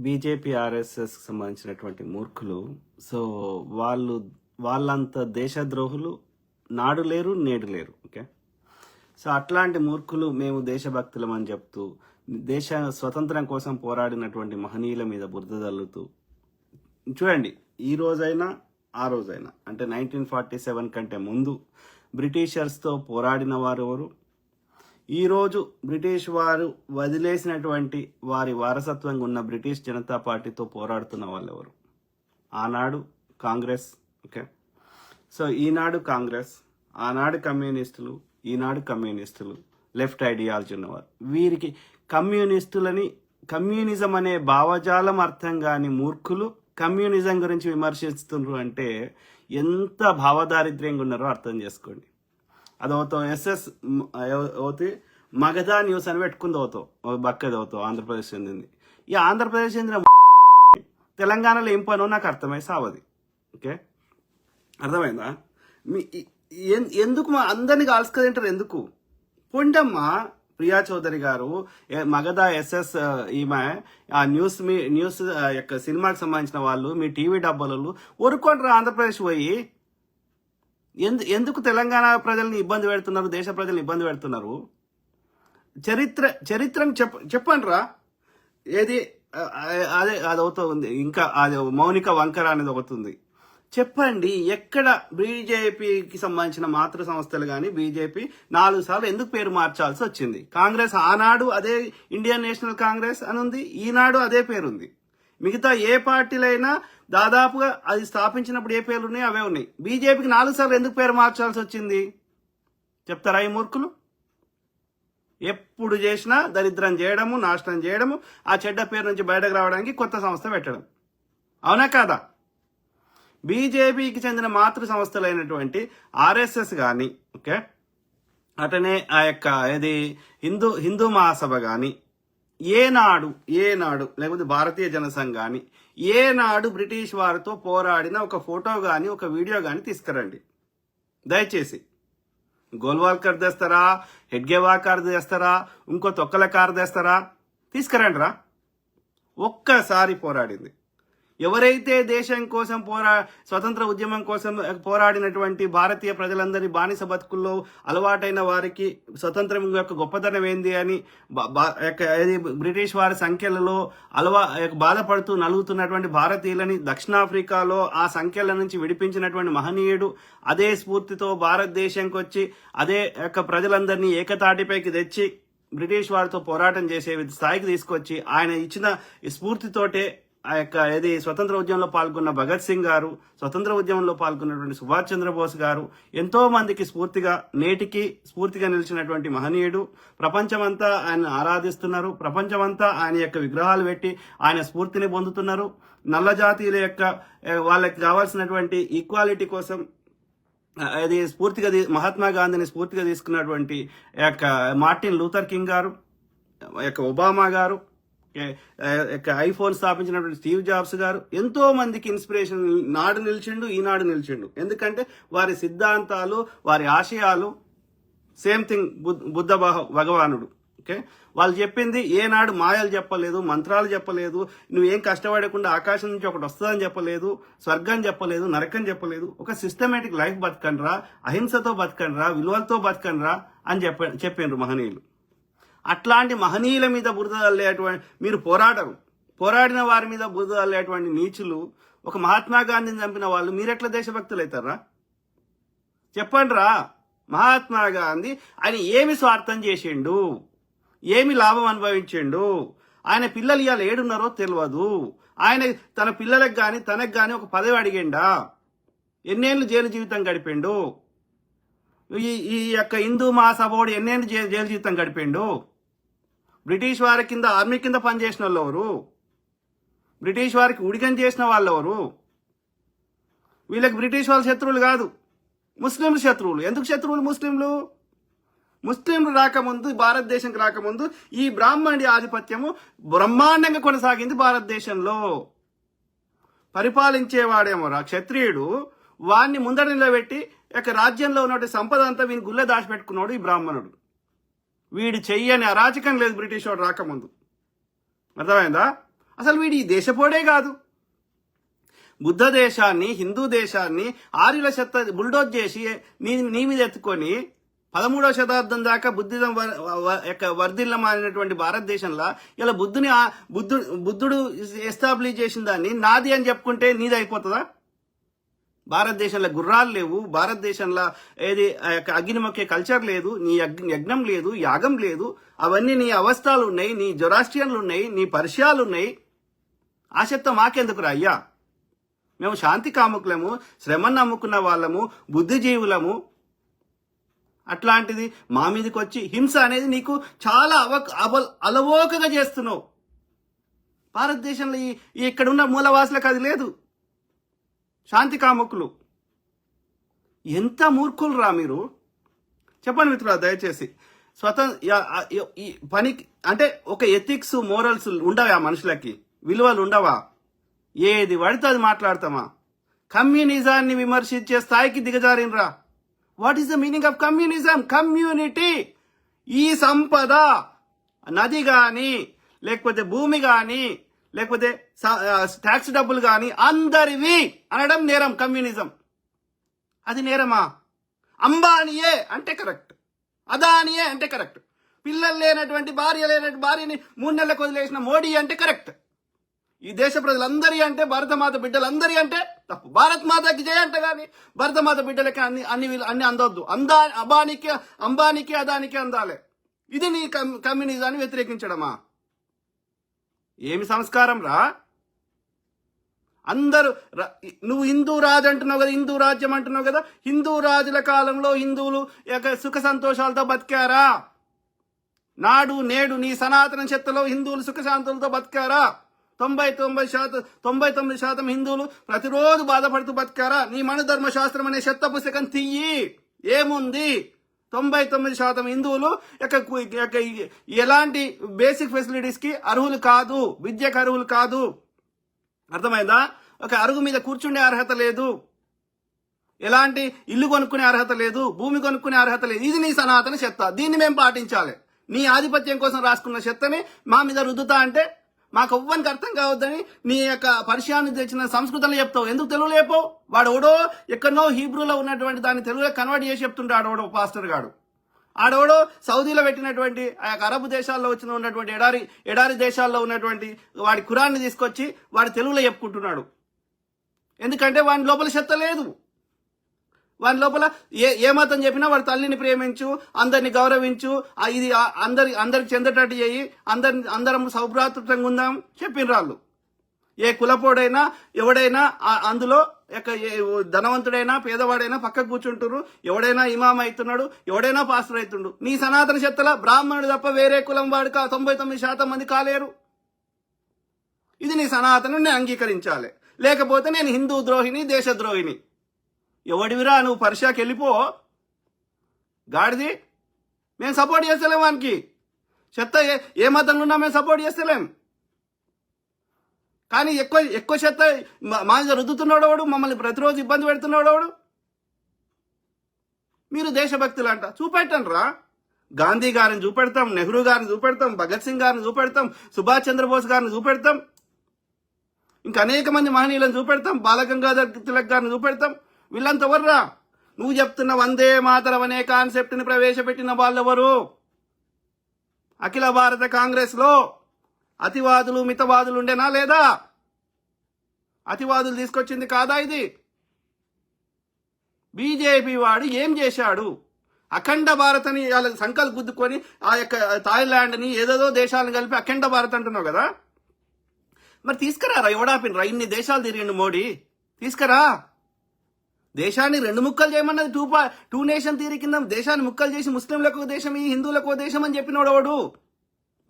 BJP ఆర్ఎస్ఎస్కి సంబంధించినటువంటి మూర్ఖులు. So వాళ్ళంత దేశద్రోహులు నాడు లేరు నేడు లేరు. ఓకే, సో అట్లాంటి మూర్ఖులు మేము దేశభక్తులం అని చెప్తూ దేశ స్వతంత్రం కోసం పోరాడినటువంటి మహనీయుల మీద బురద జల్లుతూ, చూడండి, ఈ రోజైనా ఆ రోజైనా అంటే 1947 కంటే ముందు బ్రిటిషర్స్తో పోరాడిన వారు ఎవరు, ఈరోజు బ్రిటిష్ వారు వదిలేసినటువంటి వారి వారసత్వంగా ఉన్న బ్రిటిష్ జనతా పార్టీతో పోరాడుతున్న వాళ్ళు ఎవరు? ఆనాడు కాంగ్రెస్. ఓకే, సో ఈనాడు కాంగ్రెస్, ఆనాడు కమ్యూనిస్టులు, ఈనాడు కమ్యూనిస్టులు, లెఫ్ట్ ఐడియాలజీ ఉన్నవారు. వీరికి కమ్యూనిజం అనే భావజాలం అర్థం కాని మూర్ఖులు కమ్యూనిజం గురించి విమర్శిస్తున్నారు అంటే ఎంత భావదారిద్ర్యంగా ఉన్నారో అర్థం చేసుకోండి. అదవుతావు ఎస్ఎస్ అవుతే మగధా న్యూస్ అని పెట్టుకుంది అవుతావు బక్కది అవుతావు ఆంధ్రప్రదేశ్ చెందింది. ఈ ఆంధ్రప్రదేశ్ చెందిన తెలంగాణలో ఏం పనో నాకు అర్థమై సావది. ఓకే, అర్థమైందా? ఎందుకు అందరినీ కాల్చుకదింటారు? ఎందుకు పొండమ్మా ప్రియా చౌదరి గారు మగధ ఎస్ఎస్ ఈమె ఆ న్యూస్ యొక్క సినిమాకి సంబంధించిన వాళ్ళు మీ టీవీ డబ్బాలలో ఊరుకోండి ఆంధ్రప్రదేశ్ పోయి ఎందుకు తెలంగాణ ప్రజల్ని ఇబ్బంది పెడుతున్నారు, దేశ ప్రజల్ని ఇబ్బంది పెడుతున్నారు? చరిత్రను చెప్పండి రా. ఏది అది అవుతుంది, ఇంకా అది మౌనిక వంకర అనేది ఒకటి చెప్పండి. ఎక్కడ బీజేపీకి సంబంధించిన మాతృ సంస్థలు కానీ బీజేపీ 4 సార్లు ఎందుకు పేరు మార్చాల్సి వచ్చింది? కాంగ్రెస్ ఆనాడు అదే ఇండియన్ నేషనల్ కాంగ్రెస్ అని ఉంది, ఈనాడు అదే పేరుంది. మిగతా ఏ పార్టీలైనా దాదాపుగా అది స్థాపించినప్పుడు ఏ పేర్లు ఉన్నాయి అవే ఉన్నాయి. బీజేపీకి 4 సార్లు ఎందుకు పేరు మార్చాల్సి వచ్చింది చెప్తారా ఈ మూర్ఖులు? ఎప్పుడు చేసినా దరిద్రం చేయడము, నాశనం చేయడము, ఆ చెడ్డ పేరు నుంచి బయటకు రావడానికి కొత్త సంస్థ పెట్టడం. అవునా కాదా? బీజేపీకి చెందిన మాతృ సంస్థలైనటువంటి ఆర్ఎస్ఎస్ కానీ, ఓకే, అటనే ఆ యొక్క ఇది హిందూ మహాసభ కానీ ఏనాడు లేకపోతే భారతీయ జనసంఘ్ కానీ ఏనాడు బ్రిటిష్ వారితో పోరాడిన ఒక ఫోటో కానీ ఒక వీడియో కానీ తీసుకురండి దయచేసి. గోల్వాల్కర్ తెస్తారా, హెడ్గేవాకర్ తెస్తారా, ఇంకో తొక్కల కారు తెస్తారా? తీసుకురండి రా. ఒక్కసారి పోరాడింది ఎవరైతే దేశం కోసం స్వతంత్ర ఉద్యమం కోసం పోరాడినటువంటి భారతీయ ప్రజలందరి బానిస బతుకుల్లో అలవాటైన వారికి స్వతంత్రం యొక్క గొప్పతనం ఏంది అని బ్రిటిష్ వారి సంఖ్యలలో బాధపడుతూ నలుగుతున్నటువంటి భారతీయులని దక్షిణాఫ్రికాలో ఆ సంఖ్యల నుంచి విడిపించినటువంటి మహనీయుడు అదే స్ఫూర్తితో భారతదేశంకి వచ్చి అదే యొక్క ప్రజలందరినీ ఏకతాటిపైకి తెచ్చి బ్రిటిష్ వారితో పోరాటం చేసే స్థాయికి తీసుకొచ్చి ఆయన ఇచ్చిన స్ఫూర్తితోటే ఆ యొక్క స్వతంత్ర ఉద్యమంలో పాల్గొన్న భగత్ సింగ్ గారు, స్వతంత్ర ఉద్యమంలో పాల్గొన్నటువంటి సుభాష్ చంద్రబోస్ గారు ఎంతో మందికి నేటికి స్ఫూర్తిగా నిలిచినటువంటి మహనీయుడు. ప్రపంచమంతా ఆయన ఆరాధిస్తున్నారు, ప్రపంచమంతా ఆయన యొక్క విగ్రహాలు పెట్టి ఆయన స్ఫూర్తిని పొందుతున్నారు. నల్ల జాతీయుల యొక్క వాళ్ళకి కావాల్సినటువంటి ఈక్వాలిటీ కోసం మహాత్మా గాంధీని స్ఫూర్తిగా తీసుకున్నటువంటి యొక్క మార్టిన్ లూథర్ కింగ్ గారు, ఒబామా గారు, ఐఫోన్ స్థాపించినటువంటి స్టీవ్ జాబ్స్ గారు ఎంతో మందికి ఇన్స్పిరేషన్ నాడు నిలిచిండు, ఈనాడు నిలిచిండు. ఎందుకంటే వారి సిద్ధాంతాలు, వారి ఆశయాలు సేమ్ థింగ్. బుద్ధ భగవానుడు, ఓకే, వాళ్ళు చెప్పింది ఏనాడు మాయలు చెప్పలేదు, మంత్రాలు చెప్పలేదు, నువ్వేం కష్టపడకుండా ఆకాశం నుంచి ఒకటి వస్తుందని చెప్పలేదు, స్వర్గం చెప్పలేదు, నరకం చెప్పలేదు. ఒక సిస్టమేటిక్ లైఫ్ బతకండ్రా, అహింసతో బతకండ్రా, విలువలతో బతకండ్రా అని చెప్పారు మహనీయులు. అట్లాంటి మహనీయుల మీద బురద చల్లేటువంటి మీరు పోరాడిన వారి మీద బురద చల్లేటువంటి నీచులు, ఒక మహాత్మా గాంధీని చంపిన వాళ్ళు మీరెట్లా దేశభక్తులు అవుతారా? చెప్పండి రా. మహాత్మా గాంధీ ఆయన ఏమి స్వార్థం చేసిండు, ఏమి లాభం అనుభవించిండు, ఆయన పిల్లలు ఇవాళ ఏడున్నారో తెలియదు. ఆయన తన పిల్లలకు కానీ తనకు కానీ ఒక పదవి అడిగిండా? ఎన్నేళ్ళు జైలు జీవితం గడిపిండు? ఈ యొక్క హిందూ మహాసభోడు ఎన్నేళ్ళు జైలు జీవితం గడిపిండు? బ్రిటిష్ వారి కింద ఆర్మీ కింద పనిచేసిన వాళ్ళు ఎవరు? బ్రిటిష్ వారికి ఉడిగం చేసిన వాళ్ళు ఎవరు? వీళ్ళకి బ్రిటిష్ వాళ్ళ శత్రువులు కాదు, ముస్లింలు శత్రువులు. ఎందుకు శత్రువులు ముస్లింలు రాకముందు, భారతదేశంకి రాకముందు ఈ బ్రాహ్మణి ఆధిపత్యము బ్రహ్మాండంగా కొనసాగింది భారతదేశంలో. పరిపాలించేవాడేమో క్షత్రియుడు, వాడిని ముందర నిలబెట్టి రాజ్యంలో ఉన్నటువంటి సంపద అంతా వీని గుళ్ళ దాచిపెట్టుకున్నాడు ఈ బ్రాహ్మణుడు. వీడు చెయ్యని అరాచకం లేదు బ్రిటిష్ వాడు రాకముందు. అర్థమైందా? అసలు వీడి ఈ దేశపోడే కాదు. బుద్ధ దేశాన్ని, హిందూ దేశాన్ని ఆర్యుల చెత్త బుల్డోజ్ చేసి నీ మీద ఎత్తుకొని 13వ శతాబ్దం దాకా బుద్ధిజం వర్ధిల్లమైనటువంటి భారతదేశంలో ఇలా బుద్ధుడు ఎస్టాబ్లిష్ చేసిన దాన్ని నాది అని చెప్పుకుంటే నీది అయిపోతుందా? భారతదేశంలో గుర్రాలు లేవు, భారతదేశంలో ఏది అగ్ని మొక్కే కల్చర్ లేదు, నీ యజ్ఞం లేదు, యాగం లేదు. అవన్నీ నీ అవస్థలు ఉన్నాయి, నీ జొరాస్ట్రియన్లు ఉన్నాయి, నీ పర్షియాలు ఉన్నాయి. ఆ చెత్త మాకెందుకురా అయ్యా? మేము శాంతి కాముకులము, శ్రమను నమ్ముకున్న వాళ్ళము, బుద్ధిజీవులము. అట్లాంటిది మా మీదకి వచ్చి హింస అనేది నీకు చాలా అలవోకగా చేస్తున్నావు. భారతదేశంలో ఇక్కడున్న మూలవాసులకు అది లేదు. శాంతి కాముకులు ఎంత మూర్ఖులు రా మీరు? చెప్పండి మిత్రులు, దయచేసి పని అంటే ఒక ఎథిక్స్, మోరల్స్ ఉండవా? మనుషులకి విలువలు ఉండవా? ఏది పడితే అది మాట్లాడతామా? కమ్యూనిజాన్ని విమర్శించే స్థాయికి దిగజారినరా. What is the meaning of communism? Community. ఈ సంపద నది గాని, లేకపోతే భూమి గాని, లేకపోతే ట్యాక్స్ డబ్బులు గాని అందరివి అనడం నేరం. కమ్యూనిజం అది నేరమా? అంబానీయే అంటే కరెక్ట్, అదానియే అంటే కరెక్ట్, పిల్లలు లేనటువంటి భార్యని 3 నెలలకు వదిలేసిన మోడీ అంటే కరెక్ట్. ఈ దేశ ప్రజలందరి అంటే, భారతమాత బిడ్డలందరి అంటే తప్పు. భారత్ మాతకి జయ అంటే గాని భారతమాత బిడ్డలకి అన్ని అందొద్దు. అంబానీకి అదానికి అందాలి. ఇది నీ కమ్యూనిజాన్ని వ్యతిరేకించడమా? ఏమి సంస్కారం రా? అందరూ నువ్వు హిందూ రాజు అంటున్నావు కదా, హిందూ రాజ్యం అంటున్నావు కదా. హిందూ రాజుల కాలంలో హిందువులు సుఖ సంతోషాలతో బతికారా? నాడు నేడు నీ సనాతన చెత్తలో హిందువులు సుఖశాంతులతో బతికారా? 99% హిందువులు ప్రతిరోజు బాధపడుతూ బతికారా? నీ మనుధర్మ శాస్త్రం అనే చెత్త పుస్తకం తీయి. ఏముంది? 99% హిందువులు ఎలాంటి బేసిక్ ఫెసిలిటీస్ కి అర్హులు కాదు, విద్యకు అర్హులు కాదు. అర్థమైందా? ఒక అరుగు మీద కూర్చుండే అర్హత లేదు, ఎలాంటి ఇల్లు కొనుక్కునే అర్హత లేదు, భూమి కొనుక్కునే అర్హత లేదు. ఇది నీ సనాతన చెత్త. దీన్ని మేము పాటించాలి. నీ ఆధిపత్యం కోసం రాసుకున్న చెత్తని మా మీద రుద్దుతా అంటే మాకు ఎవ్వరికి అర్థం కావద్దని నీ యొక్క పరిచయాన్ని తెచ్చిన సంస్కృతంలో చెప్తావు. ఎందుకు తెలుగులో చెప్పవు? వాడు ఓడో ఎక్కడనో హీబ్రూలో ఉన్నటువంటి దాన్ని తెలుగులో కన్వర్ట్ చేసి చెప్తుంటాడు ఆడోడో పాస్టర్ గాడు. ఆడోడో సౌదీలో పెట్టినటువంటి ఆ అరబ్ దేశాల్లో ఉన్నటువంటి ఎడారి దేశాల్లో ఉన్నటువంటి వాడి ఖురాన్ని తీసుకొచ్చి వాడి తెలుగులో చెప్పుకుంటున్నాడు. ఎందుకంటే వాడి లోపల చెత్త లేదు. వాడి లోపల ఏ మతం చెప్పినా వాడి తల్లిని ప్రేమించు, అందరిని గౌరవించు, ఇది అందరికి చెందేటట్టు చేయి, అందరం సౌభ్రాతృతంగా ఉందాం చెప్పిన వాళ్ళు. ఏ కులపోడైనా ఎవడైనా అందులో ధనవంతుడైనా పేదవాడైనా పక్కకు కూర్చుంటున్నారు. ఎవడైనా ఇమాం అవుతున్నాడు, ఎవడైనా పాస్టర్ అవుతుండు. నీ సనాతన చెత్తల బ్రాహ్మణుడు తప్ప వేరే కులం వాడు 99% మంది కాలేరు. ఇది నీ సనాతను అంగీకరించాలి. లేకపోతే నేను హిందూ ద్రోహిని, దేశద్రోహిని. ఎవడివిరా నువ్వు? పర్షియాకి వెళ్ళిపో గాడిది. మేము సపోర్ట్ చేస్తలేం వానికి. చెత్త ఏ మతంలో ఉన్నా మేము సపోర్ట్ చేస్తలేం. కానీ ఎక్కువ చెత్త మా మీద రుద్దుతున్నాడు వాడు, మమ్మల్ని ప్రతిరోజు ఇబ్బంది పెడుతున్నాడు వాడు. మీరు దేశభక్తులు అంట చూపెట్టండి రా. గాంధీ గారిని చూపెడతాం, నెహ్రూ గారిని చూపెడతాం, భగత్ సింగ్ గారిని చూపెడతాం, సుభాష్ చంద్రబోస్ గారిని చూపెడతాం, ఇంకా అనేక మంది మహనీయులను చూపెడతాం, బాలగంగాధర్ తిలక్ గారిని చూపెడతాం. వీళ్ళంతా ఎవర్రా? నువ్వు చెప్తున్న వందే మాతరం అనే కాన్సెప్ట్ ని ప్రవేశపెట్టిన వాళ్ళెవరు? అఖిల భారత కాంగ్రెస్ లో అతివాదులు మితవాదులు ఉండేనా లేదా? అతివాదులు తీసుకొచ్చింది కాదా ఇది? బీజేపీ వాడు ఏం చేశాడు? అఖండ భారత్ అని సంకల్ప గుద్దుకొని ఆ యొక్క థాయిలాండ్ ని ఏదేదో దేశాలను కలిపి అఖండ భారత్ అంటున్నావు కదా. మరి తీసుకురారా, ఎవడాపినరా? ఇన్ని దేశాలు తిరిగిండు మోడీ, తీసుకురా. దేశాన్ని 2 ముక్కలు చేయమన్నది 2 నేషన్ థియరీ కింద దేశాన్ని ముక్కలు చేసి ముస్లింలకు ఒక దేశం, హిందువులకు ఒక దేశం అని చెప్పినోడు వాడు.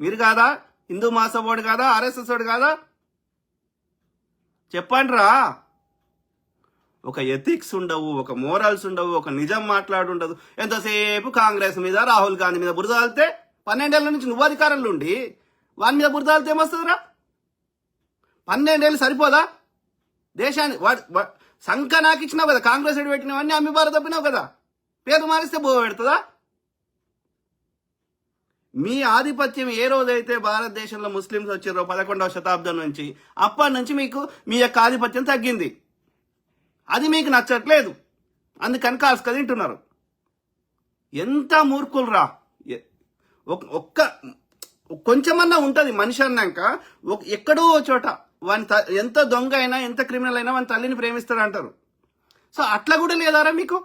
మీరు కాదా? హిందూ మాసవాడు కాదా? ఆర్ఎస్ఎస్ వాడు కాదా? చెప్పండి రా. ఒక ఎథిక్స్ ఉండవు, ఒక మోరల్స్ ఉండవు, ఒక నిజం మాట్లాడుండదు. ఎంతసేపు కాంగ్రెస్ మీద, రాహుల్ గాంధీ మీద బురద వెళ్తే 12 ఏళ్ల నుంచి నువ్వు అధికారంలో ఉండి వాని మీద బురద వెళ్తే ఏమొస్తుందిరా? 12 ఏళ్ళు సరిపోదా? దేశాన్ని సంఖ నాకు ఇచ్చినావు కదా, కాంగ్రెస్ పెట్టినవన్నీ అమ్మి బార తప్పినావు కదా. పేరు మారిస్తే బో పెడుతుందా? మీ ఆధిపత్యం ఏ రోజైతే భారతదేశంలో ముస్లింస్ వచ్చారో 11వ శతాబ్దం నుంచి, అప్పటి నుంచి మీకు మీ యొక్క ఆధిపత్యం తగ్గింది. అది మీకు నచ్చట్లేదు, అందుకని కాల్సుక తింటున్నారు. ఎంత మూర్ఖులరా! ఒక్క కొంచెమన్నా ఉంటుంది మనిషి అన్నాక. ఎక్కడో చోట వాని ఎంత దొంగ అయినా ఎంత క్రిమినల్ అయినా వాని తల్లిని ప్రేమిస్తాడు అంటారు. సో అట్లా కూడా లేదారా మీకు?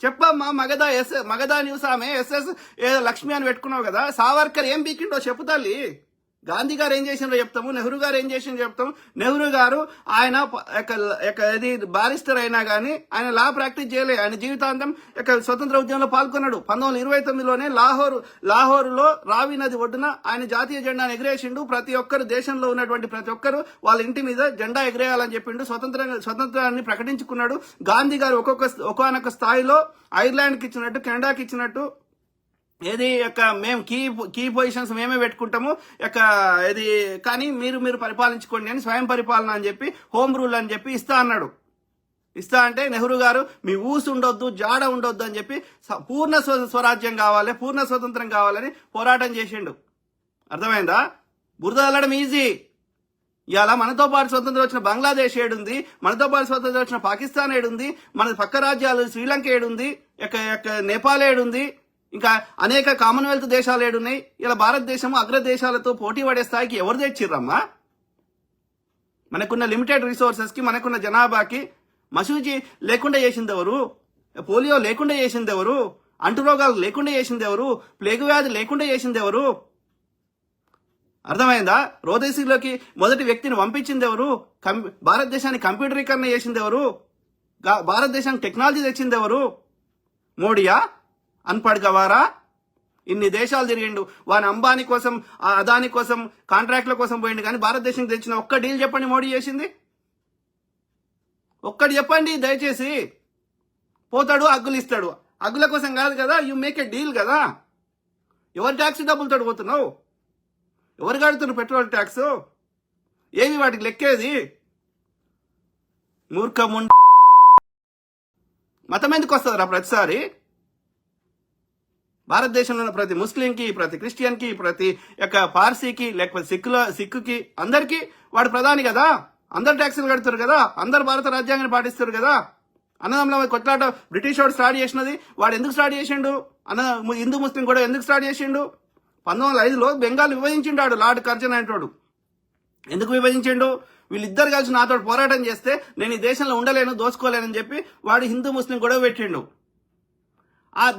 చెప్పమ్మా, మగధా న్యూస్ ఆమె ఎస్ఎస్ ఏదో లక్ష్మి అని పెట్టుకున్నావు కదా, సావర్కర్ ఏం బీకిండో చెప్పు తల్లి. గాంధీ గారు ఏం చేసిండ్రో చెప్తాము, నెహ్రూ గారు ఏం చేసిండ్రో చెప్తాము. నెహ్రూ గారు ఆయన ఇది బారిస్టర్ అయినా కానీ ఆయన లా ప్రాక్టీస్ చేయలే. ఆయన జీవితాంతం స్వతంత్ర ఉద్యమంలో పాల్గొన్నాడు. 1929లోనే లాహోరులో రావి నది ఒడ్డున ఆయన జాతీయ జెండాను ఎగిరేసిండు. ప్రతి ఒక్కరు, దేశంలో ఉన్నటువంటి ప్రతి ఒక్కరు వాళ్ళ ఇంటి మీద జెండా ఎగిరేయాలని చెప్పిండు. స్వతంత్రాన్ని ప్రకటించుకున్నాడు. గాంధీ గారు ఒక్కొక్క స్థాయిలో ఐర్లాండ్కి ఇచ్చినట్టు, కెనడాకి ఇచ్చినట్టు ఏది మేము కీ పొజిషన్స్ మేమే పెట్టుకుంటాము ఇది, కానీ మీరు పరిపాలించుకోండి అని స్వయం పరిపాలన అని చెప్పి, హోమ్ రూల్ అని చెప్పి ఇస్తా అన్నాడు. ఇస్తా అంటే నెహ్రూ గారు మీ ఊసు ఉండొద్దు, జాడ ఉండొద్దు అని చెప్పి పూర్ణ స్వరాజ్యం కావాలి, పూర్ణ స్వతంత్రం కావాలని పోరాటం చేసిండు. అర్థమైందా? బురద వెళ్ళడం ఈజీ. ఇవాళ మనతో పాటు స్వతంత్రం వచ్చిన బంగ్లాదేశ్ ఏడుంది, మనతో పాటు స్వతంత్రం వచ్చిన పాకిస్తాన్ ఏడుంది, మన పక్క రాజ్యాలు శ్రీలంక ఏడుంది, నేపాల్ ఏడుంది, ఇంకా అనేక కామన్వెల్త్ దేశాలు ఏడున్నాయి. ఇలా భారతదేశం అగ్రదేశాలతో పోటీ పడే స్థాయికి ఎవరు తెచ్చిర్రమ్మా? మనకున్న లిమిటెడ్ రిసోర్సెస్కి, మనకున్న జనాభాకి మసూచి లేకుండా చేసింది ఎవరు? పోలియో లేకుండా చేసింది ఎవరు? అంటురోగాలు లేకుండా చేసింది ఎవరు? ప్లేగు వ్యాధి లేకుండా చేసింది ఎవరు? అర్థమైందా? రోదేశీలోకి మొదటి వ్యక్తిని పంపించింది ఎవరు? భారతదేశాన్ని కంప్యూటరీకరణ చేసింది ఎవరు? భారతదేశానికి టెక్నాలజీ తెచ్చింది ఎవరు? మోడీయా? అన్పడ్ గవారా? ఇన్ని దేశాలు తిరిగిండు. వాని అంబానీ కోసం, అదాని కోసం, కాంట్రాక్ట్ల కోసం పోయిండు. కానీ భారతదేశం తెచ్చిన ఒక్క డీల్ చెప్పండి మోడీ చేసింది? ఒక్కటి చెప్పండి దయచేసి. పోతాడు, అగ్గులు ఇస్తాడు. అగ్గుల కోసం కాదు కదా, యు మేక్ ఏ డీల్ కదా. ఎవరి ట్యాక్స్ డబ్బులతో పోతున్నావు? ఎవరు కడుతున్నారు పెట్రోల్ ట్యాక్స్? ఏవి వాటికి లెక్కేది? మూర్ఖముండ మతం ఎందుకు వస్తుందిరా ప్రతిసారి? భారతదేశంలో ఉన్న ప్రతి ముస్లింకి, ప్రతి క్రిస్టియన్కి, ప్రతి పార్సీకి, లేకపోతే సిక్కుకి అందరికీ వాడు ప్రధాని కదా. అందరు ట్యాక్సులు కడుతారు కదా, అందరు భారత రాజ్యాంగాన్ని పాటిస్తారు కదా. అన్నదమ్ముల కొట్లాట బ్రిటిష్ వాడు స్టార్ట్ చేసినది. వాడు ఎందుకు స్టార్ట్ చేసిండు? హిందూ ముస్లిం కూడా ఎందుకు స్టార్ట్ చేసిండు? 1905లో బెంగాల్ విభజించిండాడు లార్డ్ కర్జన్ అనేటోడు. ఎందుకు విభజించిండు? వీళ్ళిద్దరు కలిసి నాతో పోరాటం చేస్తే నేను ఈ దేశంలో ఉండలేను, దోచుకోలేనని చెప్పి వాడు హిందూ ముస్లిం గొడవ పెట్టిండు.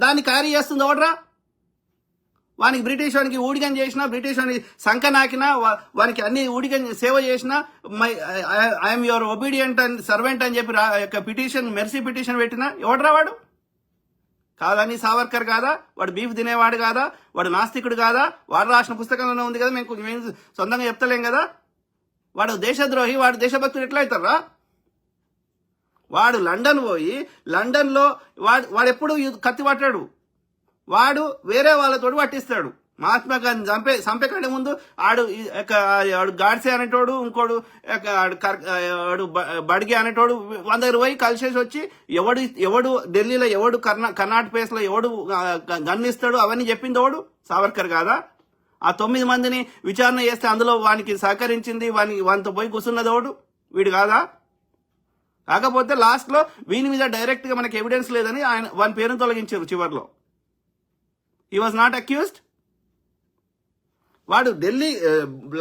దాన్ని క్యారీ చేస్తుంది ఎవడ్రా? వానికి బ్రిటిష్ వానికి ఊడిగం చేసినా, బ్రిటిష్ వానికి సంఖ నాకినా, వానికి అన్ని ఊడిగం సేవ చేసినా, I'm your obedient and servant అని చెప్పి పిటిషన్, మెర్సీ పిటిషన్ పెట్టినా ఎవడ్రా వాడు? కాదని సావర్కర్ కాదా? వాడు బీఫ్ తినేవాడు కాదా? వాడు నాస్తికుడు కాదా? వాడు రాసిన పుస్తకంలోనే ఉంది కదా, మేము సొంతంగా చెప్తలేం కదా. వాడు దేశద్రోహి, వాడు దేశభక్తుడు ఎట్లా అవుతారా? వాడు లండన్ పోయి, లండన్లో వాడు ఎప్పుడు కత్తి పట్టాడు. వాడు వేరే వాళ్ళతో పట్టిస్తాడు. మహాత్మా గాంధీ చంపే కంటే ముందు ఆడు గాడ్సే అనేటోడు, ఇంకోడు బడిగే అనేటోడు 100 పోయి కలిసేసి వచ్చి ఎవడు ఢిల్లీలో ఎవడు కర్ణాటక ప్లేస్ లో ఎవడు గన్నిస్తాడు అవన్నీ చెప్పింది ఎవడు? సావర్కర్ కాదా? ఆ 9 మందిని విచారణ చేస్తే అందులో వానికి సహకరించింది, వానితో పోయి కూర్చున్నది ఎవడు? వీడు కాదా? కాకపోతే లాస్ట్ లో వీని మీద డైరెక్ట్ గా మనకి ఎవిడెన్స్ లేదని వాని పేరును తొలగించారు చివరిలో. He was not accused. వాడు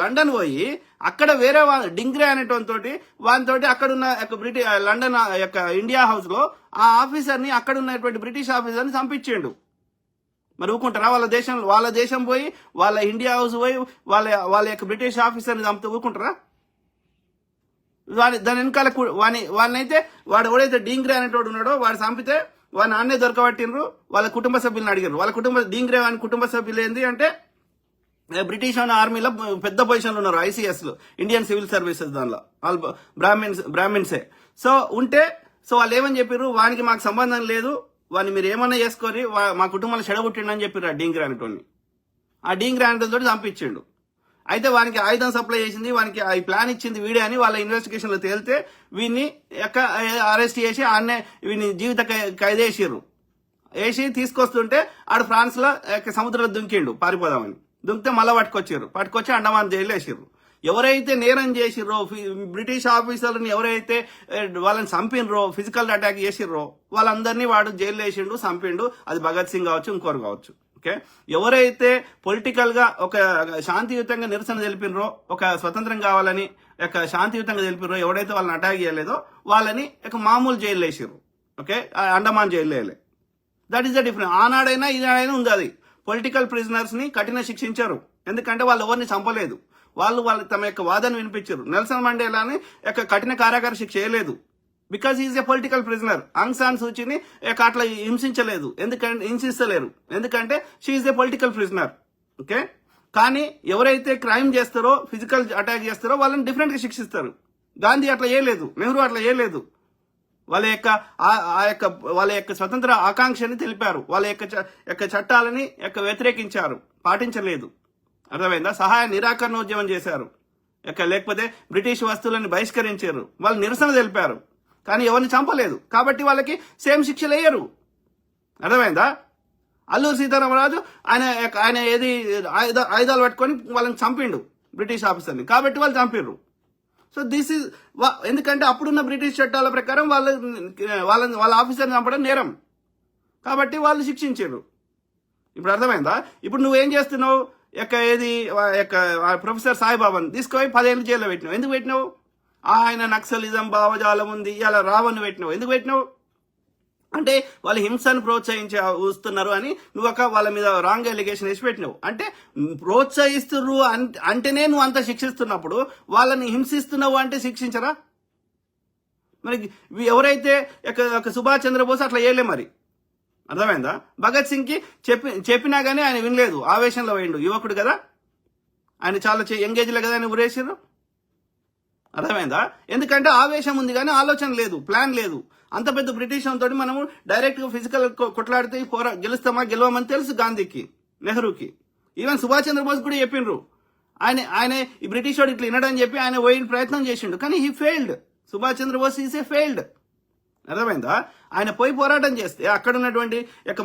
లండన్ పోయి అక్కడ వేరే డింగ్రే అనేటోతో వానితోటి అక్కడున్న లండన్ ఇండియా హౌస్ లో ఆ ఆఫీసర్ని, అక్కడ ఉన్నటువంటి బ్రిటిష్ ఆఫీసర్ని చంపించిండు. మరి ఊరుకుంటారా? వాళ్ళ దేశం పోయి, వాళ్ళ ఇండియా హౌస్ పోయి వాళ్ళ బ్రిటిష్ ఆఫీసర్ని చంపితే ఊరుకుంటారా? దాని వెనకాల వాడినైతే వాడు ఎవడైతే డింగ్రే అనేటోడు ఉన్నాడో వాడు చంపితే వాడి నాన్నే దొరకబట్టినరు. వాళ్ళ కుటుంబ సభ్యులను అడిగారు. వాళ్ళ డింగ్రే వాని కుటుంబ సభ్యులు ఏంది అంటే బ్రిటిష్ ఆర్మీలో పెద్ద పొజిషన్లు ఉన్నారు, ICS లో, ఇండియన్ సివిల్ సర్వీసెస్, దానిలో వాళ్ళు బ్రాహ్మిన్సే. సో వాళ్ళు ఏమని చెప్పారు? వానికి మాకు సంబంధం లేదు, వాడిని మీరు ఏమన్నా చేసుకొని మా కుటుంబాలు చెడగొట్టిండని చెప్పారు ఆ డింగ్రే అనేటోని. ఆ డింగ్రే అనేటోటి చంపించిండు. అయితే వానికి ఆయుధం సప్లై చేసింది, వానికి ఈ ప్లాన్ ఇచ్చింది వీడే అని వాళ్ళ ఇన్వెస్టిగేషన్ లో తేలితే వీడిని అరెస్ట్ చేసి ఆన్నే వీడిని జీవిత ఖైదేసిర్రు. వేసి తీసుకొస్తుంటే ఆడు ఫ్రాన్స్ లో సముద్రంలో దుంకిండు పారిపోదామని. దుంకితే మళ్ళీ పట్టుకొచ్చి అండమాన్ జైలు వేసిర్రు. ఎవరైతే నేరం చేసిర్రో, బ్రిటిష్ ఆఫీసర్ని ఎవరైతే వాళ్ళని చంపినరో, ఫిజికల్ అటాక్ చేసిర్రో వాళ్ళందరినీ వాడు జైలు వేసిండు, చంపిండు. అది భగత్ సింగ్ కావచ్చు, ఇంకోరు కావచ్చు. ఓకే, ఎవరైతే పొలిటికల్ గా ఒక శాంతియుతంగా నిరసన తెలిపినరో, ఒక స్వతంత్రం కావాలని శాంతియుతంగా తెలిపినరో, ఎవరైతే వాళ్ళని అటాక్ చేయలేదో వాళ్ళని మామూలు జైలు వేసిర్రు. ఓకే, అండమాన్ జైలు వేయలే. That is the difference. ఆనాడైనా ఈనాడైనా ఉంది అది. పొలిటికల్ ప్రిజనర్స్ ని కఠిన శిక్షించారు, ఎందుకంటే వాళ్ళు ఎవరిని చంపలేదు. వాళ్ళు తమ యొక్క వాదన వినిపించారు. నెల్సన్ మండేలాని కఠిన కారాగార శిక్ష చేయలేదు, because is a political prisoner. Aung San సూచీని అట్లా హింసించలేదు, హింసిస్తలేరు, ఎందుకంటే she is a political prisoner. Okay, కానీ ఎవరైతే క్రైమ్ చేస్తారో, ఫిజికల్ అటాక్ చేస్తారో వాళ్ళని డిఫరెంట్ గా శిక్షిస్తారు. గాంధీ అట్లా చేయలేదు, నెహ్రూ అట్లా చేయలేదు. వాళ్ళ యొక్క స్వతంత్ర ఆకాంక్షని తెలిపారు, వాళ్ళ యొక్క చట్టాలని వ్యతిరేకించారు, పాటించలేదు. అర్థమైందా? సహాయ నిరాకరణ ఉద్యమం చేశారు, లేకపోతే బ్రిటిష్ వస్తువులను బహిష్కరించారు, వాళ్ళు నిరసన తెలిపారు, కానీ ఎవరిని చంపలేదు. కాబట్టి వాళ్ళకి సేమ్ శిక్షలు వేయరు. అర్థమైందా? అల్లూరి సీతారామరాజు ఆయన ఏది ఆయుధాలు పట్టుకొని వాళ్ళని చంపిండు బ్రిటిష్ ఆఫీసర్ని, కాబట్టి వాళ్ళు చంపిర్రు. సో దిస్ ఈజ్ ఎందుకంటే అప్పుడున్న బ్రిటిష్ చట్టాల ప్రకారం వాళ్ళ ఆఫీసర్ని చంపడం నేరం, కాబట్టి వాళ్ళు శిక్షించారు. ఇప్పుడు అర్థమైందా? ఇప్పుడు నువ్వేం చేస్తున్నావు? ప్రొఫెసర్ సాయిబాబాను తీసుకుపోయి 10 ఏళ్ళు జైల్లో పెట్టినావు. ఎందుకు పెట్టినావు? ఆయన నక్సలిజం భావజాలం ఉంది, ఇలా రావణ్ణి పెట్టినావు. ఎందుకు పెట్టినావు? అంటే వాళ్ళు హింసను ప్రోత్సహించుతున్నారు అని నువ్వు వాళ్ళ మీద రాంగ్ ఎలిగేషన్ వేసి పెట్టినావు. అంటే ప్రోత్సహిస్తున్నారు అంటేనే నువ్వు అంత శిక్షిస్తున్నప్పుడు వాళ్ళని హింసిస్తున్నావు అంటే శిక్షించరా? మరి ఎవరైతే సుభాష్ చంద్రబోస్ అట్లా చేయలే. మరి అర్థమైందా? భగత్ సింగ్ కి చెప్పినా గానీ ఆయన వినలేదు, ఆవేశంలో పోయిండు. యువకుడు కదా ఆయన, చాలా ఎంగేజ్ లో కదా ఆయన ఉరేసారు. అర్థమైందా? ఎందుకంటే ఆవేశం ఉంది కానీ ఆలోచన లేదు, ప్లాన్ లేదు. అంత పెద్ద బ్రిటిష్ తోటి మనము డైరెక్ట్ గా ఫిజికల్ కొట్లాడితే గెలవమని తెలుసు గాంధీకి, నెహ్రూకి. ఈవెన్ సుభాష్ చంద్రబోస్ కూడా చెప్పిండ్రు. ఆయన ఈ బ్రిటిష్ వాడు ఇట్లా వినడని చెప్పి ఆయన పోయిన ప్రయత్నం చేసిండు, కానీ he failed. Subhash Chandrabose is a failed. అర్థమైందా? ఆయన పోయి పోరాటం చేస్తే అక్కడ ఉన్నటువంటి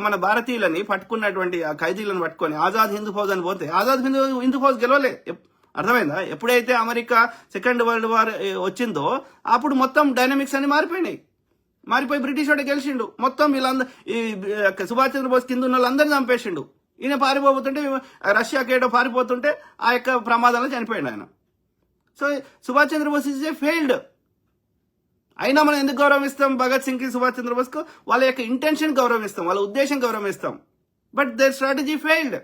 మన భారతీయులని పట్టుకున్నటువంటి ఆ ఖైదీలను పట్టుకొని ఆజాద్ హిందూ ఫౌజ్ అని పోతే ఆజాద్ హిందూ ఫౌజ్ గెలవలే. అర్థమైందా? ఎప్పుడైతే అమెరికా సెకండ్ వరల్డ్ వార్ వచ్చిందో అప్పుడు మొత్తం డైనమిక్స్ అన్ని మారిపోయి బ్రిటిష్ వాడు గెలిచిండు. మొత్తం వీళ్ళందరూ ఈ సుభాష్ చంద్రబోస్ కింద ఉన్న వాళ్ళందరినీ చంపేసిండు. ఈయన పారిపోతుంటే, రష్యాకి ఏడో పారిపోతుంటే ఆ ప్రమాదంలో చనిపోయాడు ఆయన. So Subhash Chandrabose is a failed. అయినా మనం ఎందుకు గౌరవిస్తాం? భగత్ సింగ్ కి, సుభాష్ చంద్రబోస్ కు వాళ్ళ యొక్క ఇంటెన్షన్ గౌరవిస్తాం, వాళ్ళ ఉద్దేశం గౌరవిస్తాం. But their strategy failed.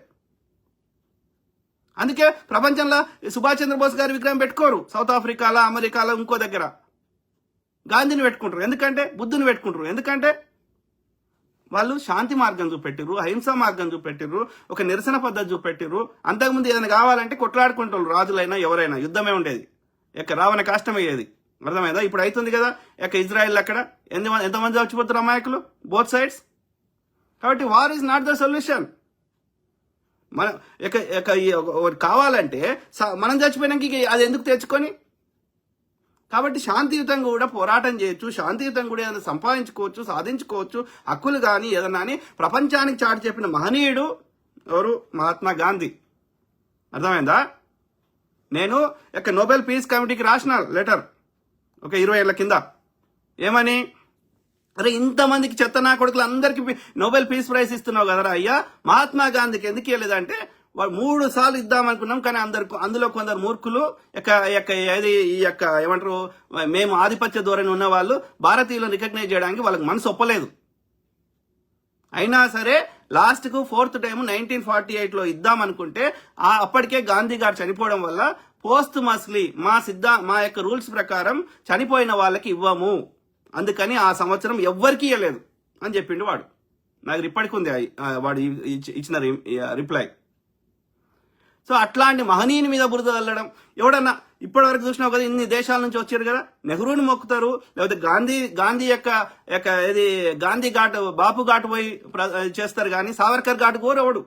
అందుకే ప్రపంచంలో సుభాష్ చంద్రబోస్ గారి విగ్రహం పెట్టుకోరు. సౌత్ ఆఫ్రికాలో, అమెరికాలో, ఇంకో దగ్గర గాంధీని పెట్టుకుంటారు. ఎందుకంటే బుద్ధుని పెట్టుకుంటారు. ఎందుకంటే వాళ్ళు శాంతి మార్గం చూపెట్టిర్రు, అహింసా మార్గం చూపెట్టిర్రు, ఒక నిరసన పద్ధతి చూపెట్టిర్రు. అంతకుముందు ఏదైనా కావాలంటే కొట్లాడుకుంటారు, రాజులైనా ఎవరైనా. యుద్ధమే ఉండేది, రావణ కాష్టమయ్యేది. అర్థమైందా? ఇప్పుడు అవుతుంది కదా ఇజ్రాయెల్, అక్కడ ఎంతమంది చచ్చిపోతారు అమాయకులు, బోత్ సైడ్స్. కాబట్టి war is not the solution. మనం కావాలంటే మనం చచ్చిపోయినాక అది ఎందుకు తెచ్చుకొని? కాబట్టి శాంతియుతంగా కూడా పోరాటం చేయొచ్చు, శాంతియుతంగా కూడా ఏదైనా సంపాదించుకోవచ్చు, సాధించుకోవచ్చు, హక్కులు కానీ ఏదన్నా అని ప్రపంచానికి చాటి చెప్పిన మహనీయుడు ఎవరు? మహాత్మా గాంధీ. అర్థమైందా? నేను నోబెల్ పీస్ కమిటీకి రాసిన లెటర్ 20 ఏళ్ల కింద. ఏమని? అరే ఇంతమందికి చెత్త నా కొడుకులు అందరికి నోబెల్ పీస్ ప్రైజ్ ఇస్తున్నావు కదరా అయ్యా, మహాత్మా గాంధీకి ఎందుకు ఇవ్వలేదంటే 3 సార్లు ఇద్దామనుకున్నాం, కానీ అందులో కొందరు మూర్ఖులు ఏమంటారు, మేము ఆధిపత్య ధోరణి ఉన్న వాళ్ళు భారతీయులను రికగ్నైజ్ చేయడానికి వాళ్ళకి మనసు ఒప్పలేదు. అయినా సరే లాస్ట్ కు 4th టైం 1948లో ఇద్దామనుకుంటే అప్పటికే గాంధీ గారు చనిపోవడం వల్ల పోస్ట్ మస్లీ మా యొక్క రూల్స్ ప్రకారం చనిపోయిన వాళ్ళకి ఇవ్వము, అందుకని ఆ సంవత్సరం ఎవ్వరికి ఇవ్వలేదు అని చెప్పిండు వాడు. నాకు ఇప్పటికి ఉంది వాడు ఇచ్చిన రిప్లై. సో అట్లాంటి మహనీయుని మీద బురద చల్లడం ఎవడన్నా ఇప్పటి వరకు చూసినావు కదా, ఇన్ని దేశాల నుంచి వచ్చారు కదా, నెహ్రూని మొక్కుతారు, లేకపోతే గాంధీ యొక్క గాంధీ ఘాట్, బాపు ఘాట్ పోయి చేస్తారు, కానీ సావర్కర్ ఘాట్ కోరవడు.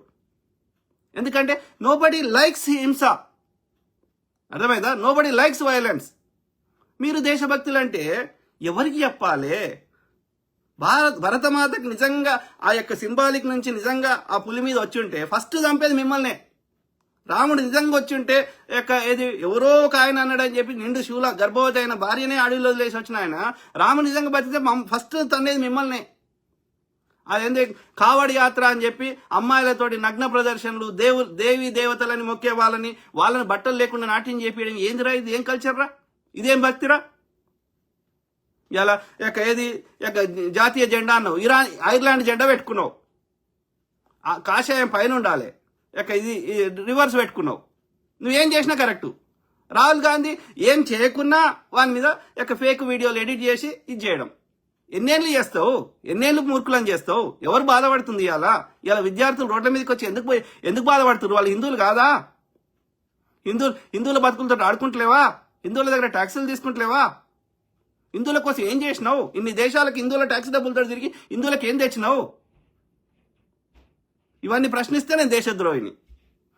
ఎందుకంటే నోబడీ లైక్స్ హింస. అర్థమైందా? Nobody likes violence. మీరు దేశభక్తులు అంటే ఎవరికి చెప్పాలి? భరతమాతకి నిజంగా ఆ యొక్క సింబాలిక్ నుంచి నిజంగా ఆ పులి మీద వచ్చి ఉంటే ఫస్ట్ చంపేది మిమ్మల్నే. రాముడు నిజంగా వచ్చి ఉంటే ఏది ఎవరో ఒక ఆయన అన్నాడని చెప్పి నిండు శూల గర్భవతి అయిన భార్యనే అడవిలో వదిలేసి వచ్చిన ఆయన రాముడు నిజంగా బతికితే ఫస్ట్ తన్నేది మిమ్మల్నే. అదేంటి కావడి యాత్ర అని చెప్పి అమ్మాయిలతోటి నగ్న ప్రదర్శనలు, దేవి దేవతలని మొక్కే వాళ్ళని బట్టలు లేకుండా నాట్యం చేపించడం ఏందిరా? ఇది ఏం కల్చర్ రా? ఇదేం భక్తిరా? ఇలా ఏది జాతీయ జెండా అన్నావు, ఐర్లాండ్ జెండా పెట్టుకున్నావు, కాషాయం పైన ఉండాలి, ఇది రివర్స్ పెట్టుకున్నావు. నువ్వేం చేసినా కరెక్టు. రాహుల్ గాంధీ ఏం చేయకున్నా వాని మీద ఫేక్ వీడియోలు ఎడిట్ చేసి ఇది చేయడం. ఎన్నేళ్ళు చేస్తావు? ఎన్నేళ్ళు మూర్ఖులను చేస్తావు? ఎవరు బాధపడుతుంది? ఇలా విద్యార్థులు రోడ్ల మీదకి వచ్చి ఎందుకు బాధపడుతున్నారు? వాళ్ళు హిందువులు కాదా? హిందువుల బతుకులతో ఆడుకుంటలేవా? హిందువుల దగ్గర ట్యాక్సులు తీసుకుంటలేవా? హిందువుల కోసం ఏం చేసినావు? ఇన్ని దేశాలకు హిందువుల ట్యాక్స్ డబ్బులతో తిరిగి హిందువులకు ఏం తెచ్చినావు? ఇవన్నీ ప్రశ్నిస్తే నేను దేశద్రోహిని.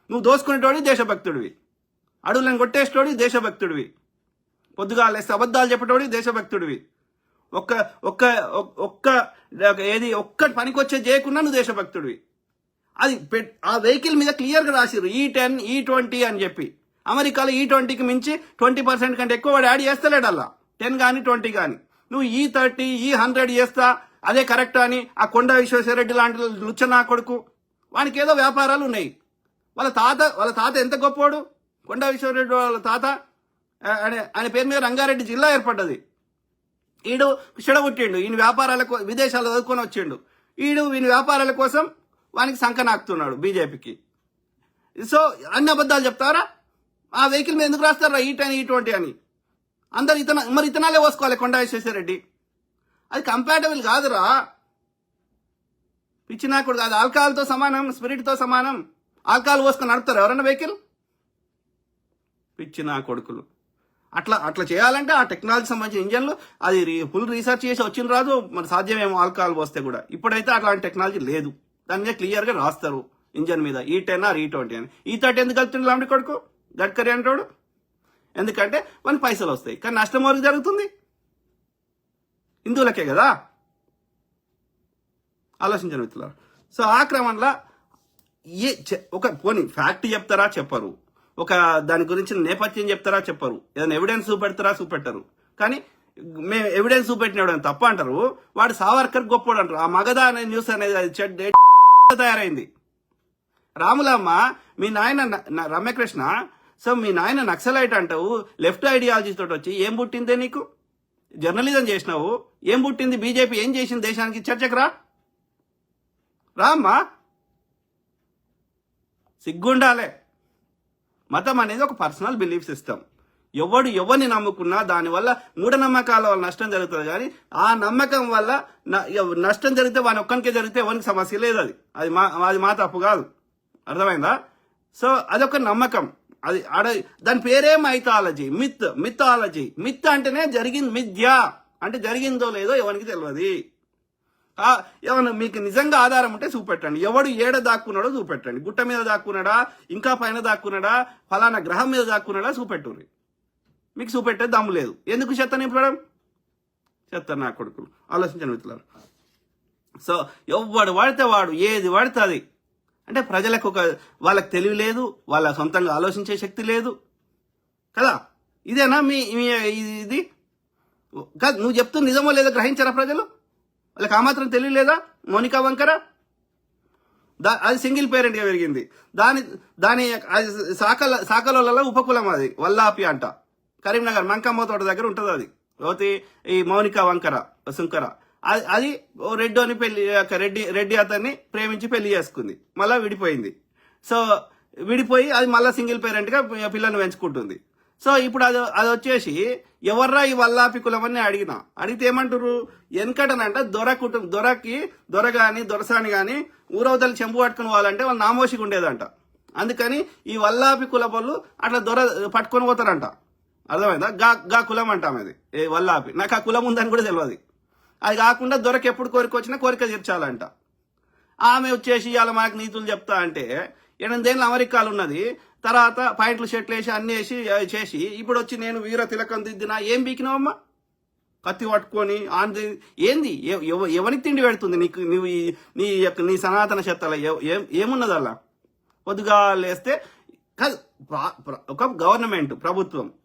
నువ్వు దోసుకునేటోడి దేశభక్తుడివి, అడవులను కొట్టేసేటోడి దేశభక్తుడివి, పొద్దుగా లేస్తే అబద్ధాలు చెప్పేటోడి దేశభక్తుడివి, ఒక్క పనికొచ్చే చేయకుండా నువ్వు దేశభక్తుడివి. అది ఆ వెహికల్ మీద క్లియర్గా రాసిరు E10 E20 అని చెప్పి. అమెరికాలో E20కి మించి 20% కంటే ఎక్కువ వాడు యాడ్ చేస్తలేడు. అలా 10 కానీ 20 కానీ. నువ్వు E30 E100 చేస్తా అదే కరెక్ట్ అని ఆ కొండ విశ్వేశ్వరరెడ్డి లాంటి లుచ్చనా కొడుకు వానికి ఏదో వ్యాపారాలు ఉన్నాయి. వాళ్ళ తాత ఎంత గొప్పోడు? కొండ విశ్వేశ్వరరెడ్డి వాళ్ళ తాత ఆయన పేరు మీద రంగారెడ్డి జిల్లా ఏర్పడ్డది. ఈడు చెడగొట్టిండు, ఈయన వ్యాపారాలకు విదేశాలు చదువుకొని వచ్చిండు. వీని వ్యాపారాల కోసం వానికి సంఖ నాకుతున్నాడు బీజేపీకి. సో అన్ని అబద్ధాలు చెప్తారా? ఆ వెహికల్ మీద ఎందుకు రాస్తారా E10 E20 అని? అందరు ఇతనాలే పోసుకోవాలి కొండా విశ్వేశ్వరరెడ్డి. అది కంపాటబుల్ కాదురా, పిచ్చినాకుడు కాదు. ఆల్కహాల్తో సమానం, స్పిరిట్తో సమానం. ఆల్కహాల్ పోసుకొని నడుపుతారు ఎవరన్నా వెహికల్? పిచ్చినా కొడుకులు. అట్లా చేయాలంటే ఆ టెక్నాలజీ సంబంధించిన ఇంజన్లు అది ఫుల్ రీసెర్చ్ చేసి వచ్చిన రాదు. మరి సాధ్యమేమో ఆల్కహాల్ పోస్తే కూడా. ఇప్పుడైతే అట్లాంటి టెక్నాలజీ లేదు. దాని మీద క్లియర్గా రాస్తారు ఇంజన్ మీద E10 or E20 అని. E30 ఎందుకు కలుపుతుంది లాంటి కొడుకు గడ్కరీ అంటాడు? ఎందుకంటే మన పైసలు వస్తాయి, కానీ నష్టం వరకు జరుగుతుంది హిందువులకే కదా. ఆలోచించండి మిత్రులారా. సో ఆ క్రమంలో ఒక పోనీ ఫ్యాక్ట్ చెప్తారా? చెప్పరు. ఒక దాని గురించి నేపథ్యం చెప్తారా? చెప్పరు. ఏదైనా ఎవిడెన్స్ చూపెడతారా? చూపెట్టరు. కానీ మేము ఎవిడెన్స్ చూపెట్టినవాడు తప్ప అంటారు. వాడు సావర్కర్ గొప్పోడు అంటారు. ఆ మగధ అనే న్యూస్ అనేది తయారైంది. రాములమ్మ మీ నాయన రమ్యకృష్ణ, సో మీ నాయన నక్సలైట్ అంటావు, లెఫ్ట్ ఐడియాలజీ తోటి వచ్చి ఏం పుట్టిందే నీకు? జర్నలిజం చేసినావు, ఏం పుట్టింది? బీజేపీ ఏం చేసింది దేశానికి? చర్చకు రామ్మా, సిగ్గుండాలే. మతం అనేది ఒక పర్సనల్ బిలీఫ్ సిస్టమ్. ఎవరిని నమ్ముకున్నా దానివల్ల మూఢనమ్మకాల వల్ల నష్టం జరుగుతుంది. కానీ ఆ నమ్మకం వల్ల నష్టం జరిగితే వాని ఒక్కనికే జరిగితే ఎవరికి సమస్య లేదు. అది మా తప్పు కాదు. అర్థమైందా? సో అదొక నమ్మకం. దాని పేరే మైథాలజీ, మిథాలజీ. మిత్ అంటేనే జరిగింది, మిథ్య అంటే జరిగిందో లేదో ఎవరికి తెలియదు. ఏమన్నా మీకు నిజంగా ఆధారం ఉంటే చూపెట్టండి. ఎవడు ఏడ దాక్కున్నాడో చూపెట్టండి. గుట్ట మీద దాక్కున్నాడా, ఇంకా పైన దాక్కున్నాడా, ఫలానా గ్రహం మీద దాక్కున్నాడా చూపెట్టుర్రి. మీకు చూపెట్టే దమ్ము లేదు. ఎందుకు చెత్త నింపడం? చెత్త నా కొడుకులు. ఆలోచించండి మిత్రులారు. సో ఎవడు పడితే వాడు ఏది పడితే అది అంటే ప్రజలకు వాళ్ళకి తెలివి లేదు, వాళ్ళ సొంతంగా ఆలోచించే శక్తి లేదు కదా. ఇదేనా ఇది కాదు. నువ్వు చెప్తూ నిజమో లేదో గ్రహించారా ప్రజలు? వాళ్ళకి ఆ మాత్రం తెలియలేదా? మోనికా వంకర అది సింగిల్ పేరెంట్గా పెరిగింది. దాని శాఖలలో ఉపకులం అది వల్లాపి అంట. కరీంనగర్ మంకమ్మ తోట దగ్గర ఉంటుంది అది. ఈ మౌనికా వంకర సుంకర అది రెడ్డి రెడ్డి అతన్ని ప్రేమించి పెళ్లి చేసుకుంది, మళ్ళీ విడిపోయింది. సో విడిపోయి అది మళ్ళీ సింగిల్ పేరెంట్గా పిల్లల్ని పెంచుకుంటుంది. సో ఇప్పుడు అది వచ్చేసి ఎవర్రా ఈ వల్లాపి కులం అని అడిగితే ఏమంటారు? వెనకటనంట దొర గాని దొరసాని గాని ఊరవతలు చెంపు పట్టుకుని పోవాలంటే వాళ్ళు నామోషిగా ఉండేదంట. అందుకని ఈ వల్లాపి కుల వాళ్ళు అట్లా దొర పట్టుకొని పోతారంట. అర్థమైందా? గా కులం అంటాం అది వల్లాపి. నాకు ఆ కులం ఉందని కూడా తెలియదు. అది కాకుండా దొరకు ఎప్పుడు కోరిక వచ్చినా కోరిక తీర్చాలంట. ఆమె వచ్చేసి ఇవాళ మనకు నీతులు చెప్తా అంటే 8 ఏళ్ళు అమెరికాలు ఉన్నది. తర్వాత పాయింట్లు షర్ట్లు వేసి అన్ని చేసి ఇప్పుడు వచ్చి నేను వీర తిలకం దిద్దినా. ఏం బీకినావమ్మా? కత్తి పట్టుకొని ఏంది ఎవరికి తిండి పెడుతుంది నీకు? నువ్వు నీ సనాతన చెత్తల ఏమున్నది అలా? పొద్దుగా లేస్తే ఒక గవర్నమెంట్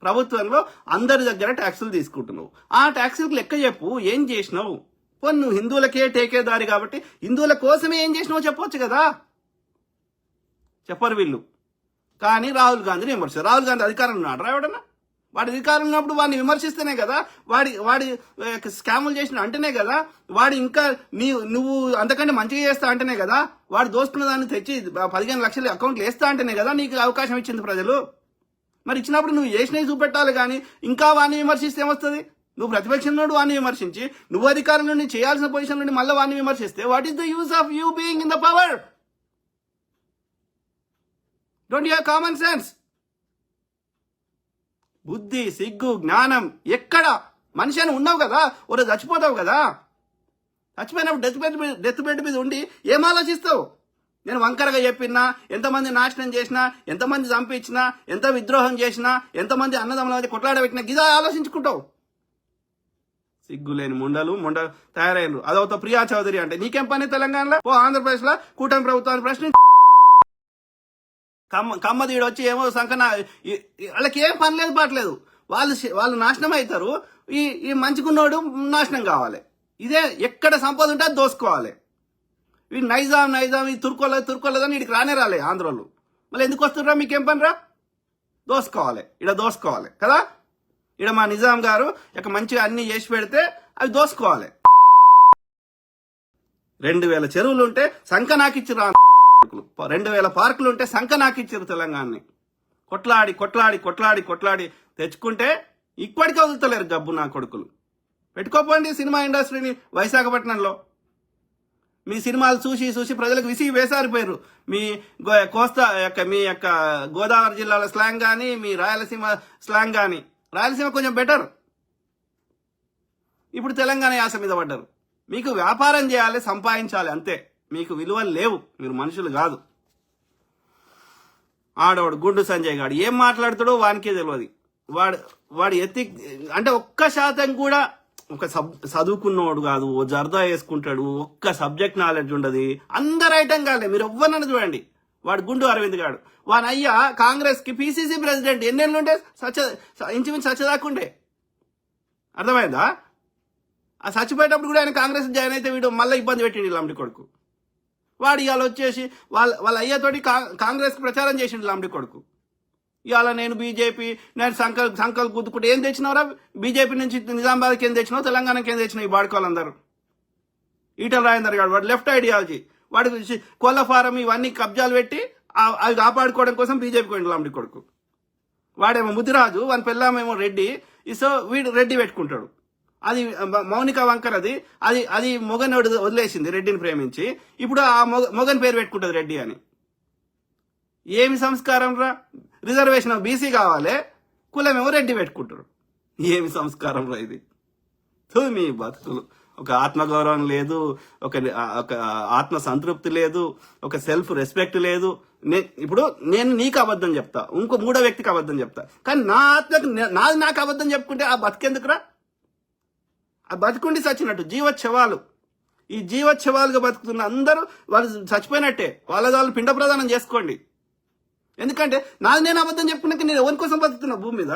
ప్రభుత్వంలో అందరి దగ్గర ట్యాక్సులు తీసుకుంటున్నావు. ఆ ట్యాక్సులకు లెక్క చెప్పు, ఏం చేసినావు? పోనీ నువ్వు హిందువులకే టేకేదారి కాబట్టి హిందువుల కోసమే ఏం చేసినావు చెప్పొచ్చు కదా. చెప్పరు వీళ్ళు. కానీ రాహుల్ గాంధీని విమర్శిస్తారు. రాహుల్ గాంధీ అధికారంలో ఉన్నాడు రావడన్నా? వాడి అధికారంలో ఉన్నప్పుడు వాడిని విమర్శిస్తేనే కదా, వాడి స్కాములు చేసిన అంటేనే కదా, వాడు ఇంకా నువ్వు అంతకంటే మంచిగా చేస్తా అంటేనే కదా, వాడు దోసుకున్న దాన్ని తెచ్చి 15 లక్షల అకౌంట్లు వేస్తా అంటేనే కదా నీకు అవకాశం ఇచ్చింది ప్రజలు. మరి ఇచ్చినప్పుడు నువ్వు చేసినవి చూపెట్టాలి కానీ ఇంకా వాడిని విమర్శిస్తే ఏమొస్తుంది? నువ్వు ప్రతిపక్షం నుండి వాడిని విమర్శించి నువ్వు అధికారం నుండి చేయాల్సిన పొజిషన్ నుండి మళ్ళీ వాడిని విమర్శిస్తే what is the use of you being in the power? Don't you have common sense? బుద్ధి, సిగ్గు, జ్ఞానం ఎక్కడ? మనిషి అని ఉన్నావు కదా, ఓ చచ్చిపోతావు కదా. చచ్చిపోయినప్పుడు డెత్ బెడ్ మీద ఉండి ఏం ఆలోచిస్తావు? నేను వంకరగా చెప్పినా, ఎంతమంది నాశనం చేసినా, ఎంతమంది చంపించినా, ఎంత విద్రోహం చేసినా, ఎంతమంది అన్నదమ్ముల మధ్య కొట్లాడబెట్టినా గిదా ఆలోచించుకుంటావు. సిగ్గులేని ముండ తయారైనరు. అదవుతా ప్రియా చౌదరి అంటే నీకేం పని తెలంగాణలో? ఓ ఆంధ్రప్రదేశ్ లో కూటమి ప్రభుత్వాన్ని ప్రశ్నించి కమ్మదీడు వచ్చి ఏమో సంకన వాళ్ళకి ఏం పని లేదు పాటలేదు. వాళ్ళు నాశనం అవుతారు. ఈ మంచిగున్నోడు నాశనం కావాలి. ఇదే ఎక్కడ సంపద ఉంటే అది దోసుకోవాలి. ఈ నైజాం ఈ తుర్కోలేదని వీడికి రాలే ఆంధ్రోళ్ళు. మళ్ళీ ఎందుకు వస్తుర్రా? మీకేం పనిరా? దోసుకోవాలి కదా. ఇక్కడ మా నిజాం గారు ఇక మంచిగా అన్ని చేసి పెడితే అవి దోసుకోవాలి. 2000 చెరువులు ఉంటే సంక నాకిచ్చిరా, 2000 పార్కులు ఉంటే సంక నాకిచ్చారు తెలంగాణని. కొట్లాడి తెచ్చుకుంటే ఇప్పటికే వదులుతలేరు గబ్బు నా కొడుకులు. పెట్టుకోపోండి సినిమా ఇండస్ట్రీని విశాఖపట్నంలో. మీ సినిమాలు చూసి ప్రజలకు విసిగి వేసారిపోయారు. మీ మీ యొక్క గోదావరి జిల్లాల స్లాంగ్ కానీ, మీ రాయలసీమ స్లాంగ్ కానీ. రాయలసీమ కొంచెం బెటర్. ఇప్పుడు తెలంగాణ యాస మీద పడ్డారు. మీకు వ్యాపారం చేయాలి, సంపాదించాలి అంతే. మీకు విలువలు లేవు, మీరు మనుషులు కాదు. ఆడవాడు గుండు సంజయ్ గాడు ఏం మాట్లాడుతాడో వానికే తెలియదు. వాడు అంటే 1% కూడా ఒక చదువుకున్నవాడు కాదు, ఓ జర్దా వేసుకుంటాడు, ఒక్క సబ్జెక్ట్ నాలెడ్జ్ ఉండదు. అందరు ఐటం కాలే, మీరు ఎవ్వరన్నా చూడండి. వాడు గుండు అరవింద్ గాడు, వాని అయ్యా కాంగ్రెస్ కి పిసిసి ప్రెసిడెంట్. ఎన్నేళ్ళు ఉంటే ఇంచుమించు సచ్చదాకుండే. అర్థమైందా? ఆ చచ్చిపోయేటప్పుడు కూడా ఆయన కాంగ్రెస్ జాయిన్ అయితే వీడు మళ్ళీ ఇబ్బంది పెట్టిండు లంబడి కొడుకు. వాడు ఇవాళ వచ్చేసి వాళ్ళ అయ్యతోటి కాంగ్రెస్కి ప్రచారం చేసిండు లంబడి కొడుకు. ఇవాళ నేను బీజేపీ, నేను సంకల్ గుద్దుకుంటే ఏం తెచ్చినవరా? బీజేపీ నుంచి నిజామాబాద్కి ఏం తెచ్చినావు, తెలంగాణకి ఏం తెచ్చినావు? ఈ బాడుకోవాలందరూ ఈటల రాజేందర్ గారు, వాడు లెఫ్ట్ ఐడియాలజీ, వాడు కోళ్ళ ఫారం ఇవన్నీ కబ్జాలు పెట్టి అవి కాపాడుకోవడం కోసం బీజేపీకి పోయిండు లంబడి కొడుకు. వాడేమో ముదిరాజు, వాని పిల్లమేమో రెడ్డి. సో వీడు రెడ్డి పెట్టుకుంటాడు. అది మౌనిక వంకర్, అది మొగన్ వదిలేసింది రెడ్డిని ప్రేమించి. ఇప్పుడు ఆ మొగన్ పేరు పెట్టుకుంటుంది రెడ్డి అని. ఏమి సంస్కారం రా? రిజర్వేషన్ బీసీ కావాలి, కులమేమో రెడ్డి పెట్టుకుంటారు. ఏమి సంస్కారం రా ఇది? మీ బతుకులు. ఒక ఆత్మగౌరవం లేదు, ఒక ఆత్మ సంతృప్తి లేదు, ఒక సెల్ఫ్ రెస్పెక్ట్ లేదు. ఇప్పుడు నేను నీకు అబద్ధం చెప్తా, ఇంకో 3వ వ్యక్తికి అబద్ధం చెప్తా, కానీ నా ఆత్మకు నాకు అబద్ధం చెప్పుకుంటే ఆ బతికెందుకురా? ఆ బతుకుండి చచ్చినట్టు జీవోత్సవాలు. ఈ జీవోత్సవాలుగా బతుకుతున్న అందరూ వాళ్ళు చచ్చిపోయినట్టే. వాళ్ళు పిండ ప్రదానం చేసుకోండి. ఎందుకంటే నేను అబద్ధం చెప్పుకున్నాక నేను ఎవరి కోసం బతుకుతున్నా భూమి మీద?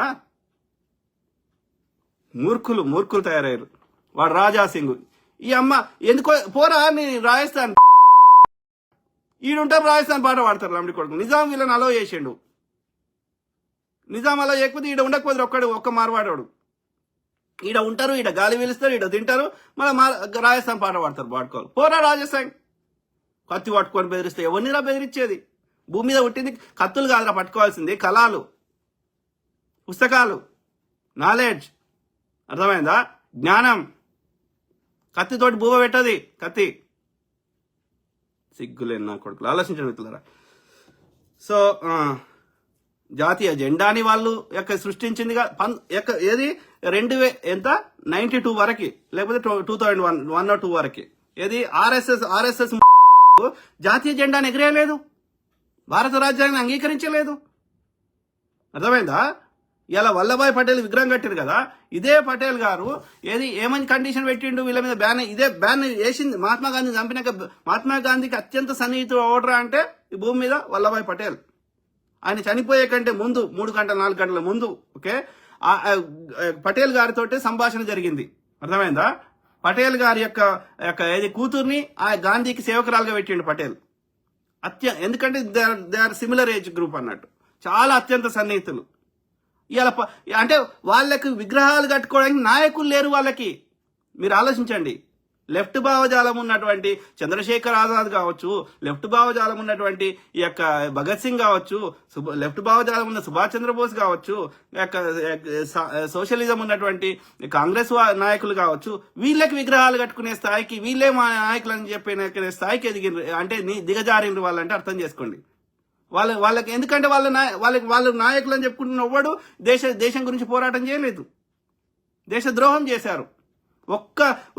మూర్ఖులు తయారయ్యారు. వాడు రాజాసింగ్, ఈ అమ్మ ఎందుకో పోరా నీ రాజస్థాన్, ఈడుంటారు రాజస్థాన్ పాట పాడతారు లంబడి కొడుకు. నిజాం వీళ్ళని అలో చేసిండు. నిజాం అలా చేయకపోతే ఈడ ఉండకపోతే ఒక్క మార్వాడోడు. ఈడ ఉంటారు, ఈడ గాలి పీలుస్తారు, ఈడ తింటారు, మళ్ళీ రాజస్థాన్ పాట పాడతారు పాడుకోవాలి. పోరా రాజస్థాన్. కత్తి పట్టుకొని బెదిరిస్తే ఎవరినిరా బెదిరించేది? భూమి మీద పుట్టింది కత్తులు కాదురా పట్టుకోవాల్సింది, కళలు, పుస్తకాలు, నాలెడ్జ్. అర్థమైందా? జ్ఞానం. కత్తితోటి భూమ పెట్టది కత్తి. సిగ్గులేని నా కొడుకులు, ఆలోచించండి మిత్రులారా. సో జాతీయ జెండాని వాళ్ళు సృష్టించిందిగా ఏది 92 వరకు, లేకపోతే 2001 or 2 వరకు. ఏది ఆర్ఎస్ఎస్ జాతీయ జెండాని ఎగిరేయలేదు, భారత రాజ్యాంగాన్ని అంగీకరించలేదు. అర్థమైందా? ఇలా వల్లభాయ్ పటేల్ విగ్రహం కట్టారు కదా, ఇదే పటేల్ గారు ఏమని కండిషన్ పెట్టిండు వీళ్ళ మీద బ్యాన్, ఇదే బ్యాన్ వేసింది మహాత్మా గాంధీ చంపినాక. మహాత్మా గాంధీకి అత్యంత సన్నిహితుడు ఓడరా అంటే ఈ భూమి మీద వల్లభాయ్ పటేల్. ఆయన చనిపోయే కంటే ముందు 3 గంటల 4 గంటల ముందు ఓకే పటేల్ గారితో సంభాషణ జరిగింది. అర్థమైందా? పటేల్ గారి యొక్క కూతుర్ని ఆ గాంధీకి సేవకురాలుగా పెట్టిండు పటేల్. ఎందుకంటే they are similar age group అన్నట్టు, చాలా అత్యంత సన్నిహితులు. ఇలా అంటే వాళ్ళకి విగ్రహాలు కట్టుకోవడానికి నాయకులు లేరు వాళ్ళకి. మీరు ఆలోచించండి. లెఫ్ట్ భావజాలం ఉన్నటువంటి చంద్రశేఖర్ ఆజాద్ కావచ్చు, లెఫ్ట్ భావజాలం ఉన్నటువంటి ఈ యొక్క భగత్ సింగ్ కావచ్చు, లెఫ్ట్ భావజాలం ఉన్న సుభాష్ చంద్రబోస్ కావచ్చు, సోషలిజం ఉన్నటువంటి కాంగ్రెస్ నాయకులు కావచ్చు, వీళ్ళకి విగ్రహాలు కట్టుకునే స్థాయికి, వీళ్ళే మా నాయకులు అని చెప్పిన స్థాయికి ఎదిగిన అంటే దిగజారిన వాళ్ళంటే అర్థం చేసుకోండి. వాళ్ళకి ఎందుకంటే వాళ్ళ నాయకులు అని చెప్పుకుంటున్న ఎవ్వడు దేశం గురించి పోరాటం చేయలేదు, దేశ ద్రోహం చేశారు.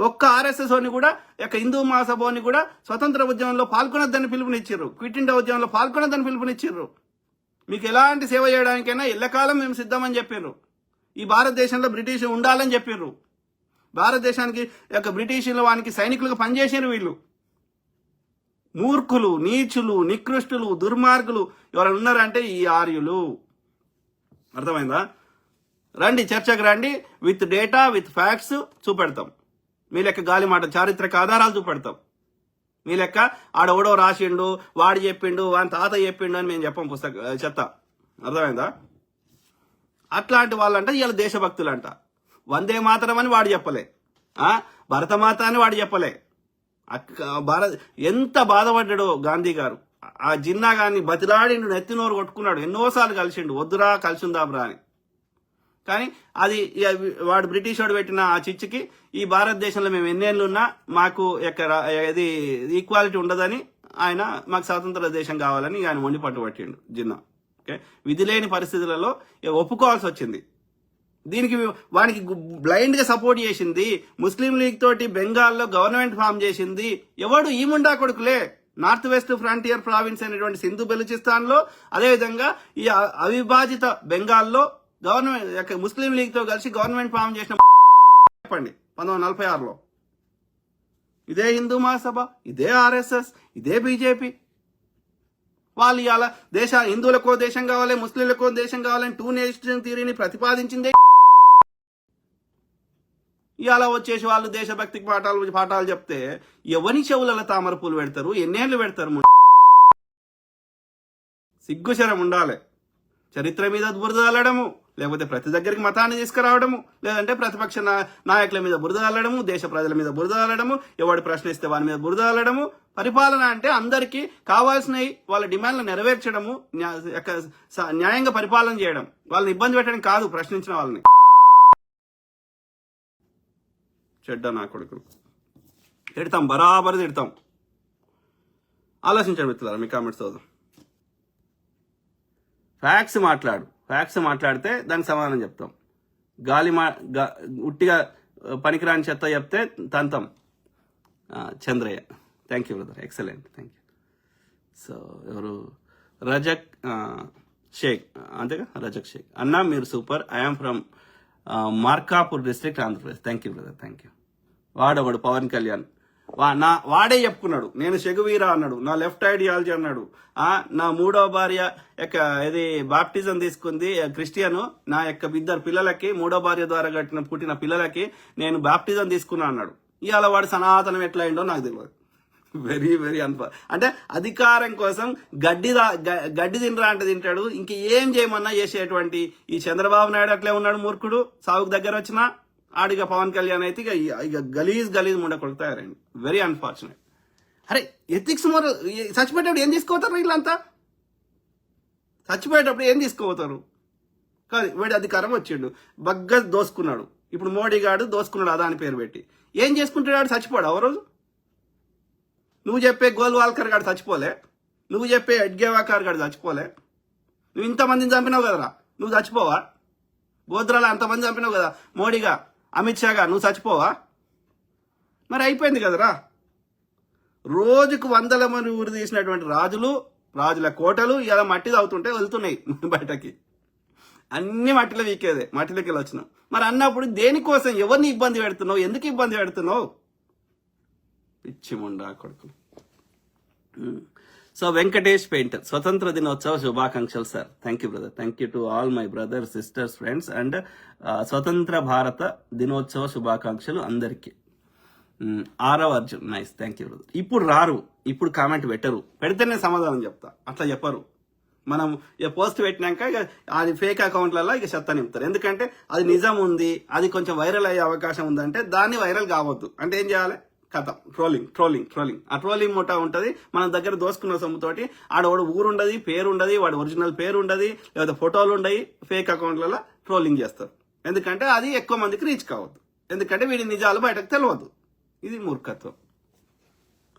ఒక్క ఆర్ఎస్ఎస్ అని కూడా హిందూ మహాసభని కూడా స్వతంత్ర ఉద్యమంలో పాల్గొనొద్దని పిలుపునిచ్చారు, క్విట్ ఇండియా ఉద్యమంలో పాల్గొనొద్దని పిలుపునిచ్చారు. మీకు ఎలాంటి సేవ చేయడానికైనా ఎల్లకాలం మేము సిద్ధమని చెప్పారు. ఈ భారతదేశంలో బ్రిటిష్ ఉండాలని చెప్పారు. భారతదేశానికి బ్రిటిషుల వానికి సైనికులుగా పనిచేసారు వీళ్ళు. మూర్ఖులు, నీచులు, నికృష్టులు, దుర్మార్గులు ఎవరైనా ఉన్నారంటే ఈ ఆర్యులు. అర్థమైందా? రండి, చర్చకు రండి. విత్ డేటా, విత్ ఫ్యాక్ట్స్ చూపెడతాం. మీ లెక్క గాలి మాట చారిత్రక ఆధారాలు చూపెడతాం. మీ లెక్క ఆడెవడో రాసిండు, వాడు చెప్పిండు, వాని తాత చెప్పిండు అని మేము చెప్పం చెత్త. అర్థమైందా? అట్లాంటి వాళ్ళంట ఇవాళ దేశభక్తులంట. వందే మాతరం అని వాడు చెప్పలే, భరతమాత అని వాడు చెప్పలే. ఎంత బాధపడ్డాడో గాంధీ గారు. ఆ జిన్నా గారిని బతిలాడిండు, నెత్తినోరు కొట్టుకున్నాడు, ఎన్నోసార్లు కలిసిండు, వద్దురా కలిసిందాబ్రా అని. కానీ అది వాడు బ్రిటిష్ వాడు పెట్టిన ఆ చిచ్చుకి ఈ భారతదేశంలో మేము ఎన్నేళ్ళు ఉన్నా మాకు ఇది ఈక్వాలిటీ ఉండదని ఆయన మాకు స్వతంత్ర దేశం కావాలని ఆయన మొండి పట్టుబట్టిండు జిన్నా. ఓకే, విధి లేని పరిస్థితులలో ఒప్పుకోవాల్సి వచ్చింది. దీనికి వానికి బ్లైండ్ గా సపోర్ట్ చేసింది ముస్లిం లీగ్ తోటి బెంగాల్లో గవర్నమెంట్ ఫామ్ చేసింది ఎవడు? ఈ ముండా కొడుకులే. నార్త్ వెస్ట్ ఫ్రంటియర్ ప్రావిన్స్ అనేటువంటి సింధు బెలూచిస్తాన్ లో, అదేవిధంగా ఈ అవిభాజిత బెంగాల్లో గవర్నమెంట్ ముస్లిం లీగ్ తో కలిసి గవర్నమెంట్ ఫామ్ చేసిన చెప్పండి 1946లో. ఇదే హిందూ మహాసభ, ఇదే ఆర్ఎస్ఎస్, ఇదే బీజేపీ. వాళ్ళు ఇవాళ హిందువులకో దేశం కావాలి, ముస్లింలకో దేశం కావాలని 2 నేషన్ థియరీని ప్రతిపాదించిందే. ఇవాళ వచ్చేసి వాళ్ళు దేశభక్తికి పాఠాలు చెప్తే ఎవరి చెవులలో తామర పూలు పెడతారు? ఎన్నేళ్ళు పెడతారు? సిగ్గుశరం ఉండాలి. చరిత్ర మీద బురద చల్లడము, లేకపోతే ప్రతి దగ్గరికి మతాన్ని తీసుకురావడము, లేదంటే ప్రతిపక్ష నాయకుల మీద బురద చల్లడము, దేశ ప్రజల మీద బురద చల్లడము, ఎవడు ప్రశ్నిస్తే వారి మీద బురద చల్లడము. పరిపాలన అంటే అందరికీ కావాల్సినవి వాళ్ళ డిమాండ్లు నెరవేర్చడము, న్యాయంగా పరిపాలన చేయడం, వాళ్ళని ఇబ్బంది పెట్టడం కాదు, ప్రశ్నించిన వాళ్ళని. చెడ్డ నా కొడుకులు తిడతాం, బరాబర్ తిడతాం. ఆలోచించండి మిత్రులారా, మీ కామెంట్స్ చదువు. ఫ్యాక్ట్స్ మాట్లాడితే దానికి సమాధానం చెప్తాం. ఉట్టిగా పనికిరాని చెత్త చెప్తే తంతం. Chandrayya, thank you brother, excellent, thank you. So ఎవరు? రజక్ షేక్, అంతేగా, రజక్ షేక్ అన్నా మీరు super. I'm from Markapur district, Andhra Pradesh. Thank you brother, thank you. వాడవాడు పవన్ కళ్యాణ్ వాడే చెప్పుకున్నాడు, నేను షెగువీరా అన్నాడు, నా లెఫ్ట్ ఐడియాలజీ అన్నాడు, నా 3వ భార్య ఇది బాప్టిజం తీసుకుంది క్రిస్టియను, నా ఇద్దరు పిల్లలకి 3వ భార్య ద్వారా పుట్టిన పిల్లలకి నేను బాప్టిజం తీసుకున్నా అన్నాడు. ఇవాళ వాడు సనాతనం ఎట్లా అయిందో నాకు తెలియదు. వెరీ వెరీ అంటే అధికారం కోసం గడ్డి తినరా అంటే తింటాడు, ఇంక ఏం చేయమన్నా చేసేటువంటి ఈ చంద్రబాబు నాయుడు అట్లే ఉన్నాడు, మూర్ఖుడు. సాగుకు దగ్గర వచ్చినా ఆడిగా పవన్ కళ్యాణ్ అయితే ఇక గలీజ్ ముండ కొడుతారండి. Very unfortunate. అరే ఎథిక్స్ చచ్చిపోయేటప్పుడు ఏం తీసుకోతారు వీళ్ళంతా? చచ్చిపోయేటప్పుడు ఏం తీసుకోపోతారు? కాదు, వీడి అధికారం వచ్చిండు, బగ్గా దోసుకున్నాడు. ఇప్పుడు మోడీ గాడు దోసుకున్నాడు అదాని పేరు పెట్టి. ఏం చేసుకుంటాడు? చచ్చిపోడు ఆ రోజు. నువ్వు చెప్పే గోల్వాల్కర్ గాడు చచ్చిపోలే, నువ్వు చెప్పే ఎడ్గేవాకర్ గాడు చచ్చిపోలే. నువ్వు ఇంతమందిని చంపినావు కదరా, నువ్వు చచ్చిపోవా? గోద్రాలో అంతమంది చంపినావు కదా మోడీగా, అమిత్ షాగా, నువ్వు చచ్చిపోవా? మరి అయిపోయింది కదరా. రోజుకు 100 మంది ఊరు తీసినటువంటి రాజుల కోటలు ఇలా మట్టి తాగుతుంటే వెళ్తున్నాయి బయటకి. అన్ని మట్టిలో వీకేదే, మట్టిలోకి వెళ్ళి వచ్చినావు. మరి అన్నప్పుడు దేనికోసం, ఎవరిని ఇబ్బంది పెడుతున్నావు, ఎందుకు ఇబ్బంది పెడుతున్నావు? పిచ్చి ముండా కొడుకు. సో వెంకటేష్ పెయింటర్, స్వతంత్ర దినోత్సవ శుభాకాంక్షలు sir. Thank you brother, thank you to all my brother, sisters, friends and స్వతంత్ర భారత దినోత్సవ శుభాకాంక్షలు అందరికీ. Aarav Arjun, nice, thank you brother. ఇప్పుడు రారు, ఇప్పుడు కామెంట్ పెట్టరు, పెడితేనే సమాధానం చెప్తా, అట్లా చెప్పరు. మనం పోస్ట్ పెట్టినాక ఇక అది ఫేక్ అకౌంట్లలో ఇక చెత్త నింపుతారు. ఎందుకంటే అది నిజం ఉంది, అది కొంచెం వైరల్ అయ్యే అవకాశం ఉందంటే దాన్ని వైరల్ కావద్దు అంటే ఏం చేయాలి? కథ ట్రోలింగ్ ట్రోలింగ్ ట్రోలింగ్. ఆ ట్రోలింగ్ ముఠా ఉంటుంది మన దగ్గర దోసుకున్న సొమ్ముతోటి. ఆడవాడు ఊరుండదు, పేరు ఉండదు, వాడు ఒరిజినల్ పేరు ఉండదు, లేదా ఫోటోలు ఉండయి, ఫేక్ అకౌంట్లలో ట్రోలింగ్ చేస్తారు. ఎందుకంటే అది ఎక్కువ మందికి రీచ్ కావద్దు, ఎందుకంటే వీడి నిజాలు బయటకు తెలియదు. ఇది మూర్ఖత్వం.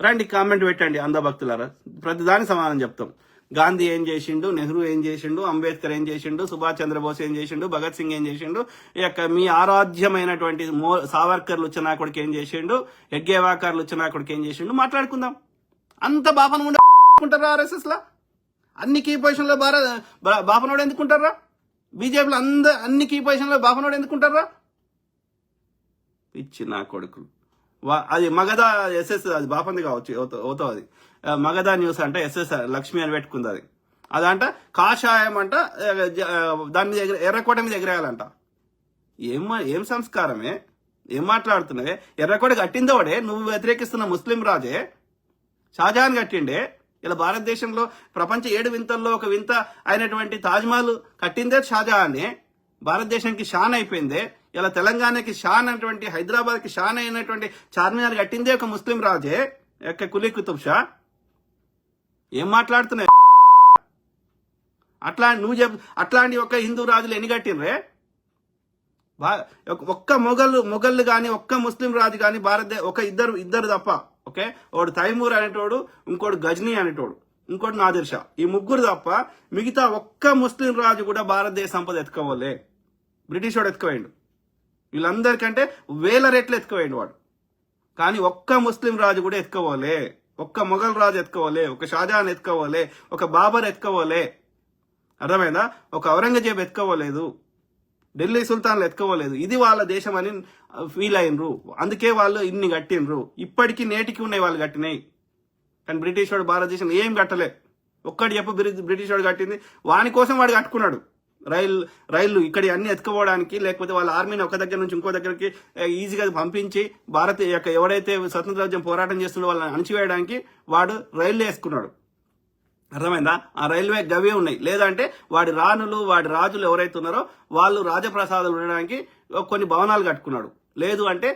రండి కామెంట్ పెట్టండి అందభక్తులారా, ప్రతి దానికి సమాధానం చెప్తాం. గాంధీ ఏం చేసిండు, నెహ్రూ ఏం చేసిండు, అంబేద్కర్ ఏం చేసిండు, సుభాష్ చంద్రబోస్ ఏం చేసిండు, భగత్ సింగ్ ఏం చేసిండు, మీ ఆరాధ్యమైనటువంటి సావర్కర్ లుచ్చనాకుడికి ఏం చేసిండు, హెడ్గేవాకర్ లుచ్చనాకుడికి ఏం చేసిండు మాట్లాడుకుందాం. అంత బాపను ఉండారా ఆర్ఎస్ఎస్ లా? అన్ని కీ పొజిషన్ లో బాపనోడు ఎందుకుంటారా? బీజేపీలో అన్ని కీ పొజిషన్ లో బాపనోడు ఎందుకుంటారా? పిచ్చి నా కొడుకులు. అది మగధ ఎస్ఎస్, అది బాపంది కావచ్చు, అవుతావు. అది మగధ న్యూస్ అంట, ఎస్ఎస్ లక్ష్మి అని పెట్టుకుంది. అది అదంట కాషాయం అంట, దాని మీద ఎర్రకోట మీద ఎగిరేయాలంట. ఏం సంస్కారమే, ఏం మాట్లాడుతున్నావే? ఎర్రకోట కట్టిందోడే, నువ్వు వ్యతిరేకిస్తున్న ముస్లిం రాజే షాజహాన్ కట్టిండే. ఇలా భారతదేశంలో ప్రపంచ 7 వింతల్లో ఒక వింత అయినటువంటి తాజ్మహల్ కట్టిందే షాజహానే. భారతదేశానికి షాన్ అయిపోయిందే. ఇలా తెలంగాణకి షాన్ అయినటువంటి, హైదరాబాద్ కి షాన్ అయినటువంటి చార్మినార్ కట్టిందే ఒక ముస్లిం రాజే, కులీ కుతుబ్ షా. ఏం మాట్లాడుతున్నాయి? అట్లాంటి ఒక హిందూ రాజులు ఎన్ని కట్టినరే? ఒక్క మొఘళ్ళు గాని, ఒక్క ముస్లిం రాజు గాని ఒక ఇద్దరు తప్ప. ఓకే, ఒకడు తైమూర్ అనేటోడు, ఇంకోటి గజ్నీ అనేటోడు, ఇంకోటి నాదిర్ షా. ఈ ముగ్గురు తప్ప మిగతా ఒక్క ముస్లిం రాజు కూడా భారతదేశ సంపద ఎత్తుకోవాలే. బ్రిటిష్ వాడు ఎత్తుకోవేయండు, వీళ్ళందరికంటే 1000 రెట్లు ఎత్తుకోవేయండు వాడు. కానీ ఒక్క ముస్లిం రాజు కూడా ఎత్తుకోవాలే, ఒక్క మొఘల్ రాజు ఎత్తుకోవాలే, ఒక షాజహాన్ ఎత్తుకోవాలే, ఒక బాబర్ ఎత్తుకోవాలే. అర్థమైందా? ఒక ఔరంగజేబ్ ఎత్తుకోవలేదు, ఢిల్లీ సుల్తాన్లు ఎత్తుకోవలేదు. ఇది వాళ్ళ దేశం అని ఫీల్ అయినరు, అందుకే వాళ్ళు ఇన్ని కట్టినరు. ఇప్పటికీ నేటికి ఉన్నాయి వాళ్ళు కట్టినాయి. కానీ బ్రిటిష్ వాడు భారతదేశం ఏం కట్టలే. ఒక్కటి చెప్పు బ్రిటిష్ వాడు కట్టింది, వాని కోసం వాడు కట్టుకున్నాడు. రైళ్లు ఇక్కడ అన్ని ఎత్తుకోవడానికి, లేకపోతే వాళ్ళ ఆర్మీని ఒక దగ్గర నుంచి ఇంకో దగ్గరికి ఈజీగా పంపించి భారత ఎవడైతే స్వతంత్ర రాజ్యం పోరాటం చేస్తుండో వాళ్ళని అణచివేయడానికి వాడు రైళ్లు వేసుకున్నాడు. అర్థమైందా? ఆ రైల్వే గవే ఉన్నాయి. లేదంటే వాడి రాణులు, వాడి రాజులు ఎవరైతే ఉన్నారో వాళ్ళు రాజప్రసాదాలు ఉండడానికి కొన్ని భవనాలు కట్టుకున్నాడు. లేదు అంటే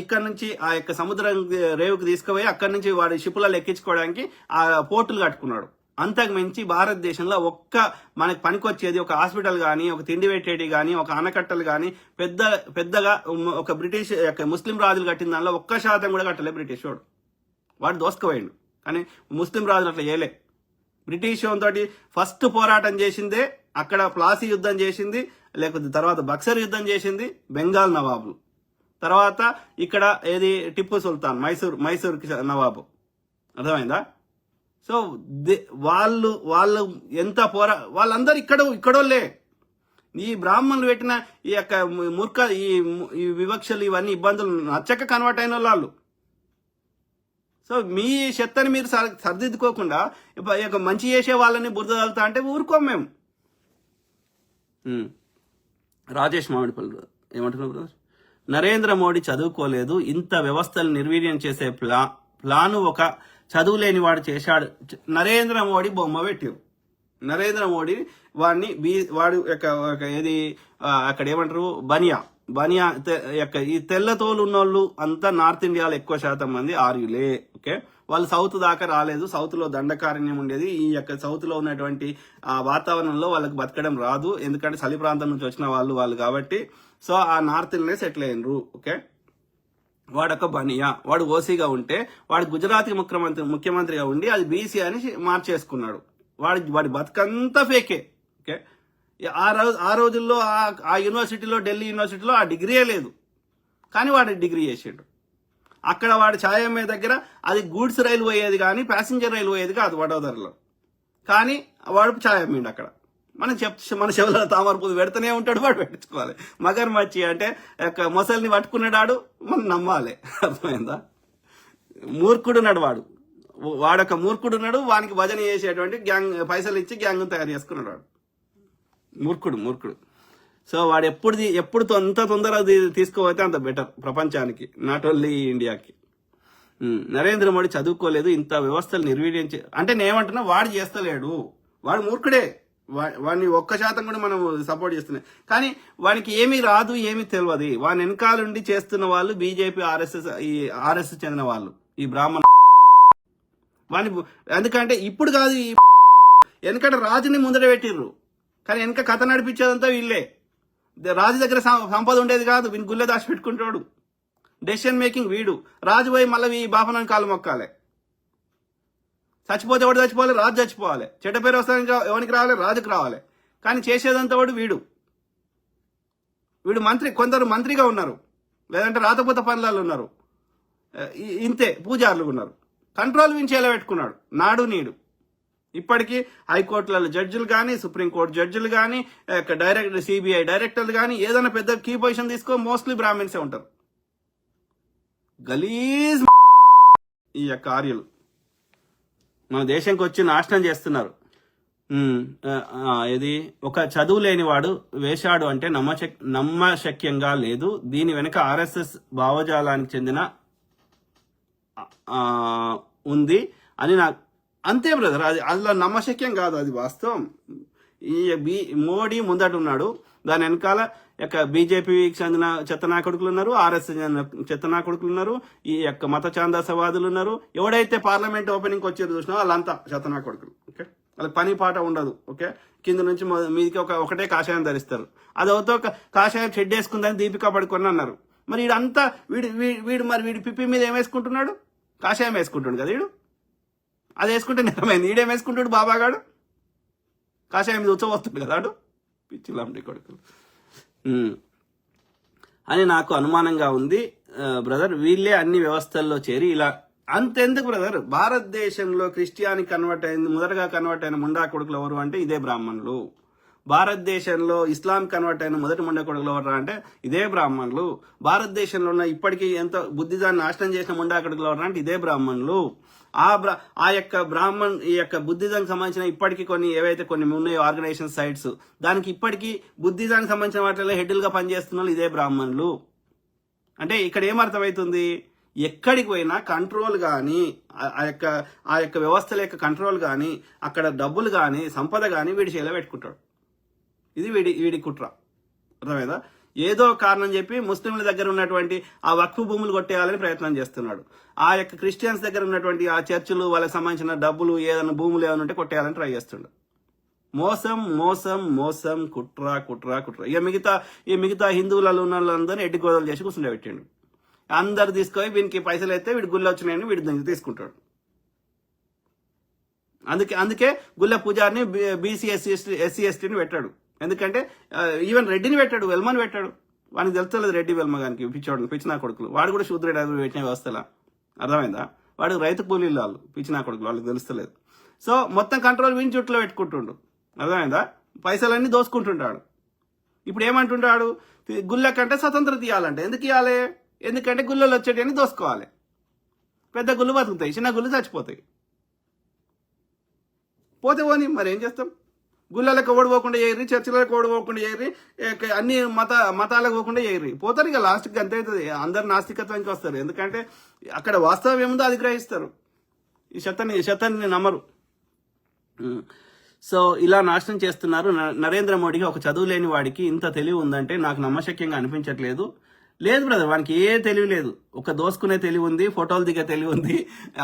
ఇక్కడ నుంచి ఆ యొక్క సముద్రం రేవుకు తీసుకుపోయి అక్కడి నుంచి వాడి షిప్పులలో ఎక్కించుకోవడానికి ఆ పోర్టులు కట్టుకున్నాడు. అంతకు మించి భారతదేశంలో మనకి పనికొచ్చేది ఒక హాస్పిటల్ కానీ, ఒక తిండి పెట్టేటి కానీ, ఒక ఆనకట్టలు కానీ పెద్దగా ఒక బ్రిటిష్ ముస్లిం రాజులు కట్టిన దానిలో 1% కూడా కట్టలే బ్రిటిష్ వాడు దోసుకుపోయాడు. కానీ ముస్లిం రాజులు అట్లా చేయలే. బ్రిటిష్ తోటి ఫస్ట్ పోరాటం చేసిందే అక్కడ ప్లాసీ యుద్ధం చేసింది, లేకపోతే తర్వాత బక్సర్ యుద్ధం చేసింది బెంగాల్ నవాబులు. తర్వాత ఇక్కడ ఏది టిప్పు సుల్తాన్, మైసూర్ నవాబు. అర్థమైందా? సో వాళ్ళు ఎంత వాళ్ళందరూ ఇక్కడోళ్ళే. ఈ బ్రాహ్మణులు పెట్టిన ఈ యొక్క ఈ వివక్షలు, ఇవన్నీ ఇబ్బందులు నచ్చక కన్వర్ట్ అయిన వాళ్ళు. సో మీ చెత్తని మీరు సర్దిద్దుకోకుండా మంచి చేసే వాళ్ళని బురద తగులుతా అంటే ఊరుకోం మేము. రాజేష్ మామిడిపల్లి ఏమంటున్నారు బ్రదర్? నరేంద్ర మోడీ చదువుకోలేదు, ఇంత వ్యవస్థలు నిర్వీర్యం చేసే ప్లాను ఒక చదువు లేని వాడు చేశాడు. నరేంద్ర మోడీ బొమ్మ పెట్టారు. నరేంద్ర మోడీ వాడు ఏది అక్కడ ఏమంటారు బనియా ఈ తెల్లతోలు ఉన్నోళ్ళు అంతా నార్త్ ఇండియాలో ఎక్కువ శాతం మంది ఆర్యులే. ఓకే, వాళ్ళు సౌత్ దాకా రాలేదు. సౌత్ లో దండకారణ్యం ఉండేది. ఈ యొక్క సౌత్ లో ఉన్నటువంటి ఆ వాతావరణంలో వాళ్ళకి బతకడం రాదు, ఎందుకంటే చలి ప్రాంతం నుంచి వచ్చిన వాళ్ళు కాబట్టి. సో ఆ నార్త్ లోనే సెటిల్ అయినరు. ఓకే, వాడొక బనియా, వాడు ఓసీగా ఉంటే వాడు గుజరాత్ ముఖ్యమంత్రిగా ఉండి అది బీసీ అని మార్చేసుకున్నాడు. వాడి బతుకంతా ఫేకే. ఓకే, ఆ రోజుల్లో ఆ యూనివర్సిటీలో, ఢిల్లీ యూనివర్సిటీలో ఆ డిగ్రీయే లేదు, కానీ వాడు డిగ్రీ చేసాడు. అక్కడ వాడు ఛాయమ్మే దగ్గర అది గూడ్స్ రైలు పోయేది కానీ ప్యాసింజర్ రైలు పోయేది కాదు వడోదరలో, కానీ వాడు ఛాయమ్మిండు అక్కడ. మన చెవుల తామరపుది పెడుతూనే ఉంటాడు, వాడు పెట్టించుకోవాలి. మగర్ మచ్చి అంటే మొసలిని పట్టుకున్నాడు, మనం నమ్మాలి. అర్థమైందా? మూర్ఖుడున్నాడు వాడొక మూర్ఖుడున్నాడు, వానికి భజన చేసేటువంటి గ్యాంగ్ పైసలు ఇచ్చి గ్యాంగ్ తయారు చేసుకున్నాడు వాడు. మూర్ఖుడు. సో వాడు ఎప్పుడు అంత తొందరగా తీసుకోపోతే అంత బెటర్ ప్రపంచానికి, నాట్ ఓన్లీ ఇండియాకి. నరేంద్ర మోడీ చదువుకోలేదు, ఇంత వ్యవస్థలు నిర్వీర్యం అంటే నేనేమంటున్నా, వాడు చేస్తలేడు, వాడు మూర్ఖుడే. వాడిని 1% కూడా మనం సపోర్ట్ చేస్తున్నాం. కానీ వానికి ఏమీ రాదు, ఏమీ తెలియదు. వాని వెనకాలండి చేస్తున్న వాళ్ళు బీజేపీ, ఆర్ఎస్ఎస్ చెందిన వాళ్ళు, ఈ బ్రాహ్మణ వాని. ఎందుకంటే ఇప్పుడు కాదు, వెనకట రాజుని ముందర పెట్టిర్రు, కానీ వెనక కథ నడిపించేదంతా వీళ్ళే. రాజు దగ్గర సంపద ఉండేది కాదు, వీని గుళ్ళే దాచి పెట్టుకుంటాడు. డెసిషన్ మేకింగ్ వీడు. రాజు పోయి మళ్ళీ ఈ బాపనాన్ని కాలు మొక్కాలి. చచ్చిపోతే ఎవడు చచ్చిపోవాలి? రాజు చచ్చిపోవాలి. చెడ్డ పేరు వస్తానికి ఎవరికి రావాలి? రాజుకు రావాలి. కానీ చేసేదంతా వాడు వీడు మంత్రి. కొందరు మంత్రిగా ఉన్నారు, లేదంటే రాతపూత పనులలో ఉన్నారు, ఇంతే పూజారులు ఉన్నారు. కంట్రోల్ వించేలా పెట్టుకున్నాడు నాడు నీడు. ఇప్పటికీ హైకోర్టులలో జడ్జిలు కానీ, సుప్రీంకోర్టు జడ్జిలు కానీ, డైరెక్ట్ సిబిఐ డైరెక్టర్లు కానీ ఏదైనా పెద్ద కీ పొజిషన్ తీసుకో మోస్ట్లీ బ్రాహ్మిన్సే ఉంటారు. గలీజ్ ఈ యొక్క ఆర్యులు మన దేశంకి వచ్చి నాశనం చేస్తున్నారు. ఇది ఒక చదువు లేనివాడు వేశాడు అంటే నమ్మశక్యంగా లేదు. దీని వెనుక ఆర్ఎస్ఎస్ భావజాలానికి చెందిన ఉంది అని నాకు అంతే బ్రదర్. అది అందులో నమ్మశక్యం కాదు, అది వాస్తవం. ఈ మోడీ ముందట ఉన్నాడు, దాని వెనకాల యొక్క బీజేపీకి చెందిన చెత్తనా కొడుకులు ఉన్నారు, ఆర్ఎస్ఎస్ చెత్తనా కొడుకులు ఉన్నారు, ఈ యొక్క మత ఛాందసవాదులు ఉన్నారు. ఎవడైతే పార్లమెంట్ ఓపెనింగ్ వచ్చారు చూసినా వాళ్ళంతా చెత్తనా కొడుకులు. ఓకే, వాళ్ళకి పని పాట ఉండదు. ఓకే, కింద నుంచి మీదికి ఒకటే కాషాయం ధరిస్తారు. అదవుతో కాషాయం షెడ్ వేసుకుందని దీపికా పడుకొని అన్నారు. మరి వీడంతా వీడి పిప్పి మీద ఏం వేసుకుంటున్నాడు? కాషాయం వేసుకుంటుండు కదా వీడు. అది వేసుకుంటే నిజమైంది. ఈడేం వేసుకుంటాడు? బాబాగాడు కాషాయం మీద ఉచ్చవస్తుంది కదా వాడు. పిచ్చిలాంటి కొడుకులు అని నాకు అనుమానంగా ఉంది బ్రదర్. వీళ్ళే అన్ని వ్యవస్థల్లో చేరి ఇలా అంతెందుకు బ్రదర్, భారతదేశంలో క్రిస్టియానికి మొదటగా కన్వర్ట్ అయిన ముండా కొడుకులు ఎవరు అంటే ఇదే బ్రాహ్మణులు. భారతదేశంలో ఇస్లాం కన్వర్ట్ అయిన మొదటి ముండా కొడుకులు ఎవరు అంటే ఇదే బ్రాహ్మణులు. భారతదేశంలో ఉన్న ఇప్పటికీ ఎంత బుద్ధిజాన్ని నాశనం చేసిన ముండా కొడుకులు ఎవరు అంటే ఇదే బ్రాహ్మణులు. ఆ యొక్క ఈ యొక్క బుద్ధిజానికి సంబంధించిన ఇప్పటికీ కొన్ని ఉన్నాయో ఆర్గనైజేషన్ సైట్స్, దానికి ఇప్పటికీ బుద్ధిజానికి సంబంధించిన వాటిలో హెడ్లుగా పనిచేస్తున్న వాళ్ళు ఇదే బ్రాహ్మణులు. అంటే ఇక్కడ ఏమర్థమవుతుంది, ఎక్కడికి పోయినా కంట్రోల్ కానీ ఆ యొక్క వ్యవస్థల యొక్క కంట్రోల్ కానీ, అక్కడ డబ్బులు కానీ సంపద కానీ వీడి చేతిలో పెట్టుకుంటాడు. ఇది వీడి కుట్ర. అర్థమైందా? ఏదో కారణం చెప్పి ముస్లింల దగ్గర ఉన్నటువంటి ఆ వక్ఫ్ భూములు కొట్టేయాలని ప్రయత్నం చేస్తున్నాడు. ఆ యొక్క క్రిస్టియన్స్ దగ్గర ఉన్నటువంటి ఆ చర్చిలు, వాళ్ళకి సంబంధించిన డబ్బులు, ఏదైనా భూములు ఏమైనా ఉంటే కొట్టేయాలని ట్రై చేస్తుండు. మోసం మోసం మోసం, కుట్ర కుట్ర కుట్ర. ఇక మిగతా హిందువులలో ఉన్న వాళ్ళందరినీ ఎడ్డి గోదలు చేసి కూర్చుండే పెట్టిండు. అందరు తీసుకొని వీనికి పైసలు అయితే వీడి గుళ్ళు వచ్చినాయని వీడి తీసుకుంటాడు. అందుకే గుళ్ళ పూజారిని బీసీ ఎస్సీ ఎస్టీని పెట్టాడు. ఎందుకంటే ఈవెన్ రెడ్డిని పెట్టాడు, వెల్మని పెట్టాడు. వానికి తెలుస్తలేదు రెడ్డి వెల్మ గానికి పిచ్చినా కొడుకులు. వాడు కూడా శూద్రుడు పెట్టిన వ్యవస్థలా. అర్థమైందా? వాడు రైతు కూలీలు వాళ్ళు, పిచ్చినా కొడుకులు, వాళ్ళకి తెలుస్తలేదు. సో మొత్తం కంట్రోల్ వీని చుట్టూ పెట్టుకుంటుండు. అర్థమైందా? పైసలన్నీ దోసుకుంటుంటాడు. ఇప్పుడు ఏమంటుంటాడు, గుళ్ళ కంటే స్వతంత్రం తీయాలంటే. ఎందుకు ఇవ్వాలి? ఎందుకంటే గుళ్ళలో వచ్చేటివన్నీ దోసుకోవాలి. పెద్ద గుళ్ళు బతుకుతాయి, చిన్న గుళ్ళు చచ్చిపోతాయి. పోతే పోని మరి ఏం చేస్తాం? గుళ్ళలకు ఓడిపోకుండా చేయర్రి, చర్చిలకు ఓడిపోకుండా చేయర్రి, అన్ని మతాలకు పోకుండా చేయర్రి. పోతారు ఇక లాస్ట్కి అంతే అవుతుంది. అందరు నాస్తికత్వానికి వస్తారు. ఎందుకంటే అక్కడ వాస్తవం ఏముందో అది గ్రహిస్తారు. ఈ శతాన్ని నమ్మరు. సో ఇలా నాశనం చేస్తున్నారు. నరేంద్ర మోడీకి ఒక చదువు లేని వాడికి ఇంత తెలివి ఉందంటే నాకు నమ్మశక్యంగా అనిపించట్లేదు. లేదు బ్రదర్, వానికి ఏ తెలివి లేదు. ఒక దోసుకునే తెలివి ఉంది, ఫోటోలు దిగే తెలివి ఉంది,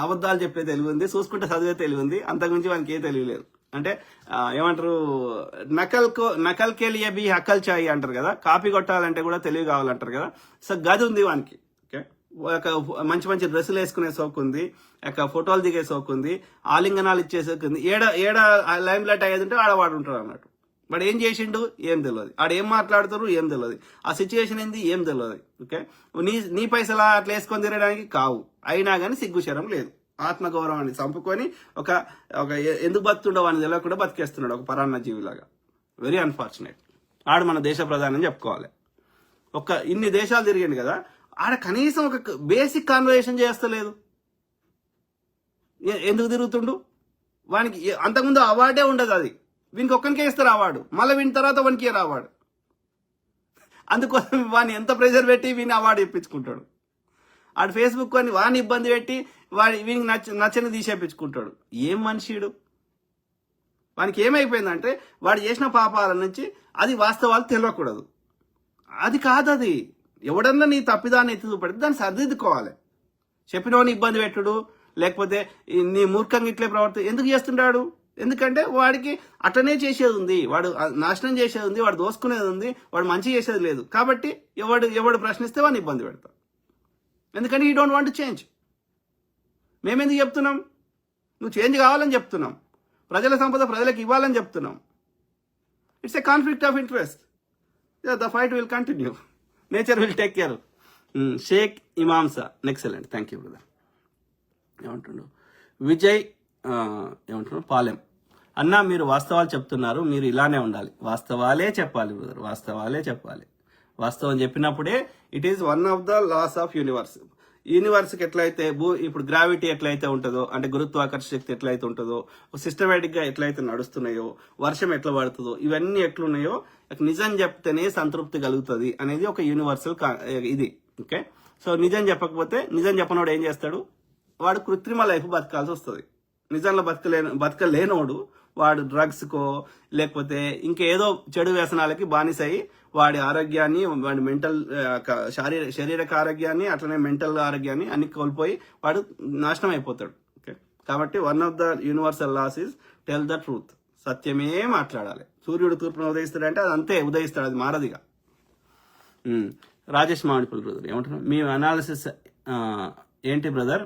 అబద్ధాలు చెప్పే తెలివి ఉంది, చూసుకుంటే చదివే తెలివి ఉంది. అంతకుమించి వానికి ఏ తెలివి లేదు. అంటే ఏమంటారు, నకల్కే లియే బి హక్కల్ చాయి అంటారు కదా, కాపీ కొట్టాలంటే కూడా తెలివి కావాలంటారు కదా. సో గది ఉంది వానికి. ఓకే, మంచి మంచి డ్రెస్సులు వేసుకునే సోకు ఉంది, ఫోటోలు దిగే సోకు ఉంది, ఆలింగనాలు ఇచ్చే సోకు ఉంది. ఏడ లైమ్ లైట్ అయ్యేది ఉంటే ఆడవాడు ఉంటాడు అన్నట్టు. వాడు ఏం చేసిండు ఏం తెలియదు, ఆడు ఏం మాట్లాడుతారు ఏం తెలియదు, ఆ సిచ్యువేషన్ ఏంది ఏం తెలియదు. ఓకే, నీ పైసలా అట్లా వేసుకొని తిరగడానికి కావు. అయినా కానీ సిగ్గుశరం లేదు. ఆత్మగౌరవాన్ని చంపుకొని ఒక ఎందుకు బతుకుండవు అని తెలియకుండా బతికేస్తున్నాడు ఒక పరాన్న జీవిలాగా. Very unfortunate. ఆడు మన దేశ ప్రధాని అని చెప్పుకోవాలి. ఇన్ని దేశాలు తిరిగింది కదా, ఆడ కనీసం ఒక బేసిక్ కాన్వర్సేషన్ చేస్తలేదు. ఎందుకు తిరుగుతుండు? వానికి అంతకుముందు అవార్డే ఉండదు, అది వీనికి ఒక్కనికే ఇస్తారు అవార్డు, మళ్ళీ వీని తర్వాత వానికి అవార్డు. అందుకోసం వాడిని ఎంత ప్రెషర్ పెట్టి వీని అవార్డు ఇప్పించుకుంటాడు. ఆడు ఫేస్బుక్ అని వాడిని ఇబ్బంది పెట్టి వీనికి నచ్చని తీసేపించుకుంటాడు. ఏం మనిషిడు? వానికి ఏమైపోయిందంటే వాడు చేసిన పాపాల నుంచి అది వాస్తవాలు తెలియకూడదు. అది కాదు, అది ఎవడన్నా నీ తప్పిదాన్ని ఎత్తి చూపడితే దాన్ని సరిదిద్దుకోవాలి. చెప్పినవాడిని ఇబ్బంది పెట్టుడు, లేకపోతే నీ మూర్ఖంగా ఇట్లే ప్రవర్తి ఎందుకు చేస్తుంటాడు? ఎందుకంటే వాడికి అట్లనే చేసేది ఉంది, వాడు నాశనం చేసేది ఉంది, వాడు దోసుకునేది ఉంది, వాడు మంచి చేసేది లేదు. కాబట్టి ఎవడు ప్రశ్నిస్తే వాడిని ఇబ్బంది పెడతాం. ఎందుకంటే you don't want to change. మేమెందుకు చెప్తున్నాం? నువ్వు చేంజ్ కావాలని చెప్తున్నాం, ప్రజల సంపద ప్రజలకు ఇవ్వాలని చెప్తున్నాం. It's a conflict of interest. The fight will continue. Nature will take care. Shaikh Imamsa excellent, thank you brother. ఏమంటుండు విజయ్, ఏమంటున్నాడు పాలెం, అన్నా మీరు వాస్తవాలు చెప్తున్నారు, మీరు ఇలానే ఉండాలి, వాస్తవాలే చెప్పాలి బ్రదర్, వాస్తవాలే చెప్పాలి. వాస్తవం చెప్పినప్పుడే it is one of the laws of universe. యూనివర్స్కి ఎట్లయితే ఇప్పుడు గ్రావిటీ ఎట్లయితే ఉంటుందో, అంటే గురుత్వాకర్షణ శక్తి ఎట్లయితే ఉంటుందో, సిస్టమేటిక్ గా ఎట్లయితే నడుస్తున్నాయో, వర్షం ఎట్లా పడుతుందో, ఇవన్నీ ఎట్లున్నాయో నిజం చెప్తేనే సంతృప్తి కలుగుతుంది అనేది ఒక యూనివర్సల్ ఇది. ఓకే, సో నిజం చెప్పకపోతే, నిజం చెప్పనోడు ఏం చేస్తాడు? వాడు కృత్రిమ లైఫ్ బతకాల్సి వస్తుంది. నిజంలో బతకలేనోడు వాడు డ్రగ్స్కో లేకపోతే ఇంకేదో చెడు వ్యసనాలకి బానిసై వాడి ఆరోగ్యాన్ని, వాడి మెంటల్ శారీరక ఆరోగ్యాన్ని, అట్లనే మెంటల్ ఆరోగ్యాన్ని అన్ని కోల్పోయి వాడు నాశనం అయిపోతాడు. ఓకే, కాబట్టి one of the universal laws is tell the truth. సత్యమే మాట్లాడాలి. సూర్యుడు తూర్పున ఉదయిస్తాడంటే అది అంతే ఉదయిస్తాడు, అది మారదిగా. రాజేష్ మామిడిపల్లి బ్రదర్ ఏమంటున్నారు? మీ అనాలిసిస్ ఏంటి బ్రదర్?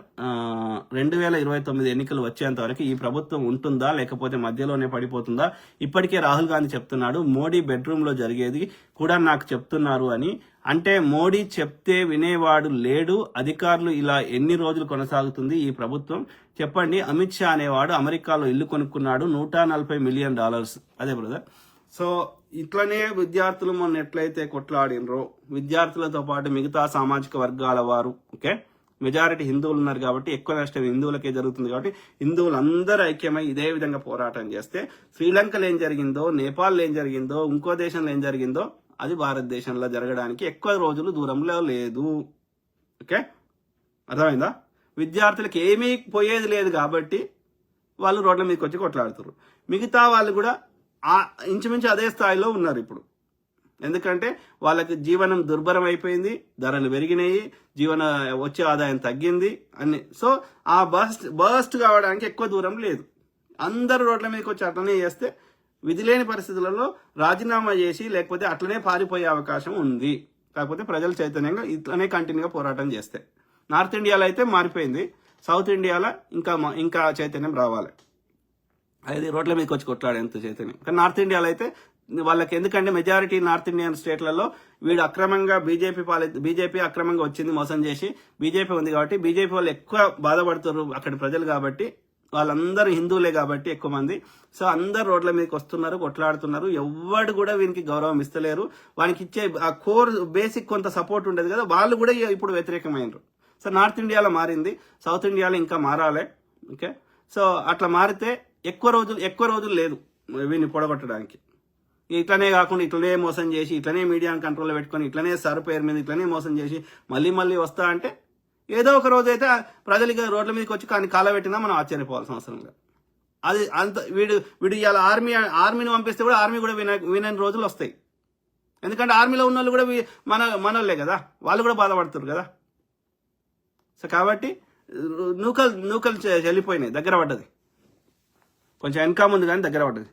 2029 ఎన్నికలు వచ్చేంత వరకు ఈ ప్రభుత్వం ఉంటుందా లేకపోతే మధ్యలోనే పడిపోతుందా? ఇప్పటికే రాహుల్ గాంధీ చెప్తున్నాడు మోడీ బెడ్రూమ్ లో జరిగేది కూడా నాకు చెప్తున్నారు అని. అంటే మోడీ చెప్తే వినేవాడు లేడు. అధికారులు ఇలా ఎన్ని రోజులు కొనసాగుతుంది ఈ ప్రభుత్వం? చెప్పండి. అమిత్ షా అనేవాడు అమెరికాలో ఇల్లు కొనుక్కున్నాడు, $140 మిలియన్. అదే బ్రదర్. సో ఇట్లనే విద్యార్థులు మొన్న ఎట్లయితే కొట్లాడినరో, విద్యార్థులతో పాటు మిగతా సామాజిక వర్గాల వారు, ఓకే, మెజారిటీ హిందువులు ఉన్నారు కాబట్టి ఎక్కువ నష్టం హిందువులకే జరుగుతుంది. కాబట్టి హిందువులు అందరూ ఐక్యమై ఇదే విధంగా పోరాటం చేస్తే శ్రీలంకలో ఏం జరిగిందో, నేపాల్లో ఏం జరిగిందో, ఇంకో దేశంలో ఏం జరిగిందో అది భారతదేశంలో జరగడానికి ఎక్కువ రోజులు దూరంలో లేదు. ఓకే, అర్థమైందా? విద్యార్థులకు ఏమీ పోయేది లేదు కాబట్టి వాళ్ళు రోడ్ల మీదకి వచ్చి కొట్లాడుతారు. మిగతా వాళ్ళు కూడా ఇంచుమించు అదే స్థాయిలో ఉన్నారు ఇప్పుడు. ఎందుకంటే వాళ్ళకి జీవనం దుర్భరం అయిపోయింది, ధరలు పెరిగినాయి, వచ్చే ఆదాయం తగ్గింది అన్ని. సో ఆ బర్స్ట్ కావడానికి ఎక్కువ దూరం లేదు. అందరూ రోడ్ల మీదకి వచ్చి అట్లనే చేస్తే విధి లేని పరిస్థితులలో రాజీనామా చేసి లేకపోతే అట్లనే పారిపోయే అవకాశం ఉంది. కాకపోతే ప్రజలు చైతన్యంగా ఇట్లనే కంటిన్యూగా పోరాటం చేస్తే. నార్త్ ఇండియాలో అయితే మారిపోయింది, సౌత్ ఇండియాలో ఇంకా చైతన్యం రావాలి. అది రోడ్ల మీదకి వచ్చి కొట్లాడేంత చైతన్యం. కానీ నార్త్ ఇండియాలో అయితే వాళ్ళకి, ఎందుకంటే మెజారిటీ నార్త్ ఇండియన్ స్టేట్లలో వీడు అక్రమంగా బీజేపీ అక్రమంగా వచ్చింది మోసం చేసి, బీజేపీ ఉంది కాబట్టి బీజేపీ వాళ్ళు ఎక్కువ బాధపడుతారు అక్కడి ప్రజలు. కాబట్టి వాళ్ళందరూ హిందువులే కాబట్టి ఎక్కువ మంది. సో అందరు రోడ్ల మీదకి వస్తున్నారు, కొట్లాడుతున్నారు. ఎవడు కూడా వీనికి గౌరవం ఇస్తలేరు. వానికి ఇచ్చే ఆ కోర్ బేసిక్ కొంత సపోర్ట్ ఉండేది కదా, వాళ్ళు కూడా ఇప్పుడు వ్యతిరేకమైనరు. సో నార్త్ ఇండియాలో మారింది, సౌత్ ఇండియాలో ఇంకా మారాలి. ఓకే, సో అట్లా మారితే ఎక్కువ రోజులు లేదు వీడిని పొడగొట్టడానికి. ఇట్లనే కాకుండా ఇట్లనే మోసం చేసి, ఇట్లనే మీడియాని కంట్రోల్లో పెట్టుకొని, ఇట్లనే సర్ పేరు మీద ఇట్లనే మోసం చేసి మళ్ళీ వస్తా అంటే ఏదో ఒక రోజు అయితే ప్రజలకి రోడ్ల మీదకి వచ్చి కానీ కాలబెట్టినా మనం ఆశ్చర్యపోవాల్సిన అవసరం లేదు. అది అంత వీడు ఇవాళ ఆర్మీని పంపిస్తే కూడా ఆర్మీ కూడా వినని రోజులు వస్తాయి. ఎందుకంటే ఆర్మీలో ఉన్న వాళ్ళు కూడా మనోళ్ళే కదా, వాళ్ళు కూడా బాధపడుతున్నారు కదా. సో కాబట్టి నూకలు చెల్లిపోయినాయి, దగ్గర పడ్డది. కొంచెం వెనక ముందు కానీ దగ్గర పడ్డది.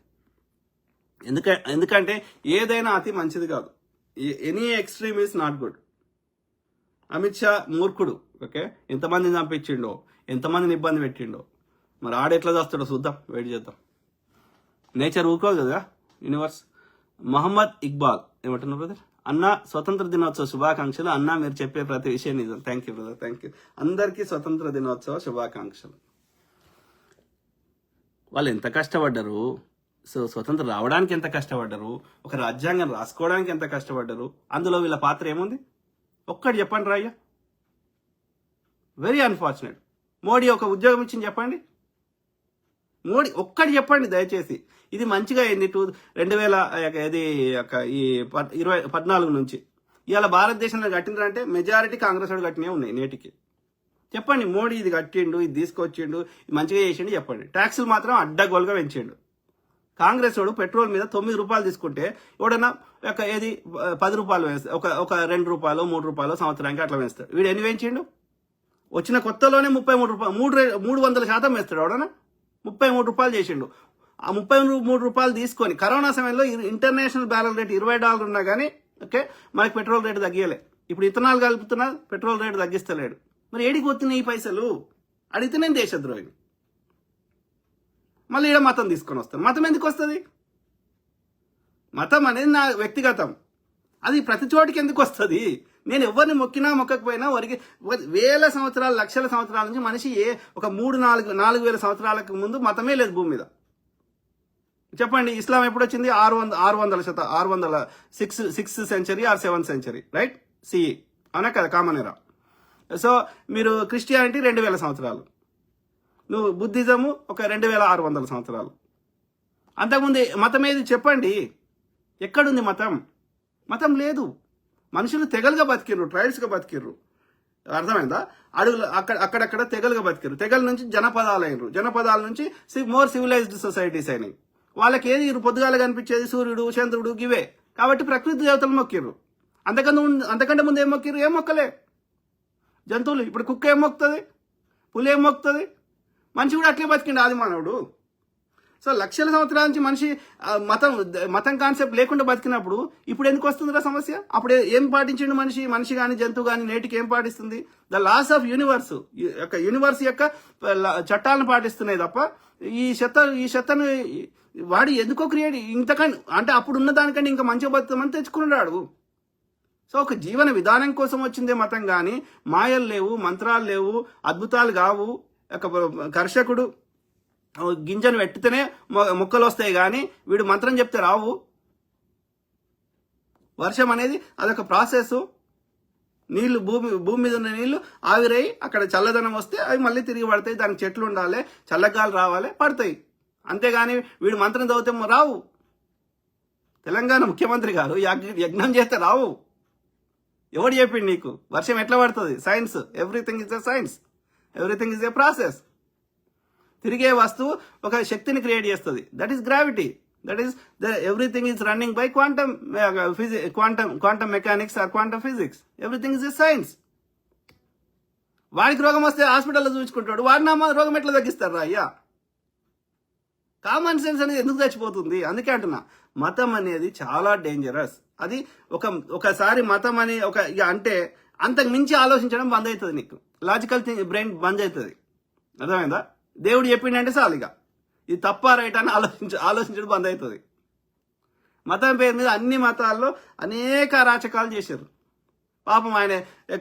ఎందుకంటే ఏదైనా అతి మంచిది కాదు. Any extreme is not good. Amit Shah మూర్ఖుడు. ఓకే, ఎంతమందిని చంపించిండో, ఎంతమందిని ఇబ్బంది పెట్టిండో, మరి ఆడెట్లా చేస్తాడో చూద్దాం, వెయిట్ చేద్దాం. నేచర్ ఊరుకోదు కదా, యూనివర్స్. మహమ్మద్ ఇక్బాల్ ఏమంటున్నారు బ్రదర్? అన్న స్వతంత్ర దినోత్సవ శుభాకాంక్షలు. అన్న మీరు చెప్పే ప్రతి విషయం నిజం. Thank you brother, thank you. అందరికీ స్వతంత్ర దినోత్సవ శుభాకాంక్షలు. వాళ్ళు ఎంత కష్టపడ్డారు, సో స్వతంత్రం రావడానికి ఎంత కష్టపడ్డరు, ఒక రాజ్యాంగం రాసుకోవడానికి ఎంత కష్టపడ్డరు, అందులో వీళ్ళ పాత్ర ఏముంది? ఒక్కటి చెప్పండి రాయ్యా. Very unfortunate. మోడీ ఒక ఉద్యోగం ఇచ్చింది చెప్పండి. మోడీ ఒక్కటి చెప్పండి దయచేసి. ఇది మంచిగా అయింది 2014 నుంచి. ఇవాళ భారతదేశంలో కట్టినారంటే మెజారిటీ కాంగ్రెస్ వాడు కట్టినవి ఉన్నాయి నేటికి. చెప్పండి మోడీ ఇది కట్టిండు, ఇది తీసుకొచ్చిండు, మంచిగా చేసిండు చెప్పండి. ట్యాక్సులు మాత్రం అడ్డగోలుగా పెంచిండు. కాంగ్రెస్ వాడు పెట్రోల్ మీద 9 రూపాయలు తీసుకుంటే ఎవడన్నా ఏది 10 రూపాయలు వేస్తాడు, ఒక 2 రూపాయలు 3 రూపాయలు సంవత్సరానికి అట్లా వేస్తాడు. వీడు ఎన్ని పెంచిండు? వచ్చిన కొత్తలోనే 33 రూపాయలు 300% వేస్తాడు. ఎవడన్నా 33 రూపాయలు చేసిండు. ఆ 33 రూపాయలు తీసుకొని కరోనా సమయంలో ఇంటర్నేషనల్ బ్యారెల్ రేట్ $20 ఉన్నా కానీ ఓకే మనకి పెట్రోల్ రేటు తగ్గియలే. ఇప్పుడు ఇథనాల్ కలుపుతున్నా పెట్రోల్ రేటు తగ్గిస్తలేడు. మరి ఏడికి పోతున్నాయి ఈ పైసలు? అడిగితే నేను దేశద్రోహిని. మళ్ళీ ఈడ మతం తీసుకొని వస్తాను. మతం ఎందుకు వస్తుంది? మతం అనేది నా వ్యక్తిగతం. అది ప్రతి చోటికి ఎందుకు వస్తుంది? నేను ఎవరిని మొక్కినా మొక్కకపోయినా వారికి వేల సంవత్సరాలు లక్షల సంవత్సరాల నుంచి మనిషి ఒక 4,000 సంవత్సరాలకు ముందు మతమే లేదు భూమి మీద. చెప్పండి ఇస్లాం ఎప్పుడు వచ్చింది? 6th century are 7th century right CE అవునా కదా, కామన్ ఎరా. సో మీరు క్రిస్టియానిటీ 2000 సంవత్సరాలు, నువ్వు బుద్ధిజము ఒక 2600 సంవత్సరాలు. అంతకుముందు మతం ఏది చెప్పండి? ఎక్కడుంది మతం? మతం లేదు. మనుషులు తెగలుగా బతికిర్రు, ట్రైల్స్గా బతికిర్రు. అర్థమైందా? అడుగులు అక్కడక్కడ తెగలుగా బతికిర్రు. తెగల నుంచి జనపదాలు అయినరు, జనపదాల నుంచి మోర్ సివిలైజ్డ్ సొసైటీస్ అయినాయి. వాళ్ళకి ఏది పొద్దుగాల కనిపించేది సూర్యుడు చంద్రుడు గివే. కాబట్టి ప్రకృతి దేవతలు మొక్కిర్రు. అంతకంటే ముందు ఏం మొక్కిర్రు? ఏం మొక్కలే. జంతువులు ఇప్పుడు కుక్క ఏం మొక్కుతుంది, పులి ఏం మొక్కుతుంది, మనిషి కూడా అట్లే బతికిండు ఆది మానవుడు. సో లక్షల సంవత్సరాల నుంచి మనిషి మతం కాన్సెప్ట్ లేకుండా బతికినప్పుడు ఇప్పుడు ఎందుకు వస్తుందిరా సమస్య? అప్పుడు ఏం పాటించిండు మనిషి కానీ జంతువు కానీ నేటికి ఏం పాటిస్తుంది? ద లాస్ ఆఫ్ యూనివర్స్ యొక్క చట్టాలను పాటిస్తున్నాయి తప్ప ఈ చెత్తను వాడు ఎందుకో క్రియేట్ ఇంతకంటే అంటే అప్పుడు ఉన్న దానికంటే ఇంకా మంచిగా బతుకమని తెచ్చుకున్నాడు. సో ఒక జీవన విధానం కోసం వచ్చిందే మతం కానీ మాయలు లేవు, మంత్రాలు లేవు, అద్భుతాలు కావు. ఒక కర్షకుడు గింజను పెట్టితేనే మొక్కలు వస్తాయి కానీ వీడు మంత్రం చెప్తే రావు. వర్షం అనేది అదొక ప్రాసెస్. నీళ్లు భూమి మీద ఉన్న నీళ్లు ఆవిరై అక్కడ చల్లదనం వస్తే అవి మళ్ళీ తిరిగి పడతాయి. దానికి చెట్లు ఉండాలి, చల్లగాలు రావాలి, పడతాయి. అంతేగాని వీడు మంత్రం చదివితే రావు. తెలంగాణ ముఖ్యమంత్రి గారు యజ్ఞం చేస్తే రావు. ఎవడు చెప్పిండు నీకు వర్షం ఎట్లా పడుతుంది? Science. Everything is a science, everything is a process. తిరిగే వస్తువు ఒక శక్తిని క్రియేట్ చేస్తుంది. That is gravity. That is everything is running by quantum mechanics are quantum physics. Everything is a science. వాడికి రోగం వస్తే హాస్పిటల్లో చూసుకుంటాడు, వాడిని రోగం ఎట్లా తగ్గిస్తారు అయ్యా? కామన్ సెన్స్ అనేది ఎందుకు చచ్చిపోతుంది? అందుకే అంటున్నా మతం అనేది చాలా డేంజరస్. అది ఒకసారి మతం అని అంటే అంతకు మించి ఆలోచించడం బంద్ అవుతుంది. నీకు లాజికల్ బ్రెయిన్ బంద్ అవుతుంది. అర్థమైందా? దేవుడు చెప్పిండంటే చాలుగా ఇది తప్ప రైట్ అని ఆలోచించడం బంద్ అవుతుంది. మతం పేరు మీద అన్ని మతాల్లో అనేక అరాచకాలు చేశారు. పాపం ఆయన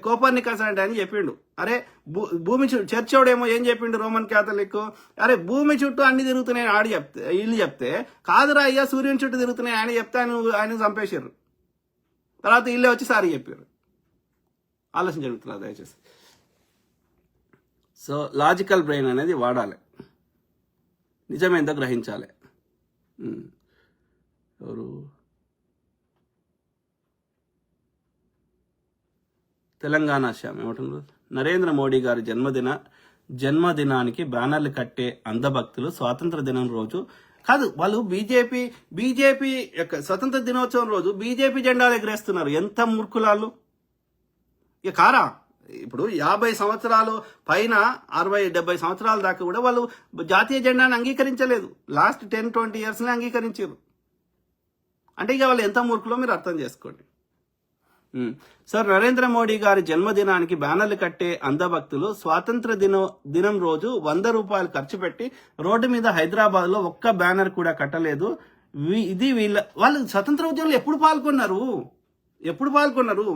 కోపర్నికస్ అంటే అని చెప్పిండు. అరే భూమి చర్చోడేమో ఏం చెప్పిండు రోమన్ క్యాథలిక్, అరే భూమి చుట్టూ అన్ని తిరుగుతున్నాయి వీళ్ళు చెప్తే కాదురా అయ్యా సూర్యుని చుట్టూ తిరుగుతున్నాయి ఆయన చెప్తే ఆయన చంపేశారు. తర్వాత వీళ్ళే వచ్చి సారీ చెప్పారు. ఆలోచన జరుగుతున్నారు దయచేసి. సో లాజికల్ బ్రెయిన్ అనేది వాడాలి, నిజమేందో గ్రహించాలి. ఎవరు తెలంగాణ శ్యామ్ ఏమంటున్నారు? నరేంద్ర మోడీ గారి జన్మదినానికి బ్యానర్లు కట్టే అంధభక్తులు స్వాతంత్ర దినం రోజు కాదు, వాళ్ళు బీజేపీ యొక్క స్వతంత్ర దినోత్సవం రోజు బీజేపీ జెండాలు ఎగరేస్తున్నారు. ఎంత మూర్ఖులాలు ఇక కారా? ఇప్పుడు 50 సంవత్సరాలు పైన 60-70 సంవత్సరాల దాకా కూడా వాళ్ళు జాతీయ జెండాను అంగీకరించలేదు. లాస్ట్ 10-20 ఇయర్స్నే అంగీకరించారు. అంటే ఇక వాళ్ళు ఎంత మూర్ఖులో మీరు అర్థం చేసుకోండి. సార్ నరేంద్ర మోడీ గారి జన్మదినానికి బ్యానర్లు కట్టే అంధభక్తులు స్వాతంత్ర దినం రోజు 100 రూపాయలు ఖర్చు పెట్టి రోడ్డు మీద హైదరాబాద్ లో ఒక్క బ్యానర్ కూడా కట్టలేదు. ఇది వాళ్ళు స్వతంత్ర ఉద్యమంలో ఎప్పుడు పాల్గొన్నారు?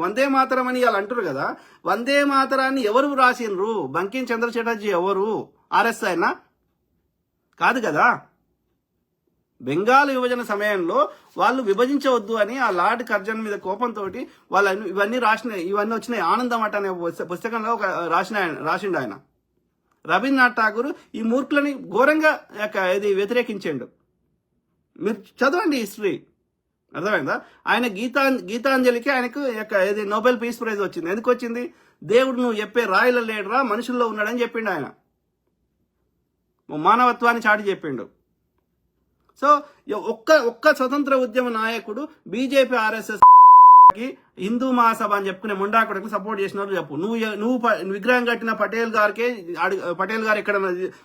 వందే మాతరం అని వాళ్ళు అంటారు కదా, వందే మాతరాన్ని ఎవరు రాసిండ్రు? బంకిం చంద్ర చటర్జీ ఎవరు? ఆర్ఎస్ఐనా? కాదు కదా. బెంగాల్ విభజన సమయంలో వాళ్ళు విభజించవద్దు అని ఆ లార్డ్ కర్జన్ మీద కోపంతో వాళ్ళు ఇవన్నీ వచ్చినాయి. ఆనందం అట అనే పుస్తకంలో ఒక రాసిండు ఆయన. రవీంద్రనాథ్ ఠాగూర్ ఈ మూర్ఖులని ఘోరంగా వ్యతిరేకించిండు. మీరు చదవండి హిస్టరీ, అర్థమైందా? ఆయన గీతాంజలికి ఆయనకు నోబెల్ పీస్ ప్రైజ్ వచ్చింది. ఎందుకు వచ్చింది? దేవుడు నువ్వు చెప్పే రాయిలో లేడురా, మనుషుల్లో ఉన్నాడని చెప్పిండు ఆయన. మానవత్వాన్ని చాటి చెప్పిండు. సో ఒక్క స్వతంత్ర ఉద్యమ నాయకుడు బీజేపీ ఆర్ఎస్ఎస్ కి హిందూ మహాసభ అని చెప్పుకునే ముండాకుడికి సపోర్ట్ చేసినారు చెప్పు. నువ్వు విగ్రహం కట్టిన పటేల్ గారు ఎక్కడ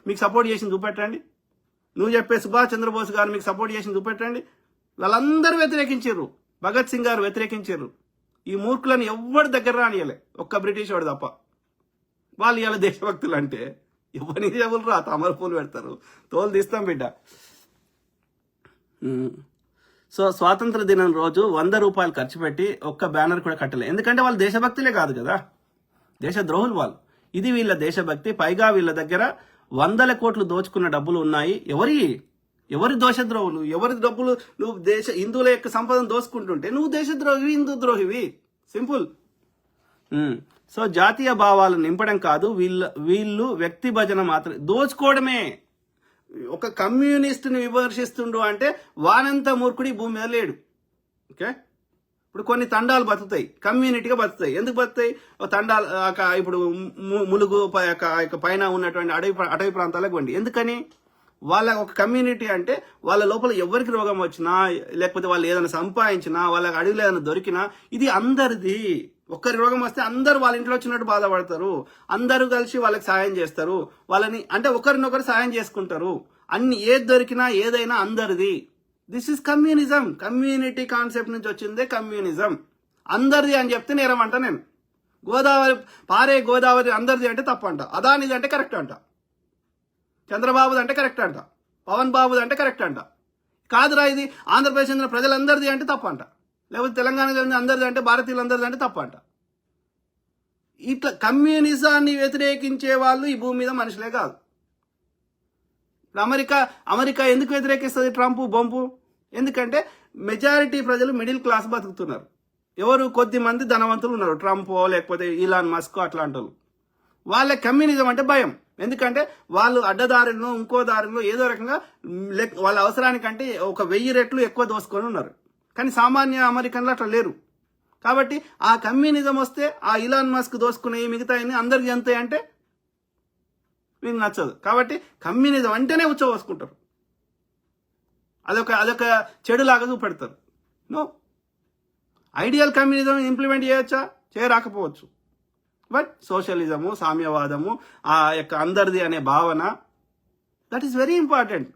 మీకు సపోర్ట్ చేసింది చూపెట్టండి. నువ్వు చెప్పే సుభాష్ చంద్రబోస్ గారు మీకు సపోర్ట్ చేసింది చూపెట్టండి. వాళ్ళందరూ వ్యతిరేకించారు. భగత్ సింగ్ గారు వ్యతిరేకించారు. ఈ మూర్ఖులను ఎవరి దగ్గర రానియలే, ఒక్క బ్రిటిష్ వాడు తప్ప. వాళ్ళు ఇవాళ దేశభక్తులు అంటే ఎవరిని చెవులు రా తామర పూలు పెడతారు, తోలు తీస్తాం బిడ్డ. సో స్వాతంత్ర దినం రోజు 100 రూపాయలు ఖర్చు పెట్టి ఒక్క బ్యానర్ కూడా కట్టలే. ఎందుకంటే వాళ్ళు దేశభక్తులే కాదు కదా, దేశద్రోహులు వాళ్ళు. ఇది వీళ్ళ దేశభక్తి. పైగా వీళ్ళ దగ్గర 100 కోట్లు దోచుకున్న డబ్బులు ఉన్నాయి. ఎవరి దోషద్రోహులు, ఎవరి డబ్బులు? నువ్వు హిందువుల యొక్క సంపదను దోచుకుంటుంటే నువ్వు దేశద్రోహివి, హిందూ ద్రోహివి. సింపుల్. సో జాతీయ భావాలు నింపడం కాదు, వీళ్ళు వ్యక్తి భజన మాత్రం దోచుకోవడమే. ఒక కమ్యూనిస్ట్ని విమర్శిస్తుండు అంటే వానంత మూర్ఖుడి భూమి మీద లేడు. ఓకే, ఇప్పుడు కొన్ని తండాలు బతుకుతాయి, కమ్యూనిటీగా బతుకుతాయి. ఎందుకు బతుకుతాయి? తండాలు ఇప్పుడు ములుగు పైన ఉన్నటువంటి అటవీ ప్రాంతాలకు వండి. ఎందుకని? వాళ్ళ ఒక కమ్యూనిటీ అంటే వాళ్ళ లోపల ఎవరికి రోగం వచ్చినా, లేకపోతే వాళ్ళు ఏదైనా సంపాదించినా, వాళ్ళకి అడవిలో ఏదైనా దొరికినా ఇది అందరిది. ఒక్కరి రోగం వస్తే అందరూ వాళ్ళ ఇంట్లో వచ్చినట్టు బాధపడతారు, అందరూ కలిసి వాళ్ళకి సాయం చేస్తారు. వాళ్ళని అంటే ఒకరినొకరు సాయం చేసుకుంటారు. ఏది దొరికినా ఏదైనా అందరిది. This is communism. Community concept నుంచి వచ్చిందే కమ్యూనిజం. అందరిది అని చెప్తే నేరం అంట నేను. పారే గోదావరి అందరిది అంటే తప్పంట, అదానిది అంటే కరెక్ట్ అంట, చంద్రబాబుది అంటే కరెక్ట్ అంట, పవన్ బాబుది అంటే కరెక్ట్ అంట. కాదురా ఇది ఆంధ్రప్రదేశ్ చెందిన ప్రజలందరిది అంటే తప్పంట, లేకపోతే తెలంగాణ అందరిది అంటే భారతీయులందరిది అంటే తప్పంట. ఇట్లా కమ్యూనిజాన్ని వ్యతిరేకించే వాళ్ళు ఈ భూమి మీద మనుషులే కాదు. అమెరికా ఎందుకు వ్యతిరేకిస్తుంది ట్రంప్ బొంపు? ఎందుకంటే మెజారిటీ ప్రజలు మిడిల్ క్లాస్ బతుకుతున్నారు. ఎవరు? కొద్ది మంది ధనవంతులు ఉన్నారు, ట్రంప్ లేకపోతే ఇలాన్ మస్క్ అట్లాంటి వాళ్ళు. వాళ్ళ కమ్యూనిజం అంటే భయం. ఎందుకంటే వాళ్ళు అడ్డదారులను ఇంకో దారులను ఏదో రకంగా వాళ్ళ అవసరానికంటే 1000 రెట్లు ఎక్కువ దోసుకొని ఉన్నారు. కానీ సామాన్య అమెరికన్లు అట్లా లేరు. కాబట్టి ఆ కమ్యూనిజం వస్తే ఆ ఇలాన్ మస్క్ దోసుకునే మిగతా అందరికి ఎంత అంటే వీళ్ళు నచ్చదు. కాబట్టి కమ్యూనిజం అంటేనే ఉచ్చబోసుకుంటారు. అదొక చెడులాగా చూపెడతారు. నో, ఐడియల్ కమ్యూనిజం ఇంప్లిమెంట్ చేయొచ్చా? చేయరాకపోవచ్చు. బట్ సోషలిజము, సామ్యవాదము, ఆ యొక్క అందరిది అనే భావన, that is very important.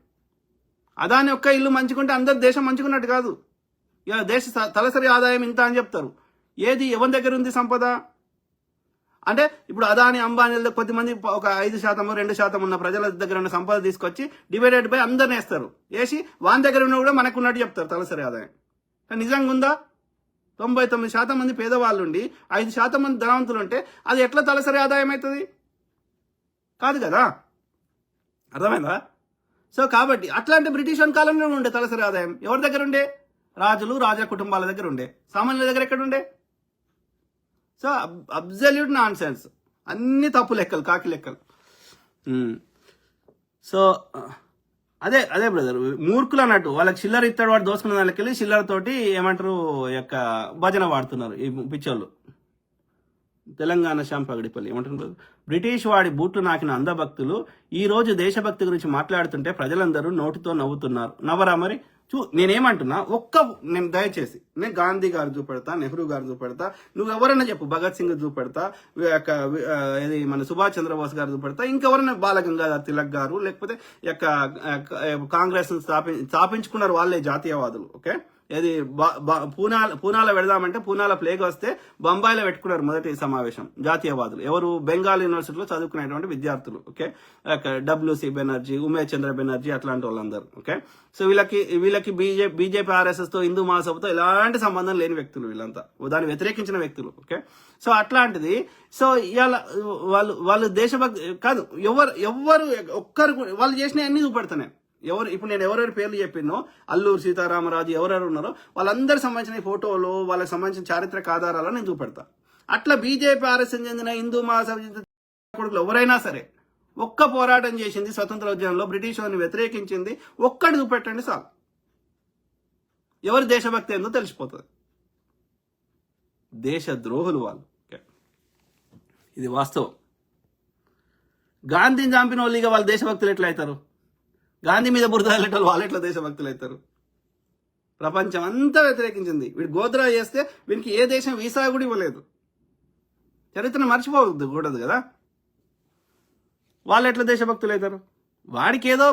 Adani ఒక్క ఇల్లు మంచుకుంటే అందరు దేశం మంచుకున్నట్టు కాదు. ఇలా దేశ తలసరి ఆదాయం ఇంత అని చెప్తారు. ఏది ఎవరి దగ్గర ఉంది సంపద? అంటే ఇప్పుడు అదాని అంబానీ కొద్దిమంది ఒక 5% 2% ఉన్న ప్రజల దగ్గర ఉన్న సంపద తీసుకొచ్చి డివైడెడ్ బై అందరిని వేస్తారు. వేసి వాని దగ్గర ఉన్న కూడా మనకు ఉన్నట్టు చెప్తారు తలసరి ఆదాయం. నిజంగా ఉందా? 99% మంది పేదవాళ్ళుండి 5% మంది ధనవంతులు ఉంటే అది ఎట్లా తలసరి ఆదాయం అవుతుంది? కాదు కదా. అర్థమైందా? సో కాబట్టి అట్లాంటి బ్రిటిష్ కాలంలో ఉండే తలసరి ఆదాయం ఎవరి దగ్గర ఉండే? రాజులు, రాజా కుటుంబాల దగ్గర ఉండే. సామాన్యుల దగ్గర ఎక్కడ ఉండే? So absolute non sense. అన్ని తప్పు లెక్కలు, కాకి లెక్కలు. సో అదే బ్రదర్, మూర్ఖులు అన్నట్టు. వాళ్ళకి చిల్లర ఇస్తాడు, వాడు దోసుకున్న దానికి వెళ్ళి చిల్లరతోటి ఏమంటారు యొక్క భజన వాడుతున్నారు ఈ పిచ్చోళ్ళు. తెలంగాణ శ్యామ్ పగడిపల్లి ఏమంటున్నారు? బ్రిటిష్ వాడి బూట్లు నాకిన అందభక్తులు ఈ రోజు దేశభక్తి గురించి మాట్లాడుతుంటే ప్రజలందరూ నోటితో నవ్వుతున్నారు. నవ్వరా మరి? నేనేమంటున్నా, నేను దయచేసి నేను గాంధీ గారు చూపెడతా, నెహ్రూ గారు చూపెడతా, నువ్వు ఎవరైనా చెప్పు, భగత్ సింగ్ చూపెడతా, ఇది మన సుభాష్ చంద్రబోస్ గారు చూపెడతా, ఇంకెవరైనా బాలగంగాధర్ తిలక్ గారు, లేకపోతే కాంగ్రెస్ స్థాపించుకున్నారు వాళ్ళే జాతీయవాదులు. ఓకే, ఏది పూనాలో పెడదామంటే పూనాలో ప్లేగ్ వస్తే బొంబాయిలో పెట్టుకున్నారు మొదటి సమావేశం జాతీయవాదులు. ఎవరు? బెంగాల్ యూనివర్సిటీలో చదువుకునేటువంటి విద్యార్థులు. ఓకే, డబ్ల్యూసి బెనర్జీ, ఉమేష్ చంద్ర బెనర్జీ అట్లాంటి వాళ్ళందరూ. ఓకే, సో వీళ్ళకి బీజేపీ ఆర్ఎస్ఎస్ తో హిందూ మహాసభతో ఎలాంటి సంబంధం లేని వ్యక్తులు వీళ్ళంతా, దాన్ని వ్యతిరేకించిన వ్యక్తులు. ఓకే, సో అట్లాంటిది. సో ఇవాళ వాళ్ళు దేశభక్తి కాదు, ఎవరు ఒక్కరు వాళ్ళు చేసిన అన్ని చూపెడతానే. ఎవరు ఇప్పుడు నేను ఎవరెవరి పేర్లు చెప్పినో అల్లూరు సీతారామరాజు ఎవరెవరు ఉన్నారో వాళ్ళందరికి సంబంధించిన ఫోటోలు వాళ్ళకి సంబంధించిన చారిత్రక ఆధారాలను నేను చూపెడతా. అట్లా బీజేపీ ఆర్ఎస్ఎస్ చెందిన హిందూ మహాసభ కొడుకులు ఎవరైనా సరే ఒక్క పోరాటం చేసింది స్వతంత్రోద్యమంలో, బ్రిటిష్ వారిని వ్యతిరేకించింది ఒక్కటి చూపెట్టండి చాలు, ఎవరి దేశభక్తి ఏందో తెలిసిపోతుంది. దేశద్రోహులు వాళ్ళు, ఇది వాస్తవం. గాంధీని చంపిన వాళ్ళు ఇక వాళ్ళు దేశభక్తులు ఎట్లా అవుతారు? గాంధీ మీద బురద వెళ్ళేటోళ్ళు వాళ్ళు ఎట్లా దేశభక్తులు అవుతారు? ప్రపంచం అంతా వ్యతిరేకించింది. వీడు గోద్రా చేస్తే వీనికి ఏ దేశం వీసా కూడా ఇవ్వలేదు. చరిత్రను మర్చిపోవద్దు కూడదు కదా. వాళ్ళు ఎట్లా దేశభక్తులు అవుతారు? వాడికి ఏదో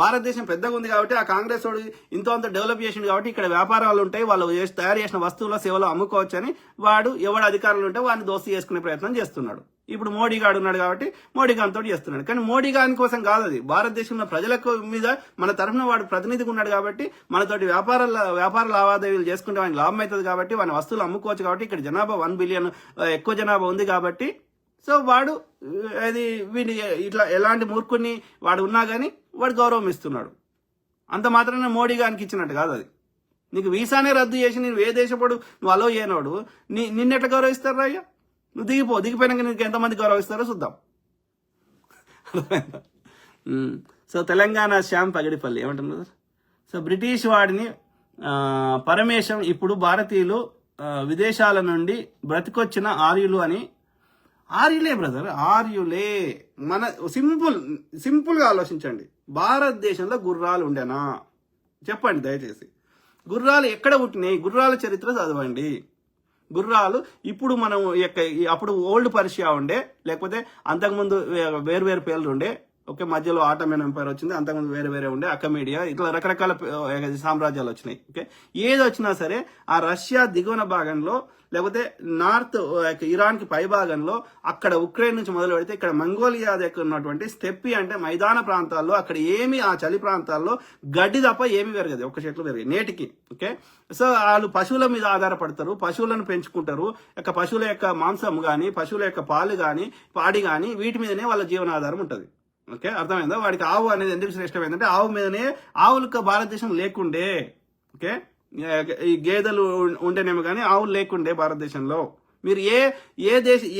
భారతదేశం పెద్దగా ఉంది కాబట్టి ఆ కాంగ్రెస్ వాడు ఇంతో అంత డెవలప్ చేసింది కాబట్టి ఇక్కడ వ్యాపారాలు ఉంటాయి, వాళ్ళు తయారు చేసిన వస్తువుల సేవలు అమ్ముకోవచ్చు అని వాడు ఎవడు అధికారులు ఉంటే వాడిని దోస్తీ చేసుకునే ప్రయత్నం చేస్తున్నాడు. ఇప్పుడు మోడీ గారు ఉన్నాడు కాబట్టి మోడీ గారితో చేస్తున్నాడు. కానీ మోడీ గారి కోసం కాదు, అది భారతదేశంలో ప్రజలకు మీద మన తరఫున వాడు ప్రతినిధిగా ఉన్నాడు కాబట్టి మనతోటి వ్యాపార లావాదేవీలు చేసుకుంటే వానికి లాభం అవుతుంది కాబట్టి వాని వస్తువులు అమ్ముకోవచ్చు కాబట్టి ఇక్కడ జనాభా 1 బిలియన్ ఎక్కువ జనాభా ఉంది కాబట్టి సో వాడు అది వీడి ఇట్లా ఎలాంటి మూర్ఖుని వాడు ఉన్నా కానీ వాడు గౌరవం ఇస్తున్నాడు. అంత మాత్రాన మోడీ గారికి ఇచ్చినట్టు కాదు అది. నీకు వీసానే రద్దు చేసి నువ్వు ఏ దేశపడు నువ్వు అలో చేయనోడు నిన్నెట్లా గౌరవిస్తారా అయ్యా? నువ్వు దిగిపోయినాక నీకు ఎంతమంది గౌరవిస్తారో చూద్దాం. సో తెలంగాణ శ్యామ్ పగడిపల్లి ఏమంటున్నారు? సో బ్రిటిష్ వాడిని పరమేశం ఇప్పుడు భారతీయులు విదేశాల నుండి బ్రతికొచ్చిన ఆర్యులు అని. ఆర్యులే బ్రదర్, ఆర్యులే. మన సింపుల్గా ఆలోచించండి. భారతదేశంలో గుర్రాలు ఉండేనా చెప్పండి దయచేసి. గుర్రాలు ఎక్కడ పుట్టినాయి? గుర్రాల చరిత్ర చదవండి. గుర్రాలు ఇప్పుడు మనం అప్పుడు ఓల్డ్ పర్షియా ఉండే, లేకపోతే అంతకుముందు వేరు పేర్లు ఉండే. ఓకే, మధ్యలో ఆటోమన్ ఎంపైర్ వచ్చింది, అంతకుముందు వేరే ఉండే, అకమేడియా, ఇట్లా రకరకాల సామ్రాజ్యాలు వచ్చినాయి. ఓకే, ఏది వచ్చినా సరే ఆ రష్యా దిగువన భాగంలో లేకపోతే నార్త్ ఇరాన్కి పై భాగంలో అక్కడ ఉక్రెయిన్ నుంచి మొదలు పెడితే ఇక్కడ మంగోలియా దగ్గర ఉన్నటువంటి స్టెప్పి అంటే మైదాన ప్రాంతాల్లో అక్కడ ఏమి ఆ చలి ప్రాంతాల్లో గడ్డి తప్ప ఏమి పెరగదు, ఒక్క చెట్లు పెరిగాయి నేటికి. ఓకే, సో వాళ్ళు పశువుల మీద ఆధారపడతారు, పశువులను పెంచుకుంటారు. పశువుల యొక్క మాంసం కానీ పశువుల యొక్క పాలు కానీ పాడి కానీ వీటి మీదనే వాళ్ళ జీవనాధారం ఉంటుంది. ఓకే, అర్థమైందా? వాడికి ఆవు అనేది ఎందుకు శ్రేష్టమైందంటే ఆవు మీదనే ఆవులకు భారతదేశం లేకుండే. ఓకే, ఈ గేదెలు ఉండేనేమో కానీ ఆవులు లేకుండే భారతదేశంలో. మీరు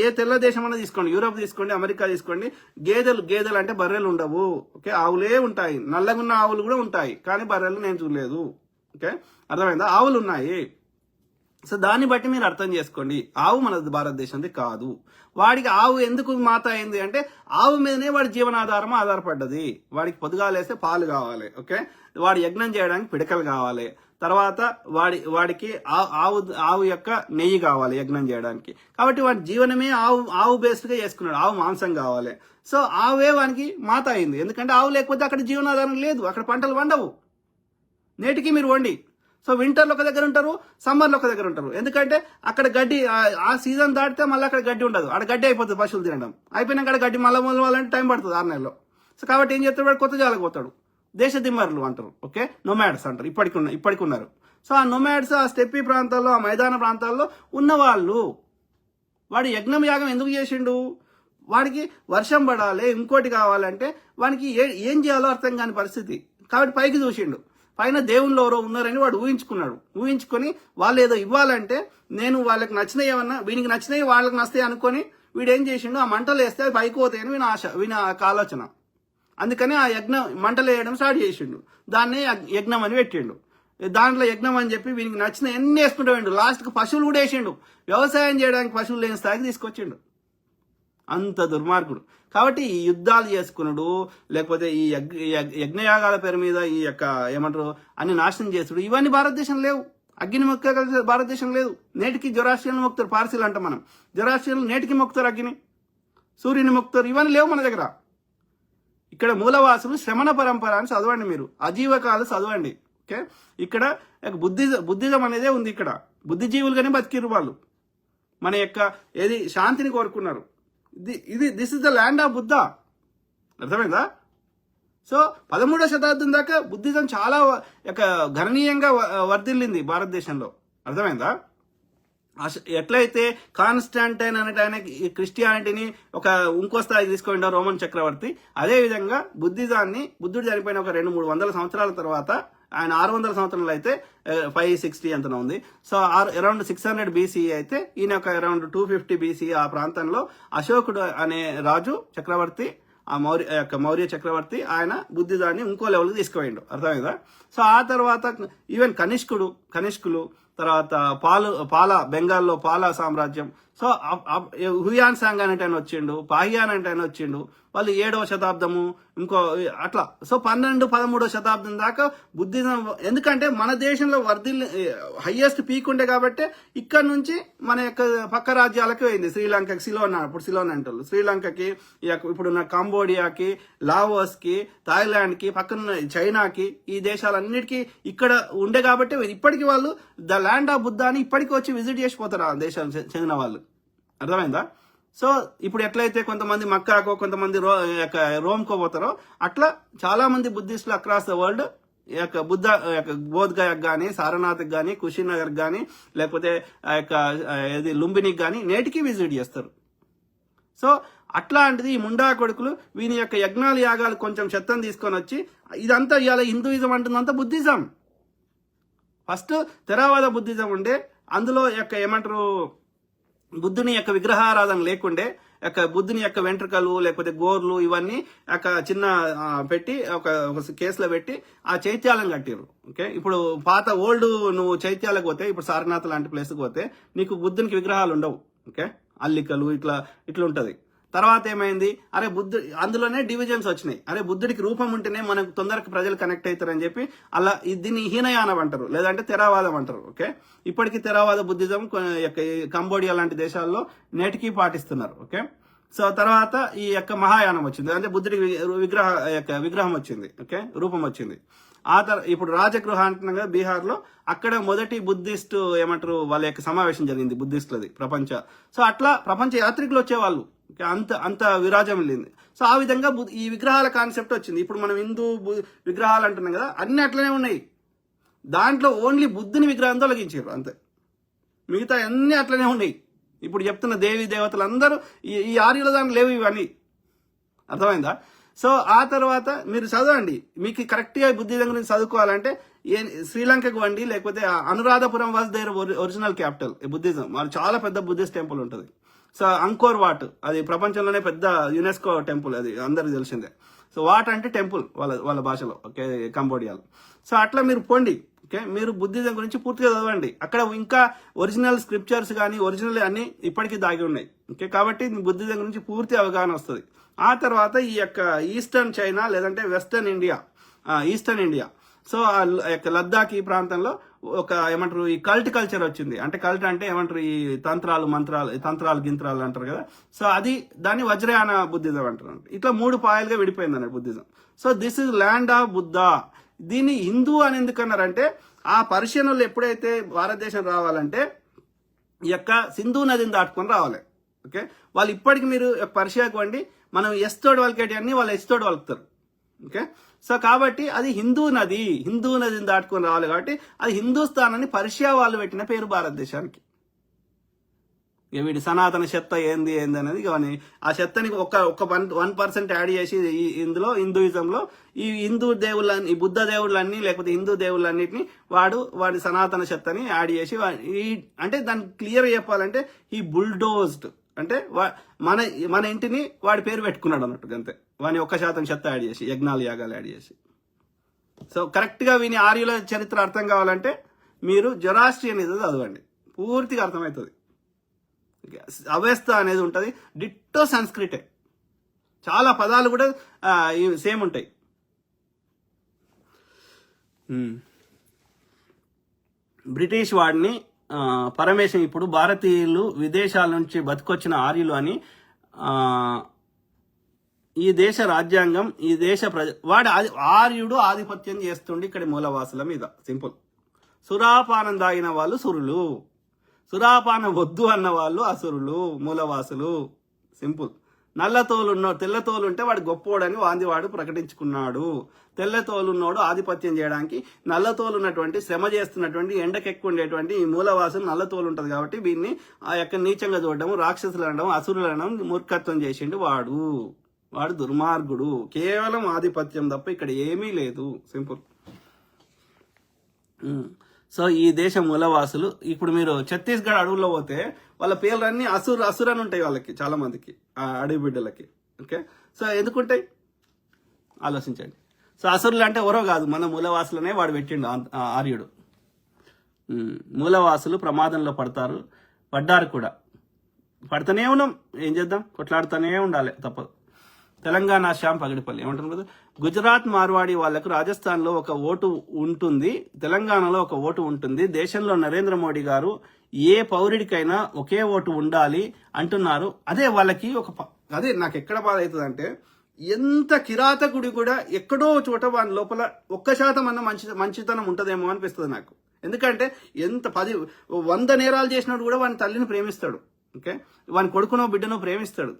ఏ తెల్ల దేశం అన్నా తీసుకోండి, యూరోప్ తీసుకోండి, అమెరికా తీసుకోండి, గేదెలు అంటే బర్రెలు ఉండవు. ఓకే, ఆవులే ఉంటాయి, నల్లగున్న ఆవులు కూడా ఉంటాయి, కానీ బర్రెలు నేను చూడలేదు. ఓకే, అర్థమైందా? ఆవులు ఉన్నాయి. సో దాన్ని బట్టి మీరు అర్థం చేసుకోండి, ఆవు మన భారతదేశంది కాదు. వాడికి ఆవు ఎందుకు మాత అయింది అంటే ఆవు మీదనే వాడి జీవనాధారం ఆధారపడ్డది. వాడికి పొద్దుగాలేస్తే పాలు కావాలి. ఓకే, వాడు యజ్ఞం చేయడానికి పిడకలు కావాలి, తర్వాత వాడికి ఆవు యొక్క నెయ్యి కావాలి యజ్ఞం చేయడానికి. కాబట్టి వాడి జీవనమే ఆవు బేస్డ్గా చేసుకున్నాడు. ఆవు మాంసం కావాలి. సో ఆవే వానికి మాత అయింది. ఎందుకంటే ఆవు లేకపోతే అక్కడ జీవనాధారం లేదు, అక్కడ పంటలు వండవు. నేటికి మీరు వండి. సో వింటర్లో ఒక దగ్గర ఉంటారు, సమ్మర్లో ఒక దగ్గర ఉంటారు. ఎందుకంటే అక్కడ గడ్డి ఆ సీజన్ దాటితే మళ్ళీ అక్కడ గడ్డి ఉండదు, అక్కడ గడ్డి అయిపోతుంది పశువులు తినడం. అయిపోయినాక అక్కడ గడ్డి మళ్ళీ మొదలవాలంటే టైం పడుతుంది 6 నెలల్లో. సో కాబట్టి ఏం చేస్తాడు, వాడు కొత్త జాలకు పోతాడు. దేశ దిమ్మరులు అంటారు. ఓకే, నొమాడ్స్ అంటారు, ఇప్పటికి ఉన్నారు. సో ఆ నొమాడ్స్ ఆ స్టెప్పీ ప్రాంతాల్లో ఆ మైదాన ప్రాంతాల్లో ఉన్నవాళ్ళు. వాడు యజ్ఞం యాగం ఎందుకు చేసిండు? వాడికి వర్షం పడాలి, ఇంకోటి కావాలంటే వానికి ఏం చేయాలో అర్థం కాని పరిస్థితి. కాబట్టి పైకి చూసిండు, పైన దేవుళ్ళు ఎవరో ఉన్నారని వాడు ఊహించుకున్నాడు. ఊహించుకొని వాళ్ళు ఏదో ఇవ్వాలంటే నేను వాళ్ళకి నచ్చినవి ఏమన్నా వీనికి నచ్చినవి వాళ్ళకి నస్తాయి అనుకొని వీడు ఏం చేసిండు, ఆ మంటలు వేస్తే అది పైకి పోతాయని వీని ఆలోచన. అందుకని ఆ మంటలు వేయడం స్టార్ట్ చేసిండు. దాన్నే యజ్ఞం అని పెట్టిండు. దాంట్లో యజ్ఞం అని చెప్పి వీనికి నచ్చిన ఎన్ని వేసుకుంటూ వేయండు. లాస్ట్కి పశువులు కూడా వేసిండు. వ్యవసాయం చేయడానికి పశువులు లేని స్థాయికి తీసుకొచ్చిండు. అంత దుర్మార్గుడు. కాబట్టి ఈ యుద్ధాలు చేసుకున్నాడు, లేకపోతే ఈ యజ్ఞయాగాల పేరు మీద ఈ యొక్క ఏమంటారు అన్ని నాశనం చేసుడు, ఇవన్నీ భారతదేశం లేవు. అగ్ని మొక్క భారతదేశం లేదు. నేటికి జొరాస్ట్రియన్లు మొక్కుతారు, పార్సీలు అంటాం మనం. జొరాస్ట్రియన్లు నేటికి మొక్కుతారు అగ్ని, సూర్యుని మొక్కుతారు. ఇవన్నీ లేవు మన దగ్గర. ఇక్కడ మూలవాసులు శ్రమణ పరంపర అని చదవండి, మీరు అజీవకాలు చదవండి. ఓకే, ఇక్కడ బుద్ధిజం అనేదే ఉంది. ఇక్కడ బుద్ధిజీవులుగానే బతికిరు వాళ్ళు. మన యొక్క శాంతిని కోరుకున్నారు. This is the land of Buddha. అర్థమైందా? సో 13వ శతాబ్దం దాకా బుద్ధిజం చాలా గణనీయంగా వర్ధిల్లింది భారతదేశంలో. అర్థమైందా? ఎట్లయితే కాన్స్టాంటైన్ అనేట ఆయన క్రిస్టియానిటీని ఒక ఇంకో స్థాయికి తీసుకుంటా రోమన్ చక్రవర్తి, అదే విధంగా బుద్ధుడు చనిపోయిన ఒక 200-300 సంవత్సరాల తర్వాత, ఆయన 600 సంవత్సరాలు అయితే 560 అంతన ఉంది. సో అరౌండ్ 600 BCE అయితే ఈయన ఒక అరౌండ్ 250 BCE ఆ ప్రాంతంలో అశోకుడు అనే రాజు చక్రవర్తి, ఆ మౌర్య చక్రవర్తి, ఆయన బుద్ధిజాన్ని ఇంకో లెవెల్కి తీసుకుపోయిండు. అర్థమైందా? సో ఆ తర్వాత ఈవెన్ కనిష్కులు తర్వాత బెంగాల్లో పాల సామ్రాజ్యం. సో హుయాన్ సాంగ్ అనేట ఆయన వచ్చిండు, పాహియాన్ అంటే ఆయన వచ్చిండు. వాళ్ళు 7వ శతాబ్దము ఇంకో అట్లా. సో 12-13వ శతాబ్దం దాకా బుద్ధిజం, ఎందుకంటే మన దేశంలో హైయెస్ట్ పీక్ ఉండే కాబట్టి ఇక్కడ నుంచి మన యొక్క పక్క రాజ్యాలకి పోయింది. శ్రీలంకకి ఇప్పుడు సిలోన్ అంటారు, శ్రీలంకకి, ఇప్పుడున్న కంబోడియాకి, లావోస్కి, థాయిలాండ్కి, పక్కన చైనాకి, ఈ దేశాలన్నిటికీ ఇక్కడ ఉండే కాబట్టి ఇప్పటికి వాళ్ళు ద ల్యాండ్ ఆఫ్ బుద్ధ అని ఇప్పటికి వచ్చి విజిట్ చేసిపోతారు ఆ దేశాలకు చెందిన వాళ్ళు. అర్థమైందా? సో ఇప్పుడు ఎట్లయితే కొంతమంది మక్కాకో, కొంతమంది రోమ్కో పోతారో, అట్లా చాలా మంది బుద్ధిస్టులు అక్రాస్ ద వరల్డ్ బోధ్గయకు కానీ, సారనాథ్కి కానీ, కుషినగర్కి కానీ, లేకపోతే లుంబినికి కానీ నేటికి విజిట్ చేస్తారు. సో అట్లాంటిది ఈ ముండా కొడుకులు వీని యొక్క యజ్ఞాలు యాగాలు కొంచెం చెత్తను తీసుకొని వచ్చి ఇదంతా ఇవాళ హిందూయిజం అంటుందంతా బుద్ధిజం. ఫస్ట్ తెరావాద బుద్ధిజం ఉండే, అందులో ఏమంటారు, బుద్ధుని యొక్క విగ్రహారాధన లేకుండే, బుద్ధుని యొక్క వెంట్రుకలు లేకపోతే గోర్లు ఇవన్నీ చిన్న పెట్టి ఒక కేసులో పెట్టి ఆ చైత్యాలను కట్టిరు. ఓకే, ఇప్పుడు పాత ఓల్డ్ నువ్వు చైత్యాలకు పోతే, ఇప్పుడు సారనాథ్ లాంటి ప్లేస్కి పోతే నీకు బుద్ధునికి విగ్రహాలు ఉండవు. ఓకే, అల్లికలు ఇట్లా ఉంటది. తర్వాత ఏమైంది, అందులోనే డివిజన్స్ వచ్చినాయి. బుద్ధుడికి రూపం ఉంటేనే మనకు తొందరగా ప్రజలు కనెక్ట్ అవుతారని చెప్పి అలా దీన్ని హీనయానం అంటారు, లేదంటే తెరావాదం అంటారు. ఓకే, ఇప్పటికీ తెరావాద బుద్ధిజం కంబోడియా లాంటి దేశాల్లో నేటికి పాటిస్తున్నారు. ఓకే, సో తర్వాత ఈ యొక్క మహాయానం వచ్చింది, అంటే బుద్ధుడికి విగ్రహం వచ్చింది. ఓకే, రూపం వచ్చింది. ఇప్పుడు రాజగృహ అంటున్నాం కదా బీహార్లో, అక్కడ మొదటి బుద్ధిస్ట్ ఏమంటారు వాళ్ళ యొక్క సమావేశం జరిగింది బుద్ధిస్టులది సో అట్లా ప్రపంచ యాత్రికులు వచ్చేవాళ్ళు, అంత విరాజం లేదు. సో ఆ విధంగా ఈ విగ్రహాల కాన్సెప్ట్ వచ్చింది. ఇప్పుడు మనం హిందూ విగ్రహాలు అంటున్నాం కదా, అన్ని అట్లనే ఉన్నాయి. దాంట్లో ఓన్లీ బుద్ధుని విగ్రహం తొలగించారు అంతే, మిగతా అన్ని అట్లనే ఉన్నాయి. ఇప్పుడు చెప్తున్న దేవి దేవతలు అందరూ ఈ ఆర్యుల దాంట్లో లేవు ఇవన్నీ. అర్థమైందా? సో ఆ తర్వాత మీరు చదవండి, మీకు కరెక్ట్గా బుద్ధిజం గురించి చదువుకోవాలంటే శ్రీలంకకు వండి, లేకపోతే Anuradhapura was their original capital Buddhism. మరి చాలా పెద్ద బుద్ధిస్ట్ టెంపుల్ ఉంటుంది. సో అంకోర్ వాట్, అది ప్రపంచంలోనే పెద్ద యునెస్కో టెంపుల్, అది అందరికి తెలిసిందే. సో వాట్ అంటే టెంపుల్ వాళ్ళ భాషలో. ఓకే, కంబోడియాలో. సో అట్లా మీరు పోండి. ఓకే, మీరు బుద్ధిజం గురించి పూర్తిగా చదవండి. అక్కడ ఇంకా ఒరిజినల్ స్క్రిప్చర్స్ కానీ ఒరిజినల్ అన్ని ఇప్పటికీ దాగి ఉన్నాయి. ఓకే, కాబట్టి బుద్ధిజం గురించి పూర్తి అవగాహన వస్తుంది. ఆ తర్వాత ఈ యొక్క ఈస్టర్న్ చైనా లేదంటే western India, eastern India, so ఆ యొక్క లద్దాఖ్ ఈ ప్రాంతంలో ఏమంటారు ఈ కల్ట్ కల్చర్ వచ్చింది. అంటే కల్ట్ అంటే ఏమంటారు ఈ తంత్రాలు గింత్రాలు అంటారు కదా. సో దాన్ని వజ్రయాన బుద్ధిజం అంటారు. ఇట్లా 3 పాయలుగా విడిపోయింది అన్నట్టు Buddhism. So this is land of Buddha. దీన్ని హిందూ అని ఎందుకన్నారంటే, ఆ పర్షియన్ వాళ్ళు ఎప్పుడైతే భారతదేశం రావాలంటే ఈ యొక్క సింధు నదిని దాటుకొని రావాలి. ఓకే, వాళ్ళు ఇప్పటికి మీరు పర్షియాకు వండి మనం ఎస్తోడు వాళ్ళకేటి అన్ని వాళ్ళు ఎస్తోడు వలుకుతారు. ఓకే, సో కాబట్టి అది హిందూ నదిని దాటుకొని రావాలి కాబట్టి అది హిందూస్థాన్ అని పర్షియా వాళ్ళు పెట్టిన పేరు భారతదేశానికి. ఇక వీడి సనాతన చెత్త ఏంది అనేది కానీ ఆ చెత్తని ఒక 1% యాడ్ చేసి ఇందులో హిందూయిజంలో ఈ హిందూ దేవుళ్ళని, ఈ బుద్ధ దేవుళ్ళన్నీ లేకపోతే హిందూ దేవుళ్ళన్నిటిని వాడి సనాతన చెత్తని యాడ్ చేసి అంటే దాన్ని క్లియర్ చెప్పాలంటే ఈ బుల్డోజ్డ్, అంటే మన ఇంటిని వాడి పేరు పెట్టుకున్నాడు అన్నట్టు అంతే. వాని 1% చెత్త యాడ్ చేసి, యజ్ఞాలు యాగాలు యాడ్ చేసి. సో కరెక్ట్గా వీని ఆర్యుల చరిత్ర అర్థం కావాలంటే మీరు జొరాస్ట్రియనిజం చదవండి, పూర్తిగా అర్థమవుతుంది. అవస్థ అనేది ఉంటుంది, డిట్టో సంస్కృతే, చాలా పదాలు కూడా సేమ్ ఉంటాయి. బ్రిటిష్ వాడిని పరమేశ్వరం ఇప్పుడు భారతీయులు విదేశాల నుంచి బతికొచ్చిన ఆర్యులు అని ఈ దేశ రాజ్యాంగం, ఈ దేశ ఆర్యుడు ఆధిపత్యం చేస్తుండే ఇక్కడ మూలవాసుల మీద. సింపుల్. సురాపానం తాగిన వాళ్ళు సురులు, సురాపానం వద్దు అన్న వాళ్ళు అసురులు, మూలవాసులు. సింపుల్. నల్లతోలున్నోడు తెల్లతోలు ఉంటే వాడు గొప్పోడని వాడు ప్రకటించుకున్నాడు. తెల్లతోలున్నోడు ఆధిపత్యం చేయడానికి నల్లతోలు ఉన్నటువంటి శ్రమ చేస్తున్నటువంటి ఎండకెక్కువ ఉండేటువంటి ఈ మూలవాసులు నల్లతోలు ఉంటుంది కాబట్టి వీడిని ఆ యొక్క నీచంగా చూడడం, రాక్షసులు అనడం, అసురులు అనడం మూర్ఖత్వం చేసిండు వాడు దుర్మార్గుడు. కేవలం ఆధిపత్యం తప్ప ఇక్కడ ఏమీ లేదు. సింపుల్. సో ఈ దేశ మూలవాసులు ఇప్పుడు మీరు ఛత్తీస్గఢ్ అడవుల్లో పోతే వాళ్ళ పేర్లన్నీ అసురు అని ఉంటాయి వాళ్ళకి, చాలా మందికి, ఆ అడవి బిడ్డలకి. ఓకే, సో ఎందుకుంటాయి ఆలోచించండి. సో అసురులు అంటే ఎవరో కాదు, మన మూలవాసులనే వాడు పెట్టిండు ఆర్యుడు. మూలవాసులు ప్రమాదంలో పడ్డారు కూడా. పడుతూనే ఉన్నాం, ఏం చేద్దాం, కొట్లాడుతూనే ఉండాలి, తప్పదు. తెలంగాణ శ్యామ్ పగడిపల్లి ఏమంటారు కదా, గుజరాత్ మార్వాడి వాళ్లకు రాజస్థాన్లో ఒక ఓటు ఉంటుంది, తెలంగాణలో ఒక ఓటు ఉంటుంది. దేశంలో నరేంద్ర మోడీ గారు ఏ పౌరుడికైనా ఒకే ఓటు ఉండాలి అంటున్నారు. అదే వాళ్ళకి అదే నాకు ఎక్కడ బాధ అవుతుంది అంటే, ఎంత కిరాతకుడి కూడా ఎక్కడో చోట వాని లోపల 1% అన్న మంచితనం ఉంటుందేమో అనిపిస్తుంది నాకు. ఎందుకంటే 100 నేరాలు చేసినప్పుడు కూడా వాని తల్లిని ప్రేమిస్తాడు. ఓకే, వాని కొడుకునో బిడ్డనో ప్రేమిస్తాడు.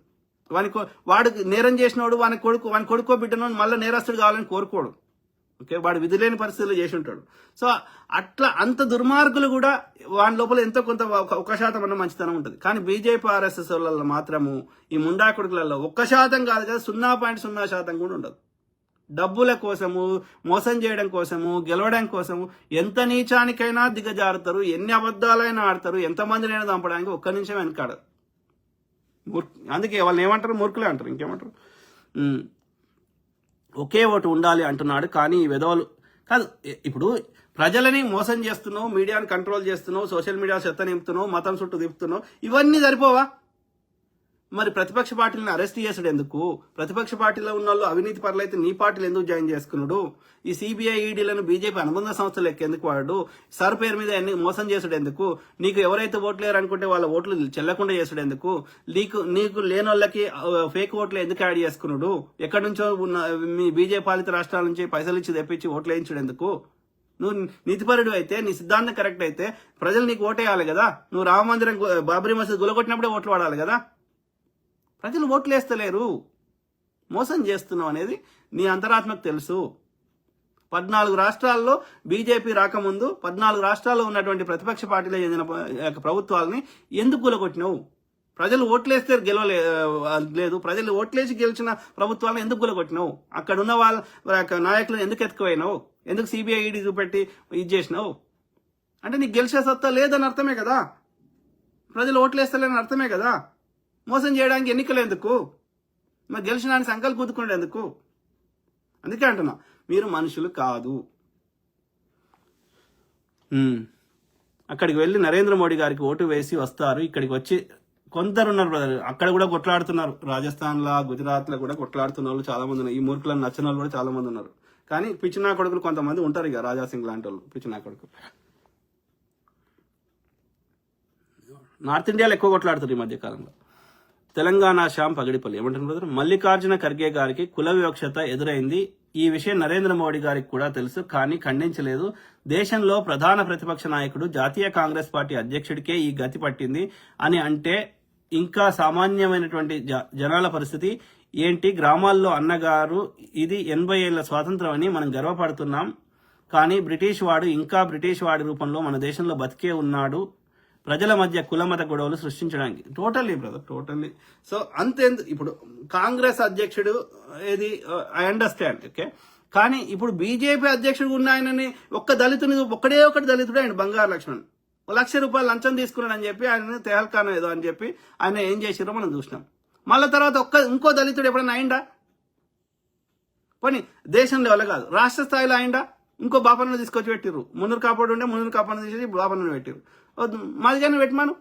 వాడు నేరం చేసినోడు వాని కొడుకో బిడ్డనో మళ్ళీ నేరస్తుడు కావాలని కోరుకోడు. ఓకే, వాడు విధి లేని పరిస్థితుల్లో చేసి ఉంటాడు. సో అట్లా అంత దుర్మార్గులు కూడా వాని లోపల ఎంతో కొంత 1% అన్న మంచితనం ఉంటుంది. కానీ బీజేపీ ఆర్ఎస్ఎస్ వాళ్ళ మాత్రము ఈ ముండా కొడుకులలో 1% కాదు కదా, 0.0% కూడా ఉండదు. డబ్బుల కోసము, మోసం చేయడం కోసము, గెలవడం కోసము ఎంత నీచానికైనా దిగజారుతారు, ఎన్ని అబద్ధాలైనా ఆడతారు, ఎంతమందినైనా చంపడానికి ఒక్క నిమిషం వెనకాడదు. అందుకే వాళ్ళు ఏమంటారు, మూర్ఖులే అంటారు, ఇంకేమంటారు. ఒకే ఓటు ఉండాలి అంటున్నాడు. కానీ ఈ విధవలు కాదు, ఇప్పుడు ప్రజలని మోసం చేస్తున్నావు, మీడియాని కంట్రోల్ చేస్తున్నావు, సోషల్ మీడియా చెత్త నింపుతున్నావు, మతం చుట్టూ తిప్పుతున్నావు, ఇవన్నీ సరిపోవా? మరి ప్రతిపక్ష పార్టీలను అరెస్ట్ చేసాడు ఎందుకు? ప్రతిపక్ష పార్టీలో ఉన్న వాళ్ళు అవినీతి పరులైతే నీ పార్టీలు ఎందుకు జాయిన్ చేసుకున్నాడు? ఈ సిబిఐ ఈడీలను బీజేపీ అనుబంధ సంస్థలు ఎందుకు వాడు? సార్ పేరు మీద మోసం చేసాడు ఎందుకు? నీకు ఎవరైతే ఓట్లు లేరు అనుకుంటే వాళ్ళ ఓట్లు చెల్లకుండా చేసాడు ఎందుకు? నీకు లేని వాళ్ళకి ఫేక్ ఓట్లు ఎందుకు యాడ్ చేసుకున్నాడు? ఎక్కడి నుంచో మీ బీజేపీ పాలిత రాష్ట్రాల నుంచి పైసలు ఇచ్చి తెప్పించి ఓట్లు వేయించాడు ఎందుకు? నువ్వు నీతిపరుడు అయితే, నీ సిద్ధాంతం కరెక్ట్ అయితే ప్రజలు నీకు ఓటేయాలి కదా. నువ్వు రామ మందిరం, బాబరీ మసీద్ గులగొట్టినప్పుడే ఓట్లు వాడాలి కదా. ప్రజలు ఓట్లు వేస్తలేరు, మోసం చేస్తున్నావు అనేది నీ అంతరాత్మకు తెలుసు. 14 రాష్ట్రాల్లో బీజేపీ రాకముందు 14 రాష్ట్రాల్లో ఉన్నటువంటి ప్రతిపక్ష పార్టీలో చెందిన ప్రభుత్వాలని ఎందుకు గులగొట్టినావు? ప్రజలు ఓట్లేస్తే లేదు, ప్రజలు ఓట్లేసి గెలిచిన ప్రభుత్వాలను ఎందుకు గులగొట్టినావు? అక్కడ ఉన్న వాళ్ళ నాయకులను ఎందుకు ఎత్తుకుపోయినావు? ఎందుకు సిబిఐ ఈడీ చూపెట్టి ఇది చేసినావు? అంటే నీకు గెలిచే సత్తా లేదని అర్థమే కదా, ప్రజలు ఓట్లేస్తలేని అర్థమే కదా. మోసం చేయడానికి ఎన్నికలు ఎందుకు? మరి గెలిచిన సంకల్ప కుదుకునేది ఎందుకు? అందుకే అంటున్నా, మీరు మనుషులు కాదు. అక్కడికి వెళ్ళి నరేంద్ర మోడీ గారికి ఓటు వేసి వస్తారు. ఇక్కడికి వచ్చి కొందరున్నారు బ్రదర్, అక్కడ కూడా కొట్లాడుతున్నారు. రాజస్థాన్లో, గుజరాత్లో కూడా కొట్లాడుతున్న వాళ్ళు చాలా మంది ఉన్నారు. ఈ మూర్ఖులను నచ్చిన వాళ్ళు కూడా చాలా మంది ఉన్నారు. కానీ పిచ్చినా కొడుకులు కొంతమంది ఉంటారు, ఇక రాజాసింగ్ లాంటి వాళ్ళు పిచ్చినా కొడుకులు. నార్త్ ఇండియాలో ఎక్కువ కొట్లాడుతారు ఈ మధ్య కాలంలో. తెలంగాణ శ్యామ్ పగడిపల్లి ఏమంటున్నారు, మల్లికార్జున ఖర్గే గారికి కుల వివక్షత ఎదురైంది. ఈ విషయం నరేంద్ర మోడీ గారికి కూడా తెలుసు, కానీ ఖండించలేదు. దేశంలో ప్రధాన ప్రతిపక్ష నాయకుడు, జాతీయ కాంగ్రెస్ పార్టీ అధ్యక్షుడికే ఈ గతి పట్టింది అని అంటే ఇంకా సామాన్యమైనటువంటి జనాల పరిస్థితి ఏంటి? గ్రామాల్లో అన్నగారు ఇది 80 ఏళ్ల స్వాతంత్రం అని మనం గర్వపడుతున్నాం, కానీ బ్రిటిష్ వాడి రూపంలో మన దేశంలో బతికే ఉన్నాడు ప్రజల మధ్య కులమత గొడవలు సృష్టించడానికి. Totally brother, totally. సో అంతేందుకు ఇప్పుడు కాంగ్రెస్ అధ్యక్షుడు ఏది ఐ అండర్స్టాండ్, ఓకే. కానీ ఇప్పుడు బీజేపీ అధ్యక్షుడు ఉన్న ఆయనని ఒక్కడే దళితుడు ఆయన బంగారు లక్ష్మణ్ ₹1,00,000 లంచం తీసుకున్నాడు అని చెప్పి ఆయన తెహల్కాన్ ఏదో అని చెప్పి ఆయన ఏం చేసిరో మనం చూసినాం. మళ్ళీ తర్వాత ఇంకో దళితుడు ఎప్పుడైనా అయిందా? పోనీ దేశం లెవెల్ కాదు, రాష్ట్ర స్థాయిలో అయిందా? ఇంకో బాపన్న తీసుకొచ్చి పెట్టిర్రు. మున్నూరు కాపాడు ఉండే మున్నూరు కాపాడు తీసేసి బాపన్న పెట్టిర్రు. మాదిగాని పెట్టమాను,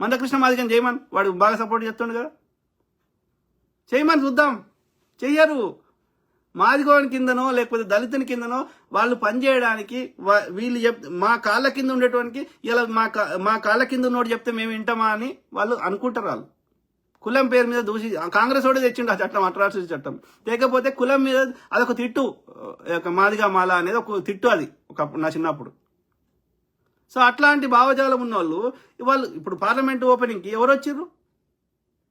మందకృష్ణ మాదిగాని చేయమని, వాడు బాగా సపోర్ట్ చేస్తుండు కదా, చేయమని చూద్దాం. చెయ్యరు. మాదిగోని కిందనో లేకపోతే దళితుని కిందనో వాళ్ళు పనిచేయడానికి వీళ్ళు మా కాళ్ళ కింద ఉండేటువంటి ఇలా మా కాళ్ళ కింద ఉన్నోడు చెప్తే మేము వింటామా అని వాళ్ళు అనుకుంటారు. వాళ్ళు కులం పేరు మీద దూషి కాంగ్రెస్ వాడే తెచ్చిండు ఆ చట్టం, అట్రాసిటీ చట్టం. లేకపోతే కులం మీద అదొక తిట్టు, మాదిగా మాల అనేది ఒక తిట్టు, అది నా చిన్నప్పుడు. సో అట్లాంటి భావజాలం ఉన్న వాళ్ళు ఇప్పుడు పార్లమెంట్ ఓపెనింగ్కి ఎవరు వచ్చిర్రు?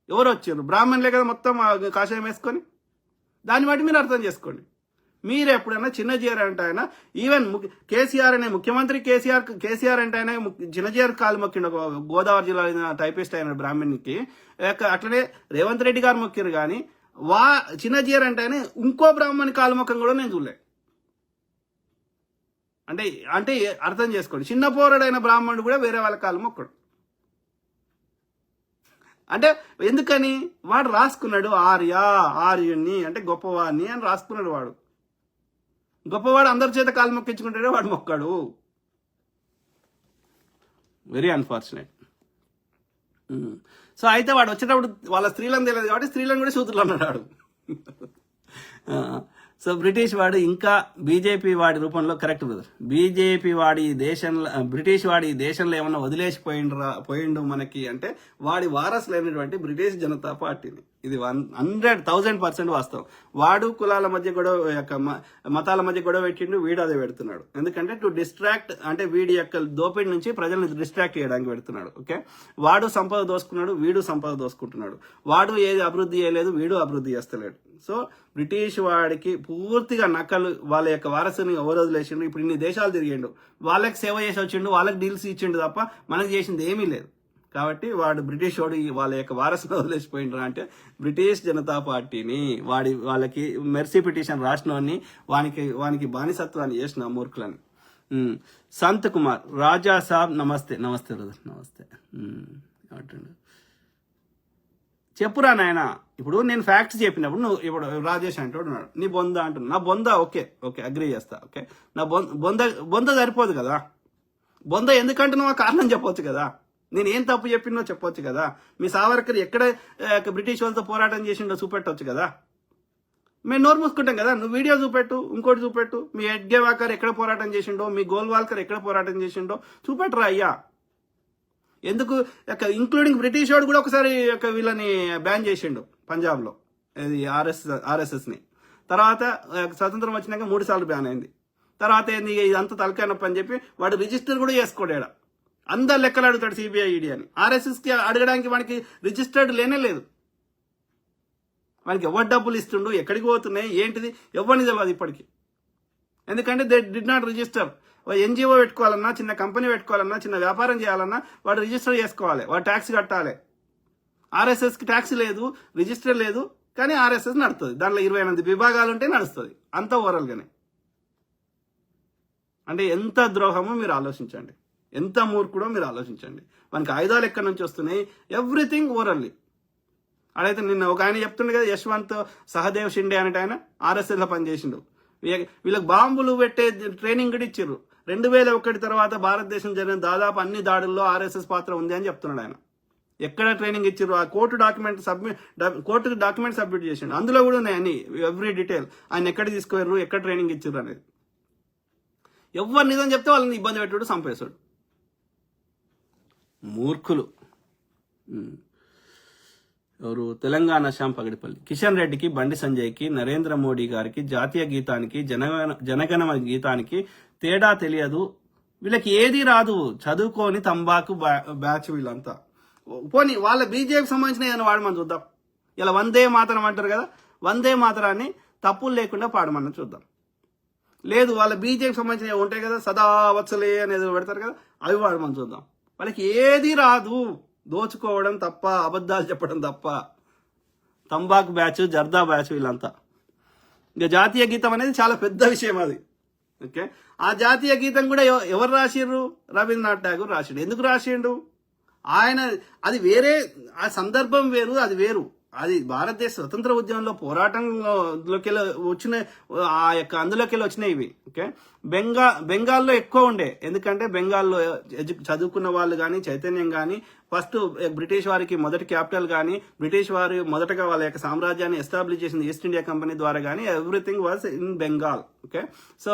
ఎవరు వచ్చారు? బ్రాహ్మణులే కదా మొత్తం కాషాయం వేసుకొని. దాన్ని బట్టి మీరు అర్థం చేసుకోండి. మీరు ఎప్పుడైనా చిన్నజీఆర్ అంటే ఆయన, ఈవెన్ కేసీఆర్ అనే ముఖ్యమంత్రి కేసీఆర్ అంటే ఆయన చిన్నజీఆర్ కాలు మొక్కిండు, గోదావరి జిల్లా టైపిస్ట్ అయిన బ్రాహ్మణ్కి. అట్లనే రేవంత్ రెడ్డి గారు మొక్కిరు. కానీ చిన్నజీఆర్ అంటే ఆయన ఇంకో బ్రాహ్మణి కాలు మొక్కం కూడా నేను చూడలే. అంటే అర్థం చేసుకోండి, చిన్న పోరాడైన బ్రాహ్మణుడు కూడా వేరే వాళ్ళ కాలు మొక్కడు. అంటే ఎందుకని? వాడు రాసుకున్నాడు ఆర్యుణ్ణి అంటే గొప్పవాడిని అని రాసుకున్నాడు. వాడు గొప్పవాడు అందరి చేత కాలు మొక్కించుకుంటాడే వాడు మొక్కాడు. Very unfortunate. సో అయితే వాడు వచ్చేటప్పుడు వాళ్ళ స్త్రీలను తెలియదు కాబట్టి స్త్రీలను కూడా సూత్రులు అన్నాడు. సో బ్రిటిష్ వాడు ఇంకా బీజేపీ వాడి రూపంలో, కరెక్ట్ బ్రదర్, బీజేపీ వాడి దేశంలో, బ్రిటిష్ వాడి దేశంలో ఏమన్నా వదిలేసిపోయిండు మనకి అంటే వాడి వారసులైనటువంటి బ్రిటిష్ జనతా పార్టీని. ఇది 100,000% వాస్తవం. వాడు కులాల మధ్య గొడవ, మతాల మధ్య గొడవ పెట్టిండు, వీడు అదే పెడుతున్నాడు. ఎందుకంటే టు డిస్ట్రాక్ట్, అంటే వీడి యొక్క దోపిడి నుంచి ప్రజల్ని డిస్ట్రాక్ట్ చేయడానికి పెడుతున్నాడు. ఓకే, వాడు సంపద దోసుకున్నాడు, వీడు సంపద దోసుకుంటున్నాడు. వాడు ఏది అభివృద్ధి చేయలేదు, వీడు అభివృద్ధి చేస్తలేడు. సో బ్రిటిష్ వాడికి పూర్తిగా నకలు, వాళ్ళ యొక్క వారసుని ఎవరు వదిలేసిండు. ఇప్పుడు ఇన్ని దేశాలు తిరిగిండు, వాళ్ళకి సేవ చేసి వచ్చిండు, వాళ్ళకి డీల్స్ ఇచ్చిండు తప్ప మనకు చేసింది ఏమీ లేదు. కాబట్టి వాడు బ్రిటిష్ వాడు వాళ్ళ యొక్క వారసుని వదిలేసిపోయిండ్రా అంటే బ్రిటిష్ జనతా పార్టీని, వాళ్ళకి మెర్సీ పిటిషన్ రాసినవన్నీ వానికి బానిసత్వాన్ని చేసిన మూర్ఖులని. సంత్ కుమార్ రాజా సాబ్ నమస్తే. నమస్తే బ్రదర్, నమస్తే. చెప్పురా నాయన. ఇప్పుడు నేను ఫ్యాక్ట్స్ చెప్పినప్పుడు నువ్వు ఇప్పుడు రాజేష్ అంటే ఉన్నాడు, నీ బొంద అంటున్నా. నా బొంద ఓకే అగ్రీ చేస్తా. ఓకే, నా బొంద సరిపోదు కదా. బొంద ఎందుకంటే నువ్వు ఆ కారణం చెప్పొచ్చు కదా. నేను ఏం తప్పు చెప్పినో చెప్పొచ్చు కదా. మీ సావర్కర్ ఎక్కడ బ్రిటిష్ వాళ్ళతో పోరాటం చేసిండో చూపెట్టవచ్చు కదా. మేము నోరు మూసుకుంటాం కదా. నువ్వు వీడియో చూపెట్టు, ఇంకోటి చూపెట్టు. మీ ఎడ్గేవాకర్ ఎక్కడ పోరాటం చేసిండో, మీ గోల్వాల్కర్ ఎక్కడ పోరాటం చేసిండో చూపెట్టరా అయ్యా. ఎందుకు ఇంక్లూడింగ్ బ్రిటిష్ వాడు కూడా ఒకసారి వీళ్ళని బ్యాన్ చేసిండు పంజాబ్లో, ఇది ఆర్ఎస్ఎస్ని. తర్వాత స్వతంత్రం వచ్చినాక 3 సార్లు బ్యాన్ అయింది. తర్వాత ఏంది, ఇదంతా తలకాయనొప్పి అని చెప్పి వాడు రిజిస్టర్ కూడా చేసుకోడాడు. అందరు లెక్కలు అడుగుతాడు సిబిఐ ఈడీ అని. ఆర్ఎస్ఎస్కి అడగడానికి వానికి రిజిస్టర్డ్ లేనే లేదు. వానికి ఎవరు డబ్బులు ఇస్తుండు, ఎక్కడికి పోతున్నాయి, ఏంటిది ఎవరిని తెలియదు ఇప్పటికీ. ఎందుకంటే they did not register. NGO పెట్టుకోవాలన్నా, చిన్న కంపెనీ పెట్టుకోవాలన్నా, చిన్న వ్యాపారం చేయాలన్నా వాడు రిజిస్టర్ చేసుకోవాలి, వాడు ట్యాక్స్ కట్టాలి. ఆర్ఎస్ఎస్కి ట్యాక్స్ లేదు, రిజిస్టర్ లేదు, కానీ ఆర్ఎస్ఎస్ నడుస్తుంది. దాంట్లో 28 విభాగాలు ఉంటే నడుస్తుంది, అంతా ఓవరాల్గానే. అంటే ఎంత ద్రోహమో మీరు ఆలోచించండి, ఎంత మూర్ఖుడో మీరు ఆలోచించండి. మనకి ఆయుధాలు ఎక్కడి నుంచి వస్తున్నాయి, ఎవ్రీథింగ్ ఓవరాల్లీ. అడైతే నిన్న ఒక ఆయన చెప్తుండే కదా, యశ్వంత్ సహదేవ్ షిండే అనేట ఆయన ఆర్ఎస్ఎస్లో పనిచేసిండు. వీళ్ళకి బాంబులు పెట్టే ట్రైనింగ్ కూడా ఇచ్చారు. 2001 తర్వాత భారతదేశం జరిగిన దాదాపు అన్ని దాడుల్లో ఆర్ఎస్ఎస్ పాత్ర ఉంది అని చెప్తున్నాడు ఆయన. ఎక్కడ ట్రైనింగ్ ఇచ్చారు, ఆ కోర్టుకు డాక్యుమెంట్ సబ్మిట్ చేసిండు. అందులో కూడా ఉన్నాయి అన్ని, ఎవ్రీ డీటెయిల్. ఆయన ఎక్కడ తీసుకుపోయారు, ఎక్కడ ట్రైనింగ్ ఇచ్చారు అనేది. ఎవరు నిజం చెప్తే వాళ్ళని ఇబ్బంది పెట్టుడు, చంపేశాడు. మూర్ఖులు. ఎవరు? తెలంగాణ శ్యామ్ పగడిపల్లి. కిషన్ రెడ్డికి, బండి సంజయ్కి, నరేంద్ర మోడీ గారికి, జాతీయ గీతానికి, జనగణ గీతానికి తేడా తెలియదు. వీళ్ళకి ఏది రాదు, చదువుకొని తంబాకు బ్యాచ్ వీళ్ళంతా. పోనీ వాళ్ళ బీజేపీకి సంబంధించిన ఏదైనా వాడమని చూద్దాం. ఇలా వందే మాతరం అంటారు కదా, వందే మాతరాన్ని తప్పులు లేకుండా పాడమని చూద్దాం. లేదు, వాళ్ళ బీజేపీకి సంబంధించిన ఉంటాయి కదా, సదా వత్సలే అనేది పెడతారు కదా, అవి వాడమని చూద్దాం. వాళ్ళకి ఏది రాదు, దోచుకోవడం తప్ప, అబద్ధాలు చెప్పడం తప్ప. తంబాకు బ్యాచ్, జర్దా బ్యాచ్ వీళ్ళంతా. ఇంకా జాతీయ గీతం అనేది చాలా పెద్ద విషయం అది. ఓకే, ఆ జాతీయ గీతం కూడా ఎవరు రాసిర్రు? రవీంద్రనాథ్ ఠాగూర్ రాసిండు. ఎందుకు రాసిండు ఆయన? అది వేరే, ఆ సందర్భం వేరు, అది వేరు. అది భారతదేశ స్వతంత్ర ఉద్యమంలో పోరాటంలోకి వచ్చిన ఆ యొక్క అందులోకి వచ్చినాయి ఇవి. ఓకే, బెంగాల్లో ఎక్కువ ఉండే. ఎందుకంటే బెంగాల్లో చదువుకున్న వాళ్ళు కానీ, చైతన్యం కానీ, ఫస్ట్ బ్రిటిష్ వారికి మొదటి క్యాపిటల్ కానీ, బ్రిటిష్ వారు మొదటగా వాళ్ళ యొక్క సామ్రాజ్యాన్ని ఎస్టాబ్లిష్ చేసింది ఈస్ట్ ఇండియా కంపెనీ ద్వారా కానీ, everything was in Bengal. Okay, so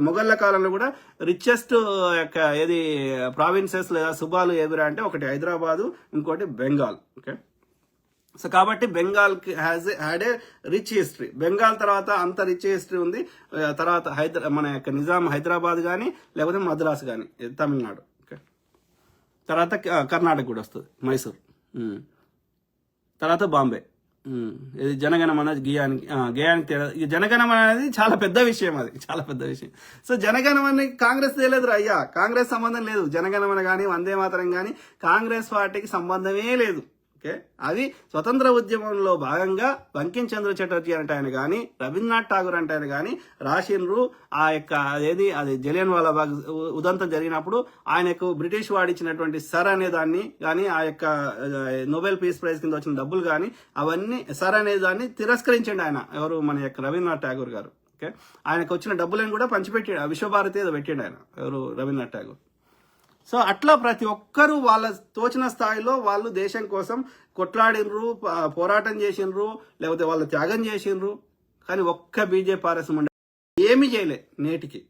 మొఘళ్ళ కాలంలో కూడా రిచెస్ట్ యొక్క ఏది ప్రావిన్సెస్ లేదా సుబాలు ఏవిరా అంటే ఒకటి హైదరాబాదు, ఇంకోటి బెంగాల్. ఓకే, సో కాబట్టి Bengal had a rich history. Bengal తర్వాత అంత రిచ్ హిస్టరీ ఉంది. తర్వాత మన యొక్క నిజాం హైదరాబాద్ కానీ, లేకపోతే మద్రాసు కానీ, తమిళనాడు. ఓకే, తర్వాత కర్ణాటక కూడా వస్తుంది, మైసూర్. తర్వాత బాంబే. ఇది జనగణమన గేయానికి తేడా. ఈ జనగణమన అనేది చాలా పెద్ద విషయం, అది చాలా పెద్ద విషయం. సో జనగణమని కాంగ్రెస్ తెలియదు అయ్యా, కాంగ్రెస్ సంబంధం లేదు. జనగణమన కానీ వందే మాతరం కానీ కాంగ్రెస్ పార్టీకి సంబంధమే లేదు. ఓకే, అది స్వతంత్ర ఉద్యమంలో భాగంగా బంకిం చంద్ర చటర్జీ అంటే ఆయన కానీ, రవీంద్రనాథ్ ఠాగూర్ అంటే ఆయన కానీ రాసిండ్రు. ఆ యొక్క అది జలియన్ వాలాబాగ్ ఉదంతం జరిగినప్పుడు ఆయనకు బ్రిటిష్ వాడిచ్చినటువంటి సర్ అనే దాన్ని కానీ, ఆ యొక్క నోబెల్ పీస్ ప్రైజ్ కింద వచ్చిన డబ్బులు కానీ అవన్నీ సర్ అనే దాన్ని తిరస్కరించండి ఆయన, ఎవరు మన యొక్క రవీంద్రనాథ్ ఠాగూర్ గారు. ఓకే, ఆయనకు వచ్చిన డబ్బులను కూడా పంచిపెట్టాడు, విశ్వభారతి ఏదో పెట్టాడు ఆయన, ఎవరు రవీంద్రనాథ్ ఠాగూర్. సో అట్లా ప్రతి ఒక్కరూ వాళ్ళ తోచిన స్థాయిలో వాళ్ళు దేశం కోసం కొట్లాడినరు, పోరాటం చేసినరు, లేకపోతే వాళ్ళు త్యాగం చేసినరు. కానీ ఒక్క బీజేపీ ఆర్ఎస్ ఏమీ చేయలే నేటికి.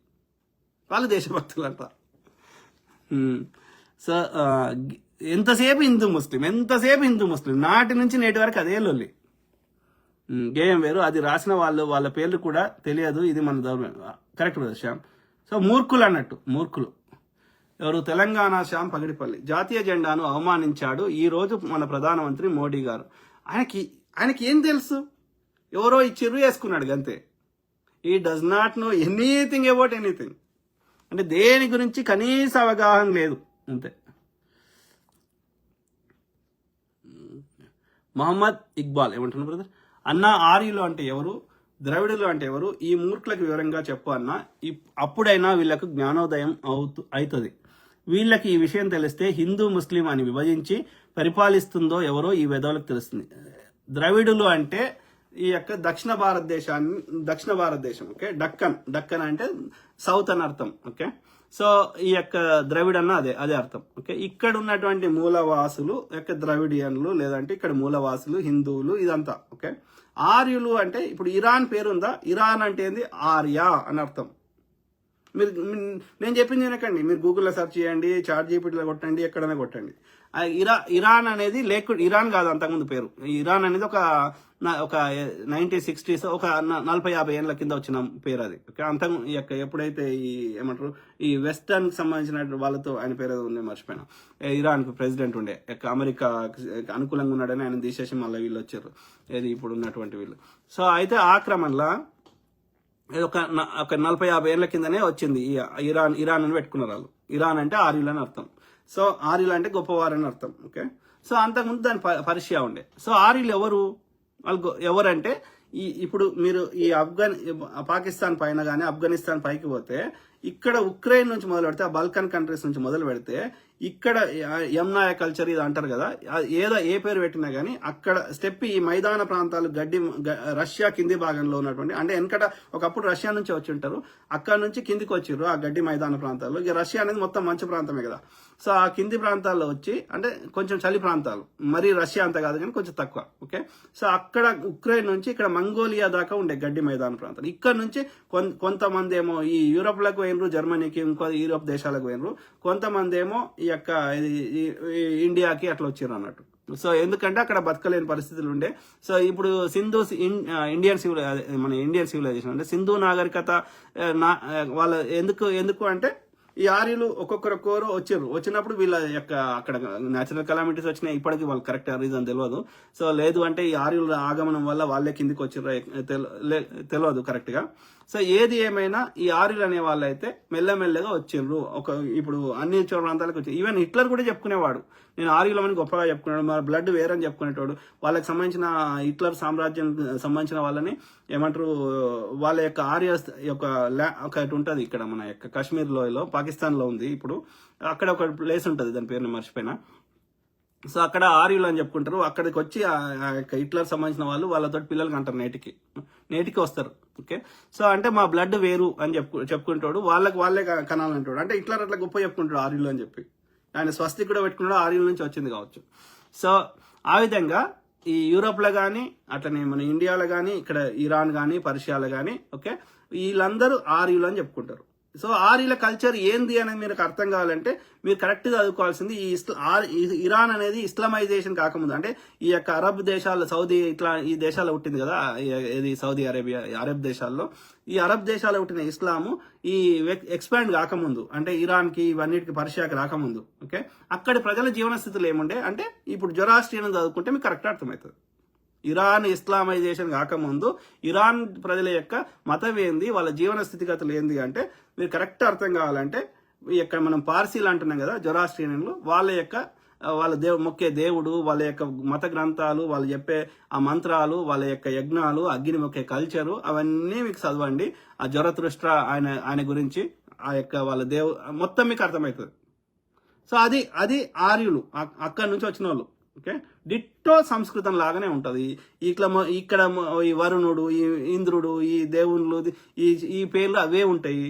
వాళ్ళు దేశభక్తులు అంటారు. సో ఎంతసేపు హిందూ ముస్లిం నాటి నుంచి నేటి వరకు అదే లొల్లి. గేయం వేరు, అది రాసిన వాళ్ళ పేర్లు కూడా తెలియదు. ఇది మన దౌర్భాగ్యం. కరెక్ట్ కదా శ్యామ్? సో మూర్ఖులు అన్నట్టు, మూర్ఖులు. ఎవరు? తెలంగాణ శ్యామ్ పగిడిపల్లి జాతీయ జెండాను అవమానించాడు ఈ రోజు మన ప్రధానమంత్రి మోడీ గారు. ఆయనకి ఏం తెలుసు? ఎవరో ఇచ్చిర్రు, వేసుకున్నాడు అంతే. ఈ does not know anything about anything. అంటే దేని గురించి కనీస అవగాహన లేదు అంతే. మహమ్మద్ ఇక్బాల్ ఏమంటున్నారు బ్రదర్? అన్న ఆర్యులు అంటే ఎవరు, ద్రవిడులు అంటే ఎవరు, ఈ మూర్ఖులకు వివరంగా చెప్పు అన్న. అప్పుడైనా వీళ్ళకు జ్ఞానోదయం అవుతుంది. వీళ్ళకి ఈ విషయం తెలిస్తే హిందూ ముస్లిం అని విభజించి పరిపాలిస్తుందో ఎవరో ఈ వెధవలకు తెలుస్తుంది. ద్రవిడులు అంటే ఈ యొక్క దక్షిణ భారతదేశం. ఓకే, డక్కన్ అంటే సౌత్ అని అర్థం. ఓకే, సో ఈ యొక్క ద్రవిడ్ అన్న అదే అర్థం. ఓకే, ఇక్కడ ఉన్నటువంటి మూలవాసులు యొక్క ద్రవిడియన్లు, లేదంటే ఇక్కడ మూలవాసులు హిందువులు, ఇదంతా. ఓకే, ఆర్యులు అంటే ఇప్పుడు ఇరాన్ పేరుందా? ఇరాన్ అంటే ఏంది? ఆర్య అని అర్థం. నేను చెప్పింది వినకండి, మీరు గూగుల్లో సెర్చ్ చేయండి, చాట్ జీపీటీలో కొట్టండి, ఎక్కడైనా కొట్టండి. ఇరాన్ అనేది ఇరాన్ కాదు అంతకుముందు పేరు. ఇరాన్ అనేది ఒక 1960s, ఒక 40-50 ఏళ్ళ కింద వచ్చిన పేరు అది. ఓకే, ఎప్పుడైతే ఏమంటారు ఈ వెస్టర్న్ కి సంబంధించిన వాళ్ళతో ఆయన పేరు ఉంది, మర్చిపోయినా. ఇరాన్ ప్రెసిడెంట్ ఉండే, అమెరికా అనుకూలంగా ఉన్నాడని ఆయన తీసేసి మళ్ళీ వీళ్ళు వచ్చారు, ఏది ఇప్పుడు ఉన్నటువంటి వీళ్ళు. సో అయితే ఆ క్రమంలో ఒక 40-50 ఏళ్ల కిందనే వచ్చింది ఇరాన్ అని పెట్టుకున్నారు వాళ్ళు. ఇరాన్ అంటే ఆర్యులు అని అర్థం. సో ఆర్యులు అంటే గొప్పవారని అర్థం. ఓకే, సో అంతకుముందు దాని పర్షియా ఉండే. సో ఆర్యులు వాళ్ళు ఎవరంటే ఇప్పుడు మీరు ఈ పాకిస్తాన్ పైన కానీ ఆఫ్ఘనిస్తాన్ పైకి పోతే, ఇక్కడ ఉక్రెయిన్ నుంచి మొదలు పెడితే, ఆ బల్కన్ కంట్రీస్ నుంచి మొదలు పెడితే, ఇక్కడ యమ్నాయ కల్చర్ ఇది అంటారు కదా, ఏ పేరు పెట్టినా కానీ అక్కడ స్టెప్ ఈ మైదాన ప్రాంతాలు రష్యా కింది భాగంలో ఉన్నటువంటి, అంటే వెనకట ఒకప్పుడు రష్యా నుంచి వచ్చి ఉంటారు, అక్కడ నుంచి కిందికి వచ్చిర్రు ఆ గడ్డి మైదాన ప్రాంతాల్లో. ఇక రష్యా అనేది మొత్తం మంచు ప్రాంతమే కదా. సో ఆ కింది ప్రాంతాల్లో వచ్చి, అంటే కొంచెం చలి ప్రాంతాలు, మరి రష్యా అంత కాదు కానీ కొంచెం తక్కువ. ఓకే, సో అక్కడ ఉక్రెయిన్ నుంచి ఇక్కడ మంగోలియా దాకా ఉండే గడ్డి మైదాన ప్రాంతాలు. ఇక్కడ నుంచి కొంతమంది ఏమో ఈ యూరోప్లకు పోయినరు, జర్మనీకి, ఇంకో యూరోప్ దేశాలకు పోయినరు, కొంతమంది ఏమో ఈ యొక్క ఇండియాకి అట్లా వచ్చారు అన్నట్టు. సో ఎందుకంటే అక్కడ బతకలేని పరిస్థితులు ఉండే. సో ఇప్పుడు ఇండియన్ సివిలైజేషన్ అంటే సింధు నాగరికత వాళ్ళ ఎందుకు అంటే ఈ ఆర్యులు ఒక్కొక్కరు వచ్చినప్పుడు వీళ్ళ యొక్క అక్కడ న్యాచురల్ కలామిటీస్ వచ్చినాయి. ఇప్పటికీ వాళ్ళకి కరెక్ట్ రీజన్ తెలియదు. సో లేదు అంటే ఈ ఆర్యుల ఆగమనం వల్ల వాళ్ళే కిందికి వచ్చిర్రు తెలియదు కరెక్ట్ గా. సో ఏది ఏమైనా ఈ ఆర్యులు అనే వాళ్ళు అయితే మెల్లమెల్లగా వచ్చిర్రు. ఇప్పుడు అన్ని ప్రాంతాలకు వచ్చి ఈవెన్ హిట్లర్ కూడా చెప్పుకునేవాడు, నేను ఆర్యులమని గొప్పగా చెప్పుకున్నాడు, మన బ్లడ్ వేరని చెప్పుకునేటోడు. వాళ్ళకి సంబంధించిన హిట్లర్ సామ్రాజ్యం సంబంధించిన వాళ్ళని ఏమంటారు, వాళ్ళ యొక్క ఆర్య యొక్క ఒకటి ఉంటుంది ఇక్కడ మన యొక్క కాశ్మీర్ లోయలో, పాకిస్తాన్ లో ఉంది ఇప్పుడు. అక్కడ ఒక ప్లేస్ ఉంటుంది, దాని పేరుని మర్చిపోయినా. సో అక్కడ ఆర్యులు అని చెప్పుకుంటారు. అక్కడికి వచ్చి హిట్లర్ సంబంధించిన వాళ్ళు వాళ్ళతో పిల్లలకి అంటారు, నేటికి వస్తారు. ఓకే, సో అంటే మా బ్లడ్ వేరు అని చెప్పుకుంటాడు, వాళ్ళే కనాలంటాడు. అంటే హిట్లర్ అట్లా గొప్ప చెప్పుకుంటాడు ఆర్యులు అని చెప్పి. ఆయన స్వస్తి కూడా పెట్టుకున్నాడు, ఆర్యుల నుంచి వచ్చింది కావచ్చు. సో ఆ విధంగా ఈ యూరోప్లో కానీ, అట్లనే మన ఇండియాలో కానీ, ఇక్కడ ఇరాన్ కానీ, పర్షియాలో కానీ, ఓకే, వీళ్ళందరూ ఆర్యులు అని చెప్పుకుంటారు. సో ఆర్యుల కల్చర్ ఏంది అనేది మీకు అర్థం కావాలంటే మీరు కరెక్ట్ చదువుకోవాల్సింది ఈ ఇరాన్ అనేది ఇస్లామైజేషన్ కాకముందు, అంటే ఈ యొక్క అరబ్ దేశాలు, సౌదీ ఇట్లా ఈ దేశాల్లో పుట్టింది కదా, ఇది సౌదీ అరేబియా, అరబ్ దేశాల్లో, ఈ అరబ్ దేశాల్లో పుట్టిన ఇస్లాము ఈ ఎక్స్పాండ్ కాకముందు, అంటే ఇరాన్కి ఇవన్నిటికి పర్షియాకి రాకముందు, ఓకే, అక్కడి ప్రజల జీవన స్థితులు ఏముండే అంటే ఇప్పుడు జొరాస్ట్రియన్ చదువుకుంటే మీకు కరెక్ట్ అర్థమవుతుంది. ఇరాన్ ఇస్లామైజేషన్ కాకముందు ఇరాన్ ప్రజల యొక్క మతం ఏంది, వాళ్ళ జీవన స్థితిగతులు ఏంది అంటే మీరు కరెక్ట్ అర్థం కావాలంటే ఇక్కడ మనం పార్సీలు అంటున్నాం కదా, జొరాస్ట్రియన్లు, వాళ్ళ మొక్కే దేవుడు, వాళ్ళ యొక్క మత గ్రంథాలు, వాళ్ళు చెప్పే ఆ మంత్రాలు, వాళ్ళ యొక్క యజ్ఞాలు, అగ్ని మొక్కే కల్చరు, అవన్నీ మీకు చదవండి. ఆ జొరతృష్ట్ర ఆయన గురించి, ఆ యొక్క వాళ్ళ మొత్తం మీకు అర్థమవుతుంది. సో అది ఆర్యులు, అక్కడి నుంచి వచ్చిన వాళ్ళు, ఓకే. డిట్టో సంస్కృతం లాగానే ఉంటుంది. ఇక్కడ ఈ వరుణుడు, ఈ ఇంద్రుడు, ఈ దేవుళ్ళు, ఈ పేర్లు అవే ఉంటాయి.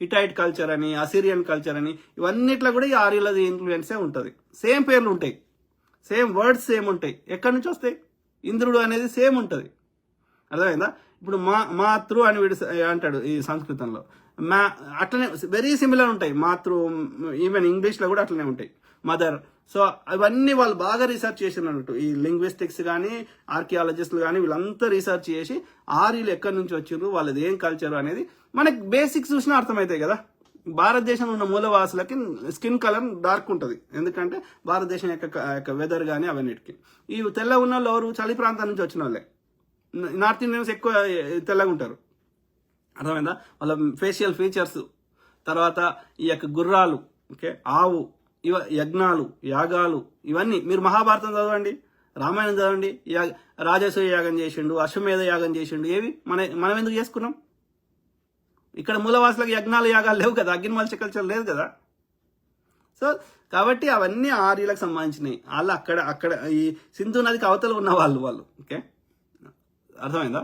హిటైట్ కల్చర్ అని, అసిరియన్ కల్చర్ అని, ఇవన్నిట్లో కూడా ఈ ఆర్యులది ఇన్ఫ్లుయెన్సే ఉంటుంది. సేమ్ పేర్లు ఉంటాయి, సేమ్ వర్డ్స్ సేమ్ ఉంటాయి. ఎక్కడి నుంచి వస్తాయి? ఇంద్రుడు అనేది సేమ్ ఉంటుంది, అర్థమైందా? ఇప్పుడు మాతృ అని వీడు అంటాడు ఈ సంస్కృతంలో, అట్లనే వెరీ సిమిలర్ ఉంటాయి. ఈవెన్ ఇంగ్లీష్లో కూడా అట్లనే ఉంటాయి, మదర్. సో అవన్నీ వాళ్ళు బాగా రీసెర్చ్ చేసినట్టు, ఈ లింగ్విస్టిక్స్ కానీ ఆర్కియాలజిస్టులు కానీ వీళ్ళంతా రీసెర్చ్ చేసి ఆర్యులు ఎక్కడి నుంచి వచ్చిర్రు, వాళ్ళది ఏం కల్చర్ అనేది మనకి బేసిక్స్ చూసినా అర్థమవుతాయి కదా. భారతదేశంలో ఉన్న మూలవాసులకి స్కిన్ కలర్ డార్క్ ఉంటుంది, ఎందుకంటే భారతదేశం యొక్క వెదర్ కానీ అవన్నిటికి. ఈ తెల్ల ఉన్న వాళ్ళు ఎవరు? చలి ప్రాంతం నుంచి వచ్చిన వాళ్ళే. నార్త్ ఇండియన్స్ ఎక్కువ తెల్లగా ఉంటారు, అర్థమైందా? వాళ్ళ ఫేషియల్ ఫీచర్స్, తర్వాత ఈ యొక్క గుర్రాలు, ఓకే, ఆవు, యజ్ఞాలు, యాగాలు, ఇవన్నీ మీరు మహాభారతం చదవండి, రామాయణం చదవండి. రాజసూయ యాగం చేసిండు, అశ్వమేధ యాగం చేసిండు, ఏవి మనం ఎందుకు చేసుకున్నాం? ఇక్కడ మూలవాసులకు యజ్ఞాలు, యాగాలు లేవు కదా, అగ్నిమల్చ కల్చర్ లేదు కదా. సో కాబట్టి అవన్నీ ఆర్యులకు సంబంధించినవి. వాళ్ళు అక్కడ ఈ సింధు నదికి అవతల ఉన్న వాళ్ళు, ఓకే, అర్థమైందా?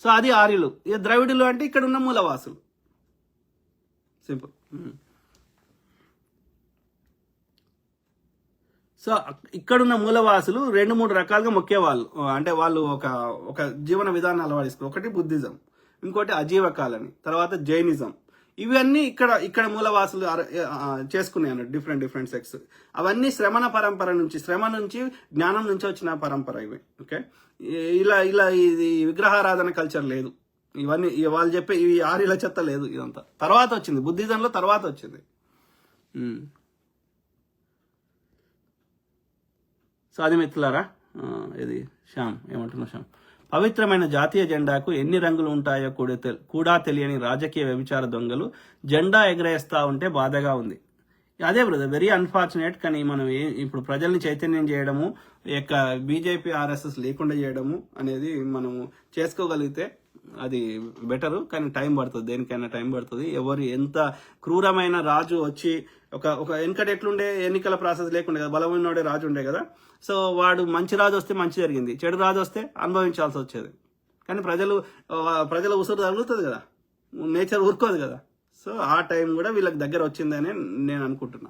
సో అది ఆర్యులు. ఇక ద్రవిడులు అంటే ఇక్కడ ఉన్న మూలవాసులు, సింపుల్. సో ఇక్కడున్న మూలవాసులు 2-3 రకాలుగా మొక్కేవాళ్ళు, అంటే వాళ్ళు ఒక జీవన విధానం అలవాడిస్తారు. ఒకటి బుద్ధిజం, ఇంకోటి అజీవకాలని, తర్వాత జైనిజం. ఇవన్నీ ఇక్కడ మూలవాసులు చేసుకున్నాయి అన్నట్టు, డిఫరెంట్ సెక్స్. అవన్నీ శ్రమ నుంచి జ్ఞానం నుంచి వచ్చిన పరంపర ఇవి, ఓకే. ఇలా ఇది విగ్రహారాధన కల్చర్ లేదు, ఇవన్నీ వాళ్ళు చెప్పే ఇవి ఆర్యుల చెత్త లేదు, ఇదంతా తర్వాత వచ్చింది, బుద్ధిజంలో తర్వాత వచ్చింది. సో అది మిత్రులారా, ఇది శ్యామ్ ఏమంటున్నావు? శ్యామ్, పవిత్రమైన జాతీయ జెండాకు ఎన్ని రంగులు ఉంటాయో కూడా తెలియని రాజకీయ వ్యభిచార దొంగలు జెండా ఎగరేస్తా ఉంటే బాధగా ఉంది. అదే బ్రదర్, వెరీ అన్ఫార్చునేట్. కానీ మనం ఇప్పుడు ప్రజల్ని చైతన్యం చేయడము, యొక్క బీజేపీ ఆర్ఎస్ఎస్ లేకుండా చేయడము అనేది మనము చేసుకోగలిగితే అది బెటరు. కానీ టైం పడుతుంది, దేనికైనా టైం పడుతుంది. ఎంత క్రూరమైన రాజు వచ్చి ఒక వెనకటి ఎట్లుండే ఎన్నికల ప్రాసెస్ లేకుండే కదా, బలమైనోడే రాజు ఉండే కదా. సో వాడు మంచి రాజు వస్తే మంచి జరిగింది, చెడు రాజు వస్తే అనుభవించాల్సి వచ్చేది. కానీ ప్రజల ఉసురు తగులుతుంది కదా, నేచర్ ఊరుకోదు కదా. సో ఆ టైం కూడా వీళ్ళకి దగ్గర వచ్చిందని నేను అనుకుంటున్నా.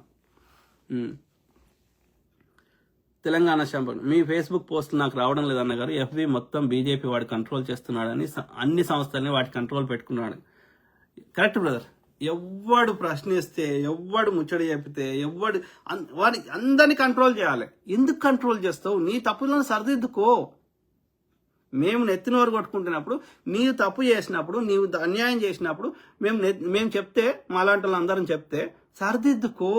తెలంగాణ శాంపల్, మీ ఫేస్బుక్ పోస్టులు నాకు రావడం లేదన్న గారు. ఎఫ్బి మొత్తం బీజేపీ వాడు కంట్రోల్ చేస్తున్నాడని అన్ని సంస్థల్ని వాటి కంట్రోల్ పెట్టుకున్నాడు. Correct brother. ఎవ్వడు ప్రశ్నిస్తే, ఎవ్వడు ముచ్చడి చెప్పితే, వాడి అందరినీ కంట్రోల్ చేయాలి. ఎందుకు కంట్రోల్ చేస్తావు? నీ తప్పులను సరిదిద్దుకో. మేము నెత్తినోరు కొట్టుకుంటున్నప్పుడు, నీవు తప్పు చేసినప్పుడు, నీవు అన్యాయం చేసినప్పుడు మేము చెప్తే, మాలాంటి వాళ్ళందరం చెప్తే సరిదిద్దుకో,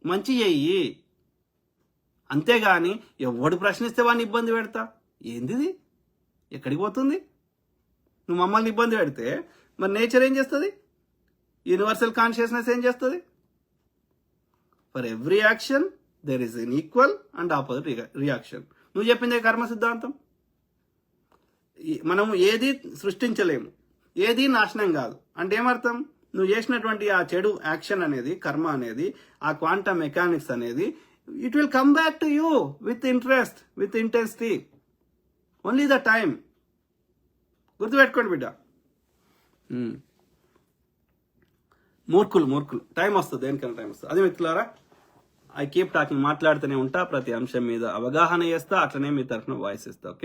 మంచి చెయ్యి. అంతేగాని ఎవడు ప్రశ్నిస్తే వాడిని ఇబ్బంది పెడతా ఏందిది? ఎక్కడికి పోతుంది? నువ్వు మమ్మల్ని ఇబ్బంది పెడితే మరి నేచర్ ఏం చేస్తుంది? యూనివర్సల్ కాన్షియస్నెస్ ఏం చేస్తుంది? For every action there is an equal and opposite reaction. నువ్వు చెప్పిందే కర్మ సిద్ధాంతం. మనము ఏది సృష్టించలేము, ఏది నాశనం కాదు. అంటే ఏమర్థం? నువ్వు చేసినటువంటి ఆ చెడు యాక్షన్ అనేది, కర్మ అనేది, ఆ క్వాంటమ్ మెకానిక్స్ అనేది, it will come back to you with interest, with intensity. Only the time. గుర్తుపెట్టుకోండి బిడ్డ. మూర్ఖులు టైం వస్తుంది, దేనికైనా టైం వస్తుంది. అది మిత్రులారా, ఐ కీప్ టాకింగ్, మాట్లాడుతూనే ఉంటా, ప్రతి అంశం మీద అవగాహన చేస్తా, అట్లనే మీ తరఫున వాయిస్ ఇస్తా. ఓకే.